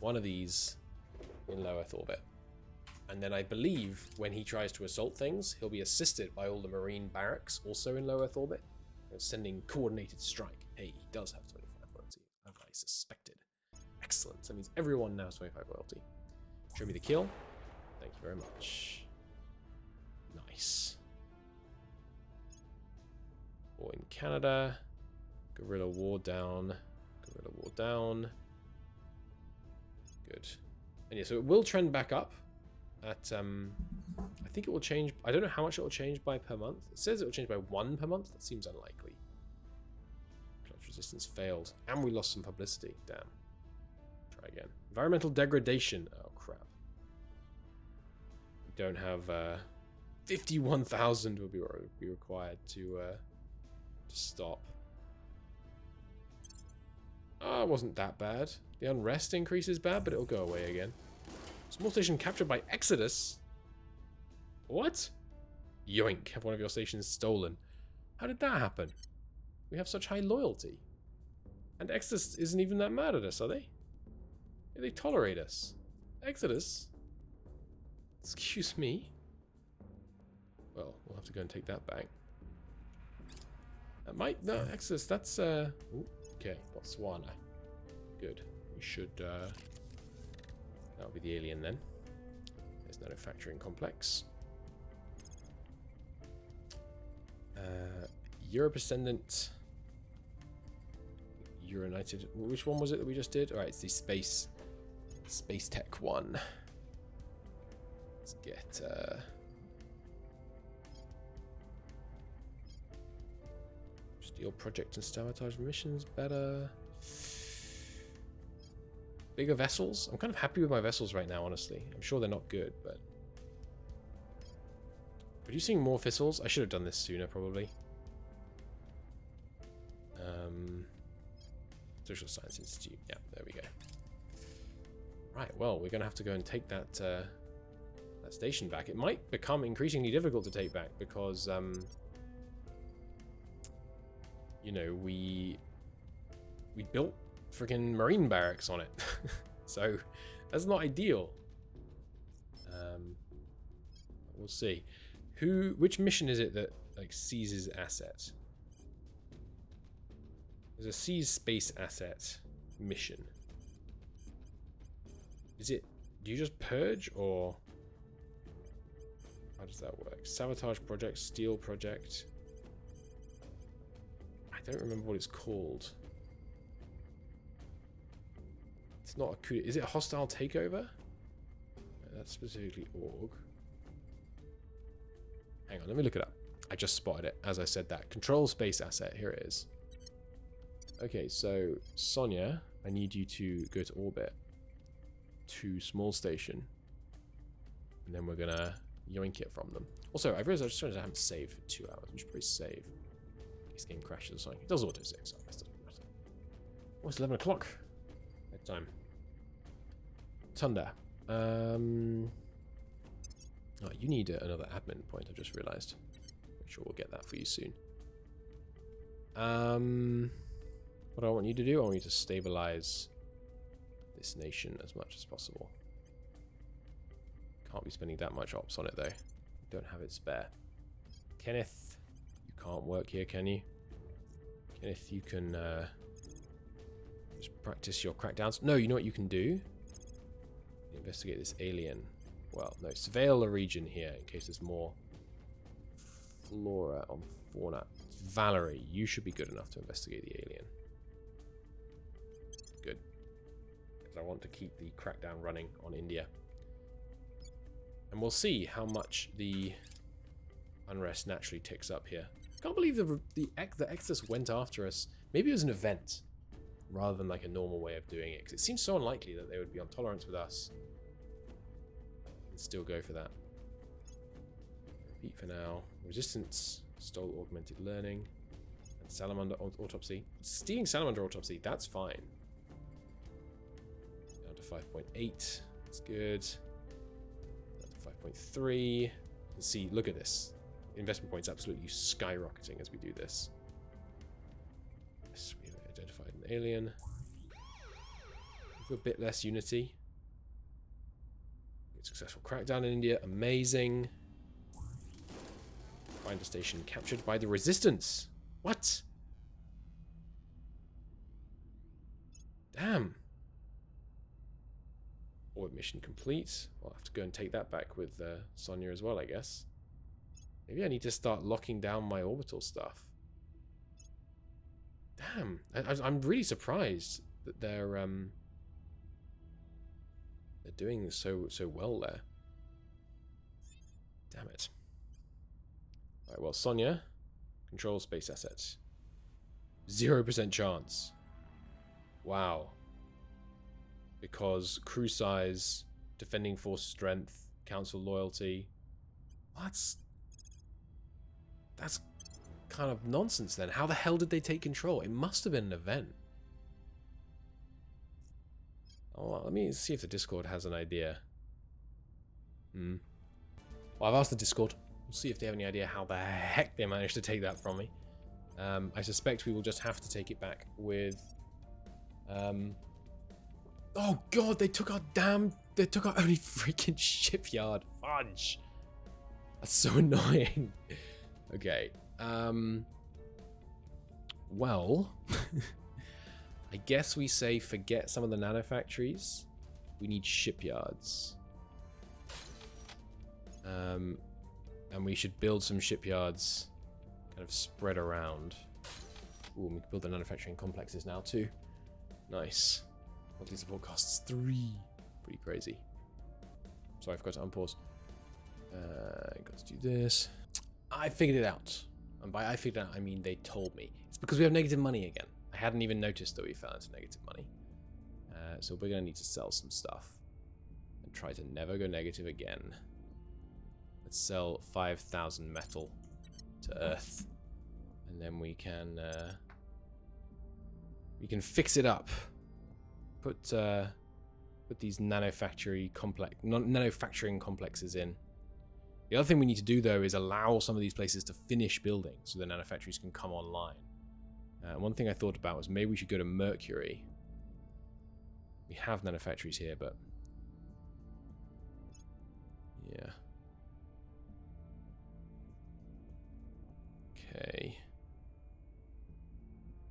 one of these in low Earth orbit. And then I believe when he tries to assault things, he'll be assisted by all the Marine barracks, also in low Earth orbit, sending coordinated strike. Hey, he does have 25 loyalty, as I suspected. Excellent. That means everyone now has 25 loyalty. Show me the kill. Thank you very much. Nice. War in Canada. Guerrilla war down. Guerrilla war down. Good. And yeah, so it will trend back up. At I think it will change. I don't know how much it will change by per month. It says it will change by 1 per month. That seems unlikely. Clutch resistance failed, and we lost some publicity. Damn. Try again. Environmental degradation. Oh crap. We don't have 51,000 would be required to stop. Oh, it wasn't that bad. The unrest increase is bad, but it'll go away again. Small station captured by Exodus? What? Yoink, have one of your stations stolen. How did that happen? We have such high loyalty. And Exodus isn't even that mad at us, are they? They tolerate us. Exodus? Excuse me? Well, we'll have to go and take that back. That might... No, Exodus, that's... Ooh, okay, Botswana. Good. We should... That'll be the alien then. There's no manufacturing complex. Europe Ascendant. United. Which one was it that we just did? Alright, it's the Space Tech one. Let's get Steel Project and Sabotage missions better. Bigger vessels? I'm kind of happy with my vessels right now, honestly. I'm sure they're not good, but... Producing more vessels? I should have done this sooner, probably. Social Science Institute. Yeah, there we go. Right, well, we're going to have to go and take that, that station back. It might become increasingly difficult to take back because, you know, we built freaking Marine barracks on it. So that's not ideal. We'll see. Which mission is it that like seizes asset? There's a seize space asset mission. Is it, do you just purge or how does that work? Sabotage project, steel project. I don't remember what it's called. It's not a coup. Is it a hostile takeover? No, that's specifically org. Hang on, let me look it up. I just spotted it as I said that. Control space asset. Here it is. Okay, so Sonia, I need you to go to orbit to small station, and then we're gonna yoink it from them. Also, I realized I haven't saved for 2 hours. We should probably save. This game crashes or something. It does auto save, so it doesn't matter. Oh, it's 11 o'clock. Bedtime. Thunder. Oh, you need another admin point, I just realized. Sure, we'll get that for you soon. What do I want you to do? I want you to stabilize this nation as much as possible. Can't be spending that much ops on it though. Don't have it spare. Kenneth, you can't work here, can you? Kenneth, you can just practice your crackdowns. No, you know what you can do? Investigate this alien. Well, no, surveil the region here in case there's more flora on fauna. Valerie, you should be good enough to investigate the alien. Good. Because I want to keep the crackdown running on India. And we'll see how much the unrest naturally ticks up here. I can't believe the Exodus went after us. Maybe it was an event rather than like a normal way of doing it. Because it seems so unlikely that they would be on tolerance with us and still go for that. Repeat for now. Resistance, stole augmented learning, and salamander autopsy. Stealing salamander autopsy, that's fine. Down to 5.8. That's good. 5.3. You can see, look at this. Investment points absolutely skyrocketing as we do this. Yes, we've identified an alien. We've a bit less unity. Successful crackdown in India. Amazing. Find a station captured by the resistance. What? Damn. Orbit mission complete. I'll have to go and take that back with Sonia as well, I guess. Maybe I need to start locking down my orbital stuff. Damn, I'm really surprised that they're doing so well there. Damn it. All right, well, Sonia, control space assets. 0% chance. Wow. Because crew size, defending force strength, council loyalty. That's kind of nonsense then. How the hell did they take control? It must have been an event. Oh, well, let me see if the Discord has an idea. Well, I've asked the Discord. We'll see if they have any idea how the heck they managed to take that from me. I suspect we will just have to take it back with... Oh god, they took our only freaking shipyard. Fudge. That's so annoying. Okay. Well, I guess we say forget some of the nanofactories. We need shipyards. And we should build some shipyards kind of spread around. Ooh, we can build the manufacturing complexes now too. Nice. Monthly support costs 3. Pretty crazy. Sorry, I forgot to unpause. Got to do this. I figured it out. And by I figured it out, I mean they told me. It's because we have negative money again. I hadn't even noticed that we fell into negative money. So we're going to need to sell some stuff. And try to never go negative again. Let's sell 5,000 metal to Earth. And then we can fix it up. Put these nanofactoring complexes in. The other thing we need to do though is allow some of these places to finish building so the nanofactories can come online. One thing I thought about was maybe we should go to Mercury. We have nanofactories here, but yeah. Okay.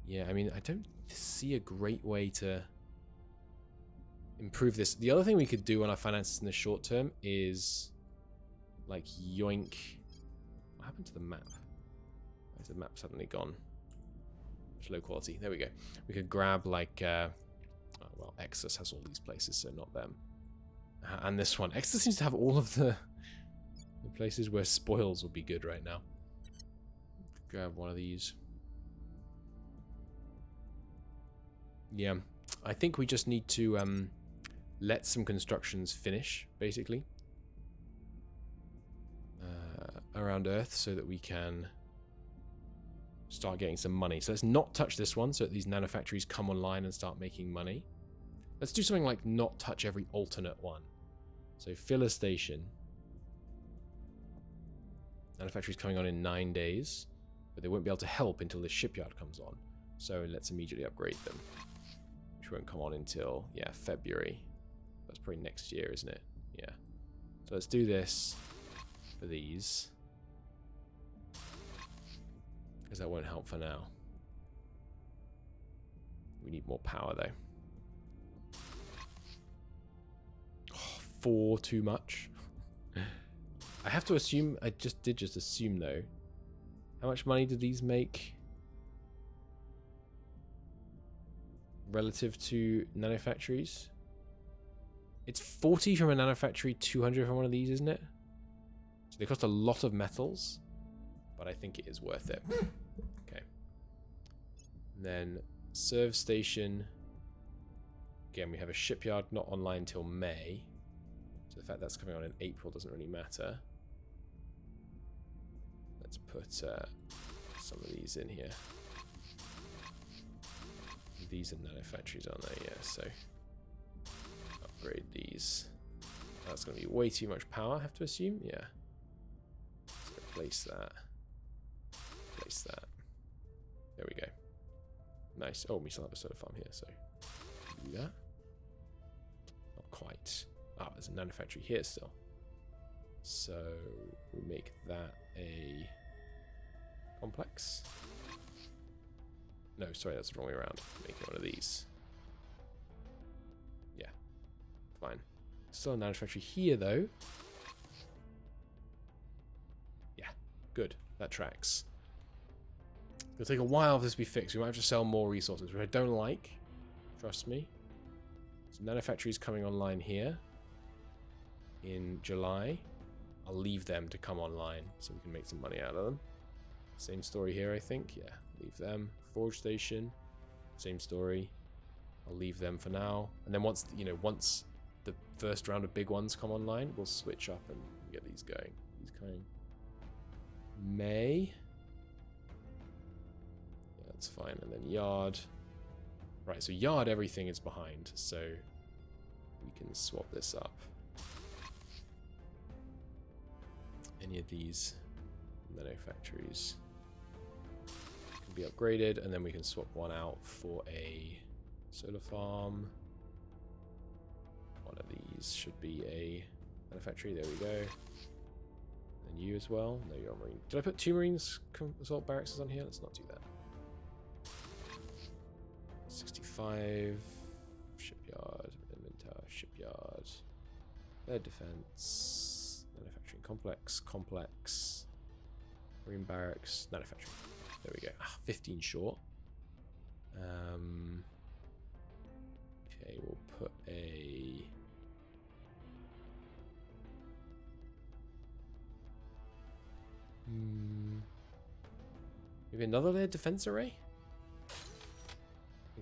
Yeah, I mean, I don't see a great way to improve this. The other thing we could do on our finances in the short term is like yoink. What happened to the map? Why is the map suddenly gone? It's low quality. There we go. We could grab like oh, well, Exodus has all these places, so not them. And this one. Exodus seems to have all of the places where spoils would be good right now. Grab one of these. Yeah, I think we just need to let some constructions finish, basically, around Earth so that we can start getting some money. So let's not touch this one so that these nanofactories come online and start making money. Let's do something like not touch every alternate one. So fill a station. manufactory is coming on in 9 days, but they won't be able to help until the shipyard comes on. So let's immediately upgrade them, which won't come on until, yeah, February. That's probably next year, isn't it? Yeah. So let's do this for these, because that won't help for now. We need more power, though. Oh, 4 too much. I have to assume, I did just assume, though. How much money do these make relative to nanofactories? It's 40 from a nanofactory, 200 from one of these, isn't it? So they cost a lot of metals, but I think it is worth it. Okay. And then serve station. Again, we have a shipyard not online till May. So the fact that's coming on in April doesn't really matter. Let's put some of these in here. These are nanofactories, aren't they? Yeah, so upgrade these. That's going to be way too much power, I have to assume. Yeah. Let's replace that. Replace that. There we go. Nice. Oh, we still have a solar farm here, so do that. Not quite. Ah, there's a nanofactory here still. So we make that a complex. No, sorry, that's the wrong way around. Making one of these. Yeah, fine. Still a nanofactory here, though. Yeah, good. That tracks. It'll take a while for this to be fixed. We might have to sell more resources, which I don't like. Trust me. So nanofactories coming online here in July. I'll leave them to come online so we can make some money out of them. Same story here, I think. Yeah, leave them. Forge station, same story. I'll leave them for now. And then once, you know, once the first round of big ones come online, we'll switch up and get these going. These coming May. Yeah, that's fine. And then yard. Right, so yard, everything is behind, so we can swap this up. Any of these nanofactories can be upgraded, and then we can swap one out for a solar farm. One of these should be a manufactory. There we go. And you as well. No, you're a marine. Did I put 2 marines assault barracks on here? Let's not do that. 65 shipyard, inventory, shipyard, air defense, manufacturing complex, marine barracks, manufacturing. There we go. 15 short. Okay, we'll put a maybe another layer defense array.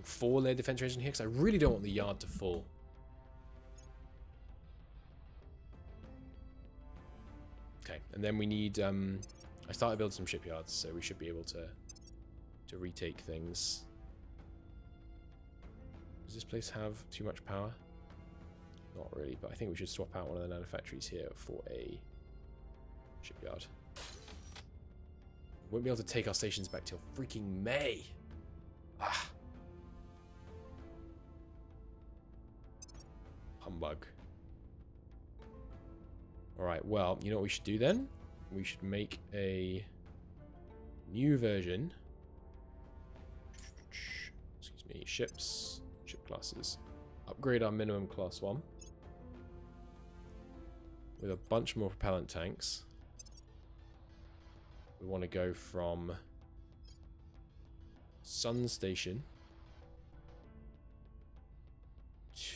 4 layer defense arrays in here because I really don't want the yard to fall. Okay, and then we need. I started building some shipyards, so we should be able to retake things. Does this place have too much power? Not really, but I think we should swap out one of the nanofactories here for a shipyard. We won't be able to take our stations back till freaking May. Ah. Humbug. Alright, well, you know what we should do then? We should make a new version. Excuse me, ship classes. Upgrade our minimum class 1 with a bunch more propellant tanks. We want to go from Sun Station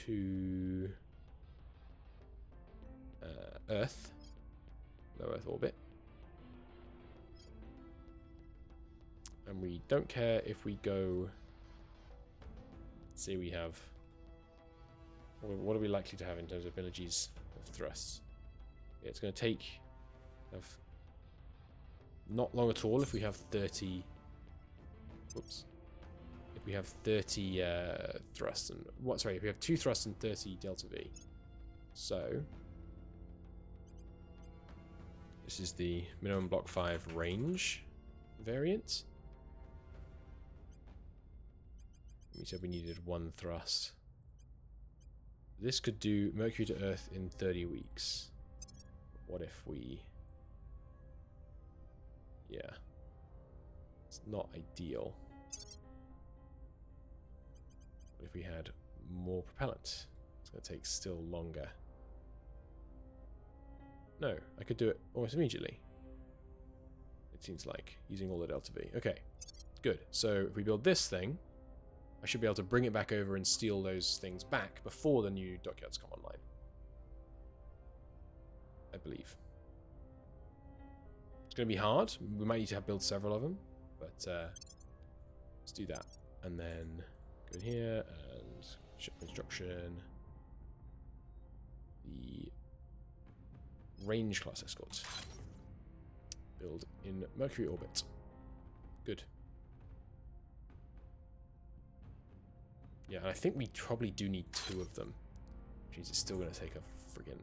to Earth, low Earth orbit, and we don't care if we go. Let's see, we have. What are we likely to have in terms of abilities of thrusts? Yeah, it's going to take not long at all if we have 30. Whoops. If we have 30 thrusts and sorry, if we have 2 thrusts and 30 delta V. So This is the minimum block 5 range variant. We said we needed 1 thrust. This could do Mercury to Earth in 30 weeks. What if we... Yeah. It's not ideal. What if we had more propellant? It's going to take still longer. No, I could do it almost immediately. It seems like, using all the Delta V. Okay, good. So if we build this thing, I should be able to bring it back over and steal those things back before the new dockyards come online. I believe. It's going to be hard. We might need to build several of them, but let's do that. And then go in here and ship construction. The range class escort. Build in Mercury orbit. Good. Yeah, and I think we probably do need 2 of them. Which means it's still going to take a friggin'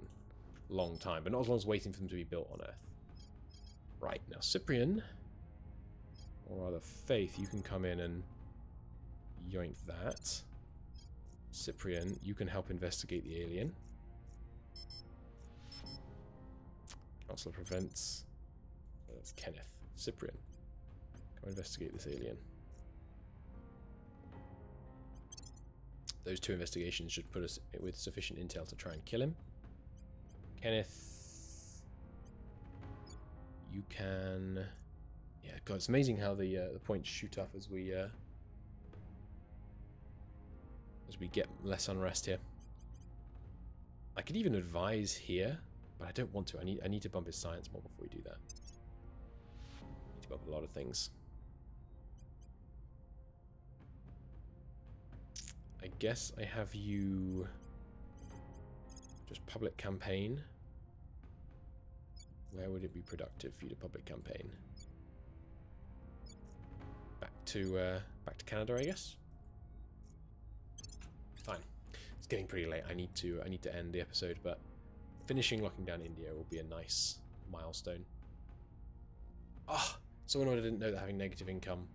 long time, but not as long as waiting for them to be built on Earth. Right, now Cyprian, or rather Faith, you can come in and yoink that. Cyprian, you can help investigate the alien. Counselor prevents. That's Kenneth. Cyprian, go investigate this alien. Those 2 investigations should put us with sufficient intel to try and kill him. Kenneth, you can... Yeah, God, it's amazing how the points shoot up as we get less unrest here. I could even advise here, but I don't want to. I need to bump his science more before we do that. I need to bump a lot of things. I guess I have you just public campaign. Where would it be productive for you to public campaign? Back to Canada, I guess. Fine. It's getting pretty late. I need to end the episode, but finishing locking down India will be a nice milestone. Ah, oh, someone who didn't know that having negative income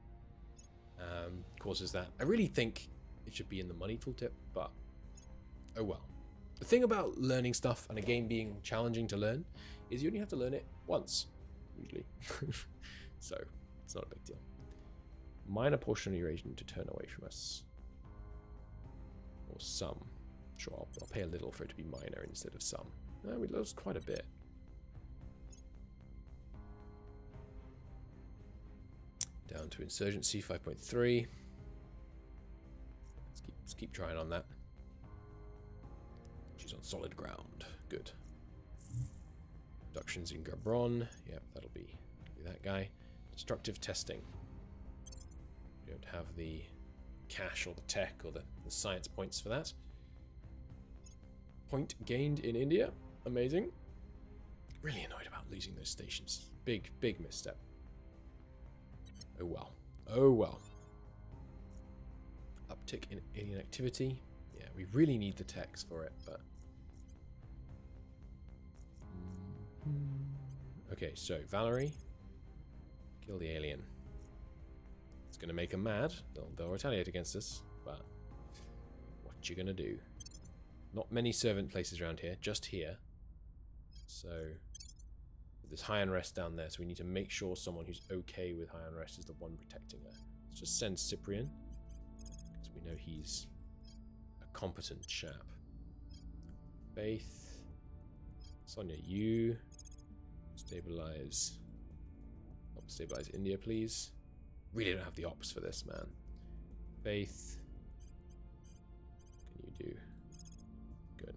causes that. I really think it should be in the money tooltip, but oh well. The thing about learning stuff and a game being challenging to learn is you only have to learn it once, usually. So, it's not a big deal. Minor portion of Eurasian to turn away from us. Or some. Sure, I'll pay a little for it to be minor instead of some. No, we lost quite a bit. Down to insurgency 5.3. Let's keep trying on that. She's on solid ground. Good. Reductions in Gabron. Yep, that'll be that guy. Destructive testing. We don't have the cash or the tech or the science points for that. Point gained in India. Amazing. Really annoyed about losing those stations. Big misstep. Oh well. Oh well. Uptick in alien activity. Yeah, we really need the techs for it, but... Okay, so Valerie. Kill the alien. It's going to make them mad. They'll retaliate against us, but... What you gonna do? Not many servant places around here, just here. So... There's high unrest down there, so we need to make sure someone who's okay with high unrest is the one protecting her. Let's just send Cyprian, because we know he's a competent chap. Faith. Sonia, you stabilize. Help stabilize India, please. Really don't have the ops for this, man. Faith. What can you do? Good.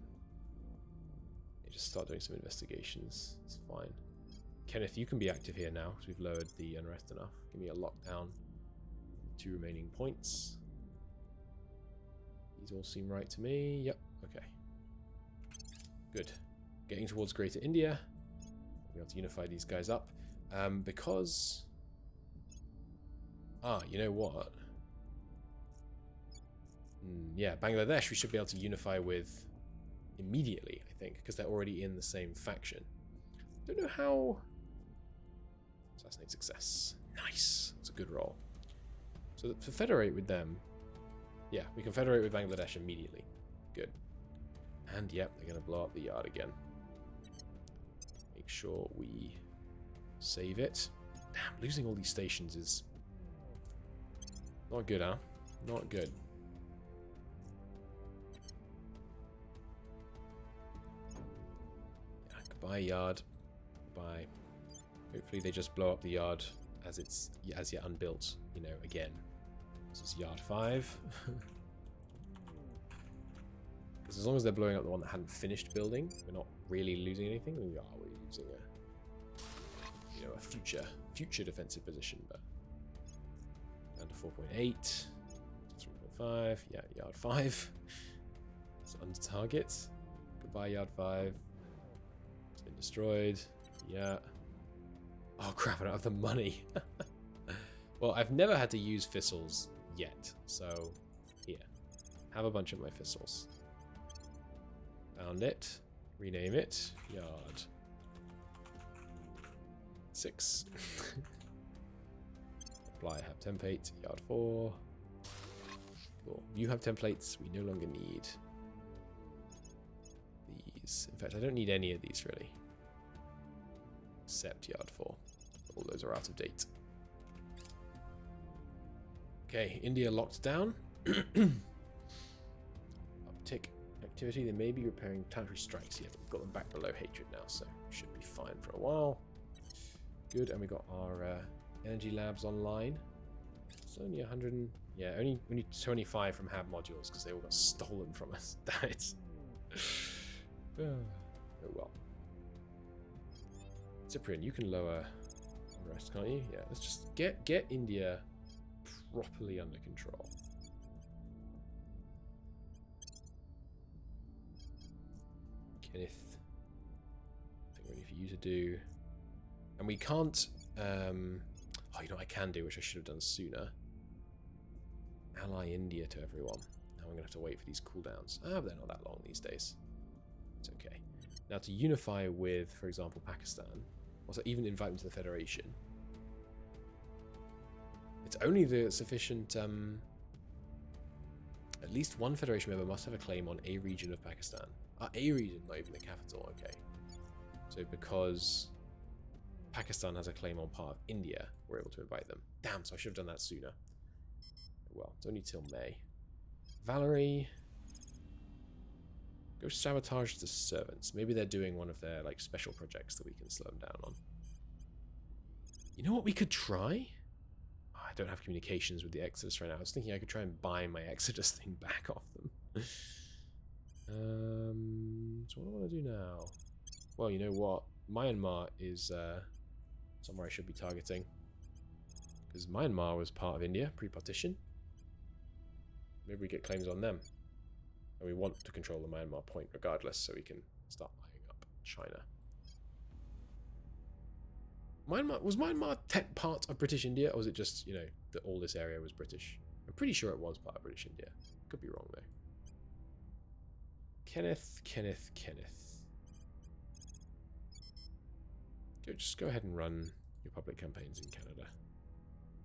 You just start doing some investigations. It's fine. Kenneth, you can be active here now because we've lowered the unrest enough. Give me a lockdown. 2 remaining points. These all seem right to me. Yep. Okay. Good. Getting towards Greater India. We'll be able to unify these guys up. Because... Ah, you know what? Yeah, Bangladesh we should be able to unify with immediately, I think, because they're already in the same faction. Don't know how Assassinate success. Nice. That's a good roll. So to federate with them, yeah, we can federate with Bangladesh immediately. Good. And yep, they're going to blow up the yard again. Make sure we save it. Damn, losing all these stations is not good, huh? Not good. Yeah, goodbye, yard. Goodbye. Hopefully they just blow up the yard as it's as yet unbuilt, you know, again. This is yard 5. Because as long as they're blowing up the one that hadn't finished building, we're not really losing anything. We are losing a, you know, a future defensive position, but down to 4.8, 3.5. Yeah, yard 5. It's under target. Goodbye, yard 5. It's been destroyed. Yeah. Oh crap! I don't have the money. Well, I've never had to use thistles yet, so here, have a bunch of my thistles. Found it. Rename it. Yard 6. Apply. Have template. Yard 4. Cool. You have templates. We no longer need these. In fact, I don't need any of these really. Except yard 4. All those are out of date. Okay, India locked down. Uptick activity. They may be repairing tannery strikes here, but we've got them back below hatred now, so should be fine for a while. Good, and we got our energy labs online. It's only 100 and, yeah, only 25 from Hab modules because they all got stolen from us. Damn it. Oh well. Cyprian, you can lower unrest, can't you? Yeah, let's just get India properly under control. Kenneth, nothing really for you to do. And we can't, oh, you know what I can do, which I should have done sooner. Ally India to everyone. Now I'm going to have to wait for these cooldowns. Ah, but they're not that long these days. It's okay. Now to unify with, for example, Pakistan, also even invite them to the Federation. It's only the sufficient, at least one Federation member must have a claim on a region of Pakistan. A region, not even the capital, okay. So because Pakistan has a claim on part of India, we're able to invite them. Damn, so I should have done that sooner. Well, it's only till May. Valerie, go sabotage the servants. Maybe they're doing one of their like special projects that we can slow them down on. You know what we could try? Oh, I don't have communications with the Exodus right now. I was thinking I could try and buy my Exodus thing back off them. So what do I want to do now? Well, you know what? Myanmar is somewhere I should be targeting. Because Myanmar was part of India, pre-partition. Maybe we get claims on them. And we want to control the Myanmar point regardless, so we can start eyeing up China. Was Myanmar part of British India, or was it just, you know, that all this area was British? I'm pretty sure it was part of British India. Could be wrong, though. Kenneth. Just go ahead and run your public campaigns in Canada.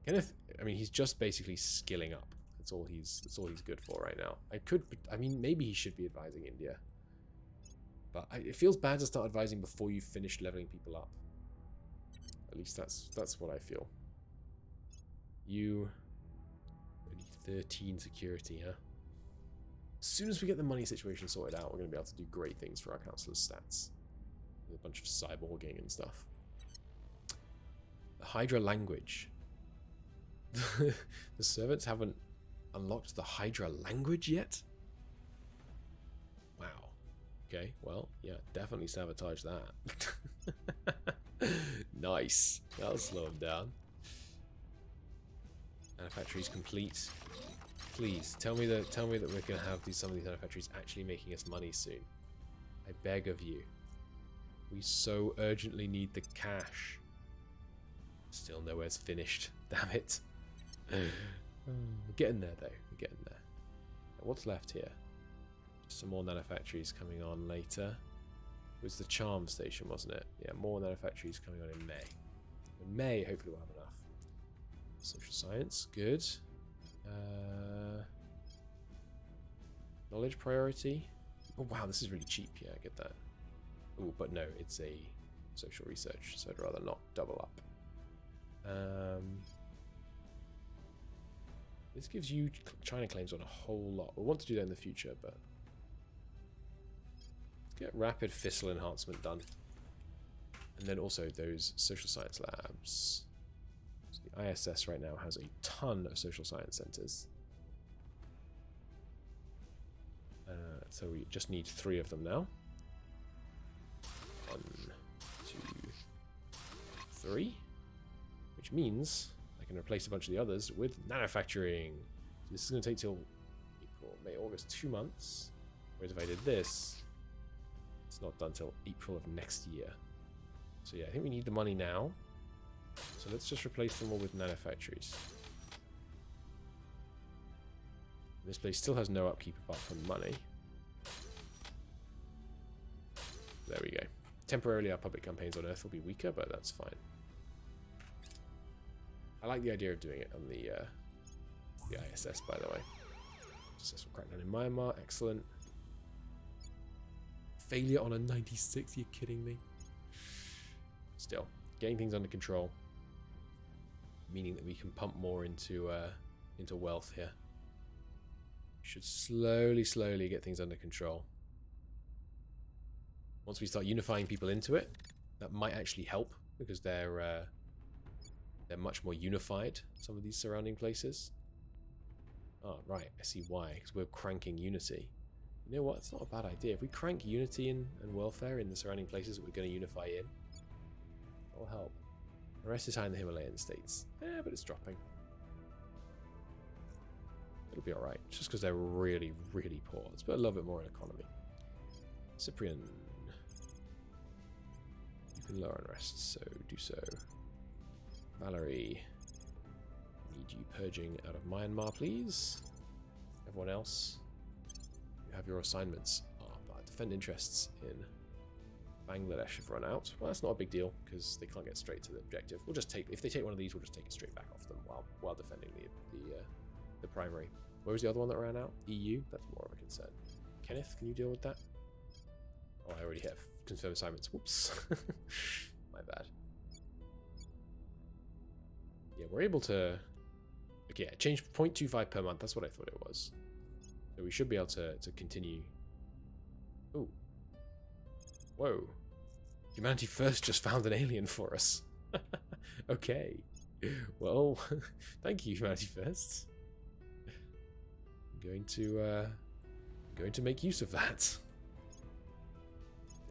Kenneth, I mean, he's just basically skilling up. That's all he's good for right now. I mean, maybe he should be advising India. But it feels bad to start advising before you've finished leveling people up. At least that's what I feel. You only 13 security, huh? As soon as we get the money situation sorted out, we're going to be able to do great things for our councillors' stats. With a bunch of cyborging and stuff. The Hydra language. The servants haven't unlocked the Hydra language yet? Wow. Okay, well, yeah, definitely sabotage that. Nice. That'll slow them down. Manufactories complete. Please, tell me that we're gonna have some of these manufactories actually making us money soon. I beg of you. We so urgently need the cash. Still nowhere's finished. Damn it. We're getting there though. We're getting there. What's left here? Just some more nanofactories coming on later. It was the charm station, wasn't it? Yeah, more nanofactories coming on in May. In May, hopefully we'll have enough. Social science, good. Knowledge priority. Oh wow, this is really cheap. Yeah, I get that. Oh, but no, it's a social research, so I'd rather not double up. This gives you China claims on a whole lot. We'll want to do that in the future, but let's get rapid fissile enhancement done. And then also those social science labs. So the ISS right now has a ton of social science centers. So we just need 3 of them now. 1, 2, 3. Which means I can replace a bunch of the others with manufacturing. So this is going to take till April, May, August, 2 months. Whereas if I did this, it's not done till April of next year. So yeah, I think we need the money now. So let's just replace them all with manufactories. This place still has no upkeep apart from money. There we go. Temporarily our public campaigns on Earth will be weaker, but that's fine. I like the idea of doing it on the ISS, by the way. Successful crackdown in Myanmar, excellent. Failure on a 96, you're kidding me? Still, getting things under control, meaning that we can pump more into wealth here. We should slowly get things under control. Once we start unifying people into it, that might actually help because they're much more unified, some of these surrounding places. Oh, right, I see why, because we're cranking unity. You know what, it's not a bad idea. If we crank unity and welfare in the surrounding places that we're going to unify in, that'll help. The rest is high in the Himalayan states. Yeah, but it's dropping. It'll be alright, just because they're really, really poor. Let's put a little bit more in economy. Cyprian. You can lower unrest, so do so. Valerie. Need you purging out of Myanmar, please. Everyone else, you have your assignments. But defend interests in Bangladesh have run out. Well, that's not a big deal, because they can't get straight to the objective. We'll just take, if they take one of these, we'll just take it straight back off them while defending the primary. Where was the other one that ran out? EU? That's more of a concern. Kenneth, can you deal with that? Oh, I already have confirmed assignments. Whoops. My bad. Yeah, we're able to... Okay, yeah, change 0.25 per month. That's what I thought it was. So we should be able to continue. Ooh. Whoa. Humanity First just found an alien for us. Okay. Well, thank you, Humanity First. I'm going to make use of that.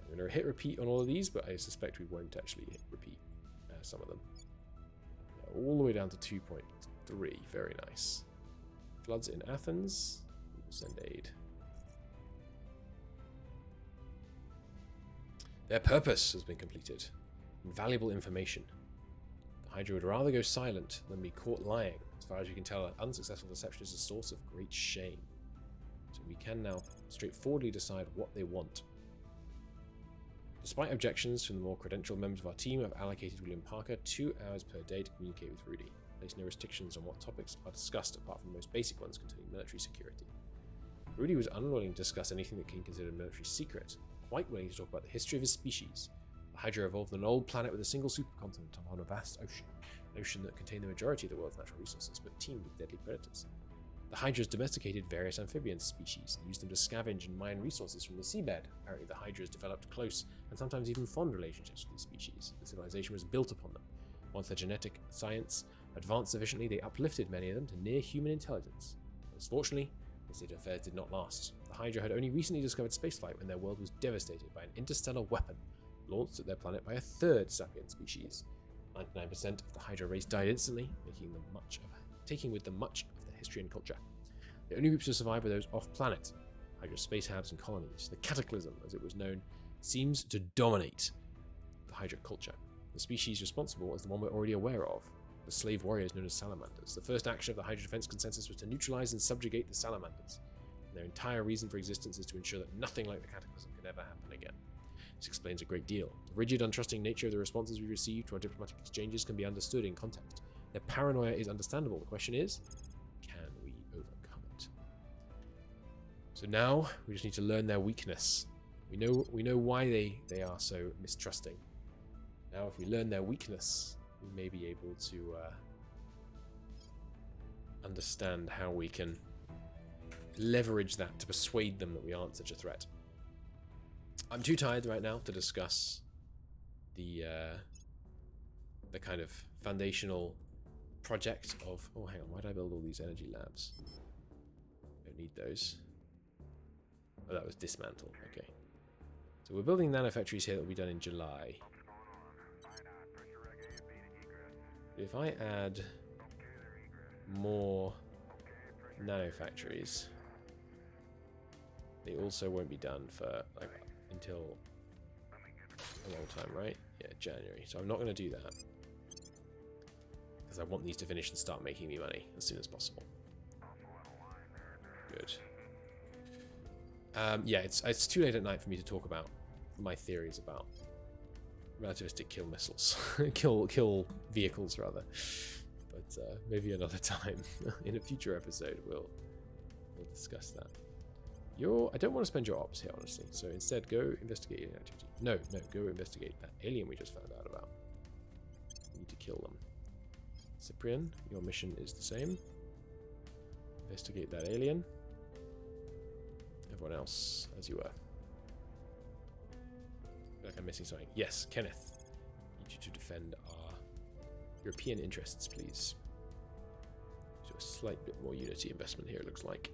I'm going to hit repeat on all of these, but I suspect we won't actually hit repeat some of them. Yeah, all the way down to 2.3. Very nice. Floods in Athens. Send aid. Their purpose has been completed. Invaluable information. The Hydra would rather go silent than be caught lying. As far as we can tell, an unsuccessful deception is a source of great shame. So we can now straightforwardly decide what they want. Despite objections from the more credentialed members of our team, I've allocated William Parker 2 hours per day to communicate with Rudy. Place no restrictions on what topics are discussed apart from the most basic ones containing military security. Rudy was unwilling to discuss anything that can be considered military secret, quite willing to talk about the history of his species. The Hydra evolved on an old planet with a single supercontinent on a vast ocean, an ocean that contained the majority of the world's natural resources, but teemed with deadly predators. The Hydras domesticated various amphibian species and used them to scavenge and mine resources from the seabed. Apparently the Hydras developed close and sometimes even fond relationships with these species. The civilization was built upon them. Once their genetic science advanced sufficiently, they uplifted many of them to near-human intelligence. Unfortunately, this state of affairs did not last. The Hydra had only recently discovered spaceflight when their world was devastated by an interstellar weapon launched at their planet by a third sapient species. 99% of the Hydra race died instantly, taking with them much of their history and culture. The only groups to survive were those off-planet, Hydra space hubs and colonies. The Cataclysm, as it was known, seems to dominate the Hydra culture. The species responsible is the one we're already aware of, the slave warriors known as salamanders. The first action of the Hydra defense consensus was to neutralize and subjugate the salamanders. And their entire reason for existence is to ensure that nothing like the Cataclysm can ever happen again. This explains a great deal. The rigid, untrusting nature of the responses we receive to our diplomatic exchanges can be understood in context. Their paranoia is understandable. The question is, can we overcome it? So now we just need to learn their weakness. We know why they are so mistrusting. Now if we learn their weakness, we may be able to understand how we can leverage that to persuade them that we aren't such a threat. I'm too tired right now to discuss the kind of foundational project of... Oh, hang on. Why did I build all these energy labs? Don't need those. Oh, that was dismantle. Okay. So we're building nanofactories here that will be done in July. If I add more nanofactories, they also won't be done for like until a long time, right? Yeah, January. So I'm not going to do that because I want these to finish and start making me money as soon as possible. Good. Yeah, it's too late at night for me to talk about my theories about relativistic kill missiles, kill vehicles rather. But maybe another time in a future episode we'll discuss that. I don't want to spend your ops here, honestly. So instead, go investigate alien activity. No, go investigate that alien we just found out about. We need to kill them. Cyprian, your mission is the same. Investigate that alien. Everyone else, as you were. I feel like I'm missing something. Yes, Kenneth. I need you to defend our European interests, please. So a slight bit more unity investment here, it looks like.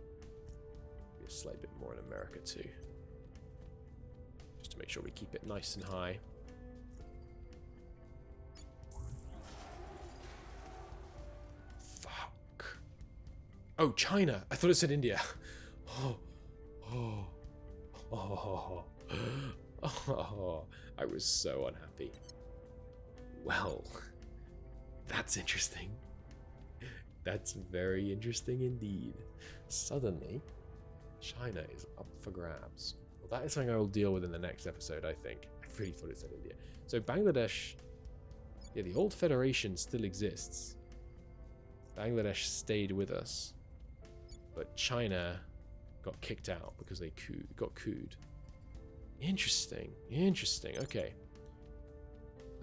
A slight bit more in America too, just to make sure we keep it nice and high. Fuck. Oh, China. I thought it said India. Oh, I was so unhappy. Well, that's interesting. That's very interesting indeed. Suddenly China is up for grabs. Well, that is something I will deal with in the next episode, I think. I really thought it said India. So Bangladesh, yeah, the old federation still exists. Bangladesh stayed with us, but China got kicked out because they got cooed. Interesting, okay.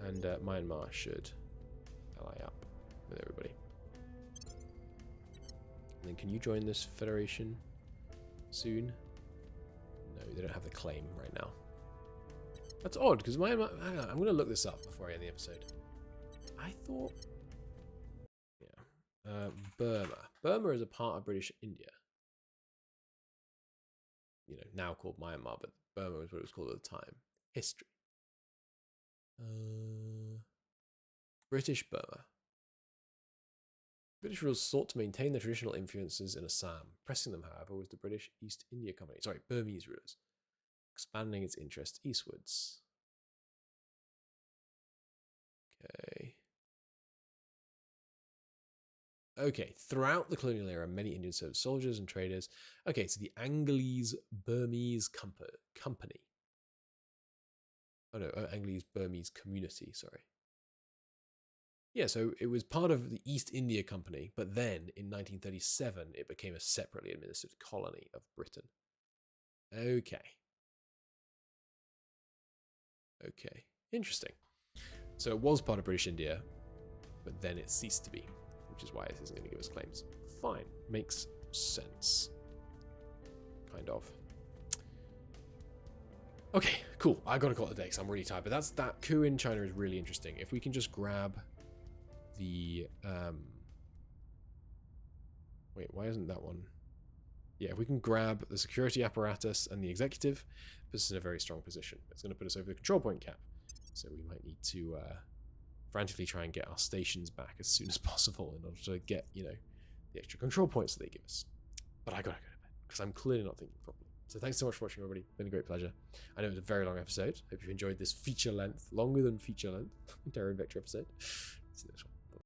And Myanmar should ally up with everybody. And then can you join this federation soon? No, they don't have the claim right now. That's odd, because Myanmar... Hang on, I'm going to look this up before I end the episode. I thought... Yeah. Burma. Burma is a part of British India. You know, now called Myanmar, but Burma was what it was called at the time. History. British Burma. British rulers sought to maintain their traditional influences in Assam. Pressing them, however, was the British East India Company. Sorry, Burmese rulers. Expanding its interest eastwards. Okay, throughout the colonial era, many Indians served soldiers and traders. Okay, so the Angles-Burmese Company. Oh no, Angles-Burmese Community, sorry. Yeah, so it was part of the East India Company, but then in 1937 it became a separately administered colony of Britain. Okay. Interesting. So it was part of British India, but then it ceased to be, which is why this isn't going to give us claims. Fine, makes sense. Kind of. Okay, cool. I gotta call it a day because I'm really tired, but that coup in China is really interesting. If we can just grab the wait, why isn't that one? Yeah, if we can grab the security apparatus and the executive, puts us in a very strong position. It's going to put us over the control point cap, so we might need to frantically try and get our stations back as soon as possible in order to get, you know, the extra control points that they give us. But I gotta go to bed because I'm clearly not thinking properly. So thanks so much for watching, everybody. It's been a great pleasure. I know it was a very long episode. Hope you enjoyed this feature length, longer than feature length Terra Invicta episode. See you next one.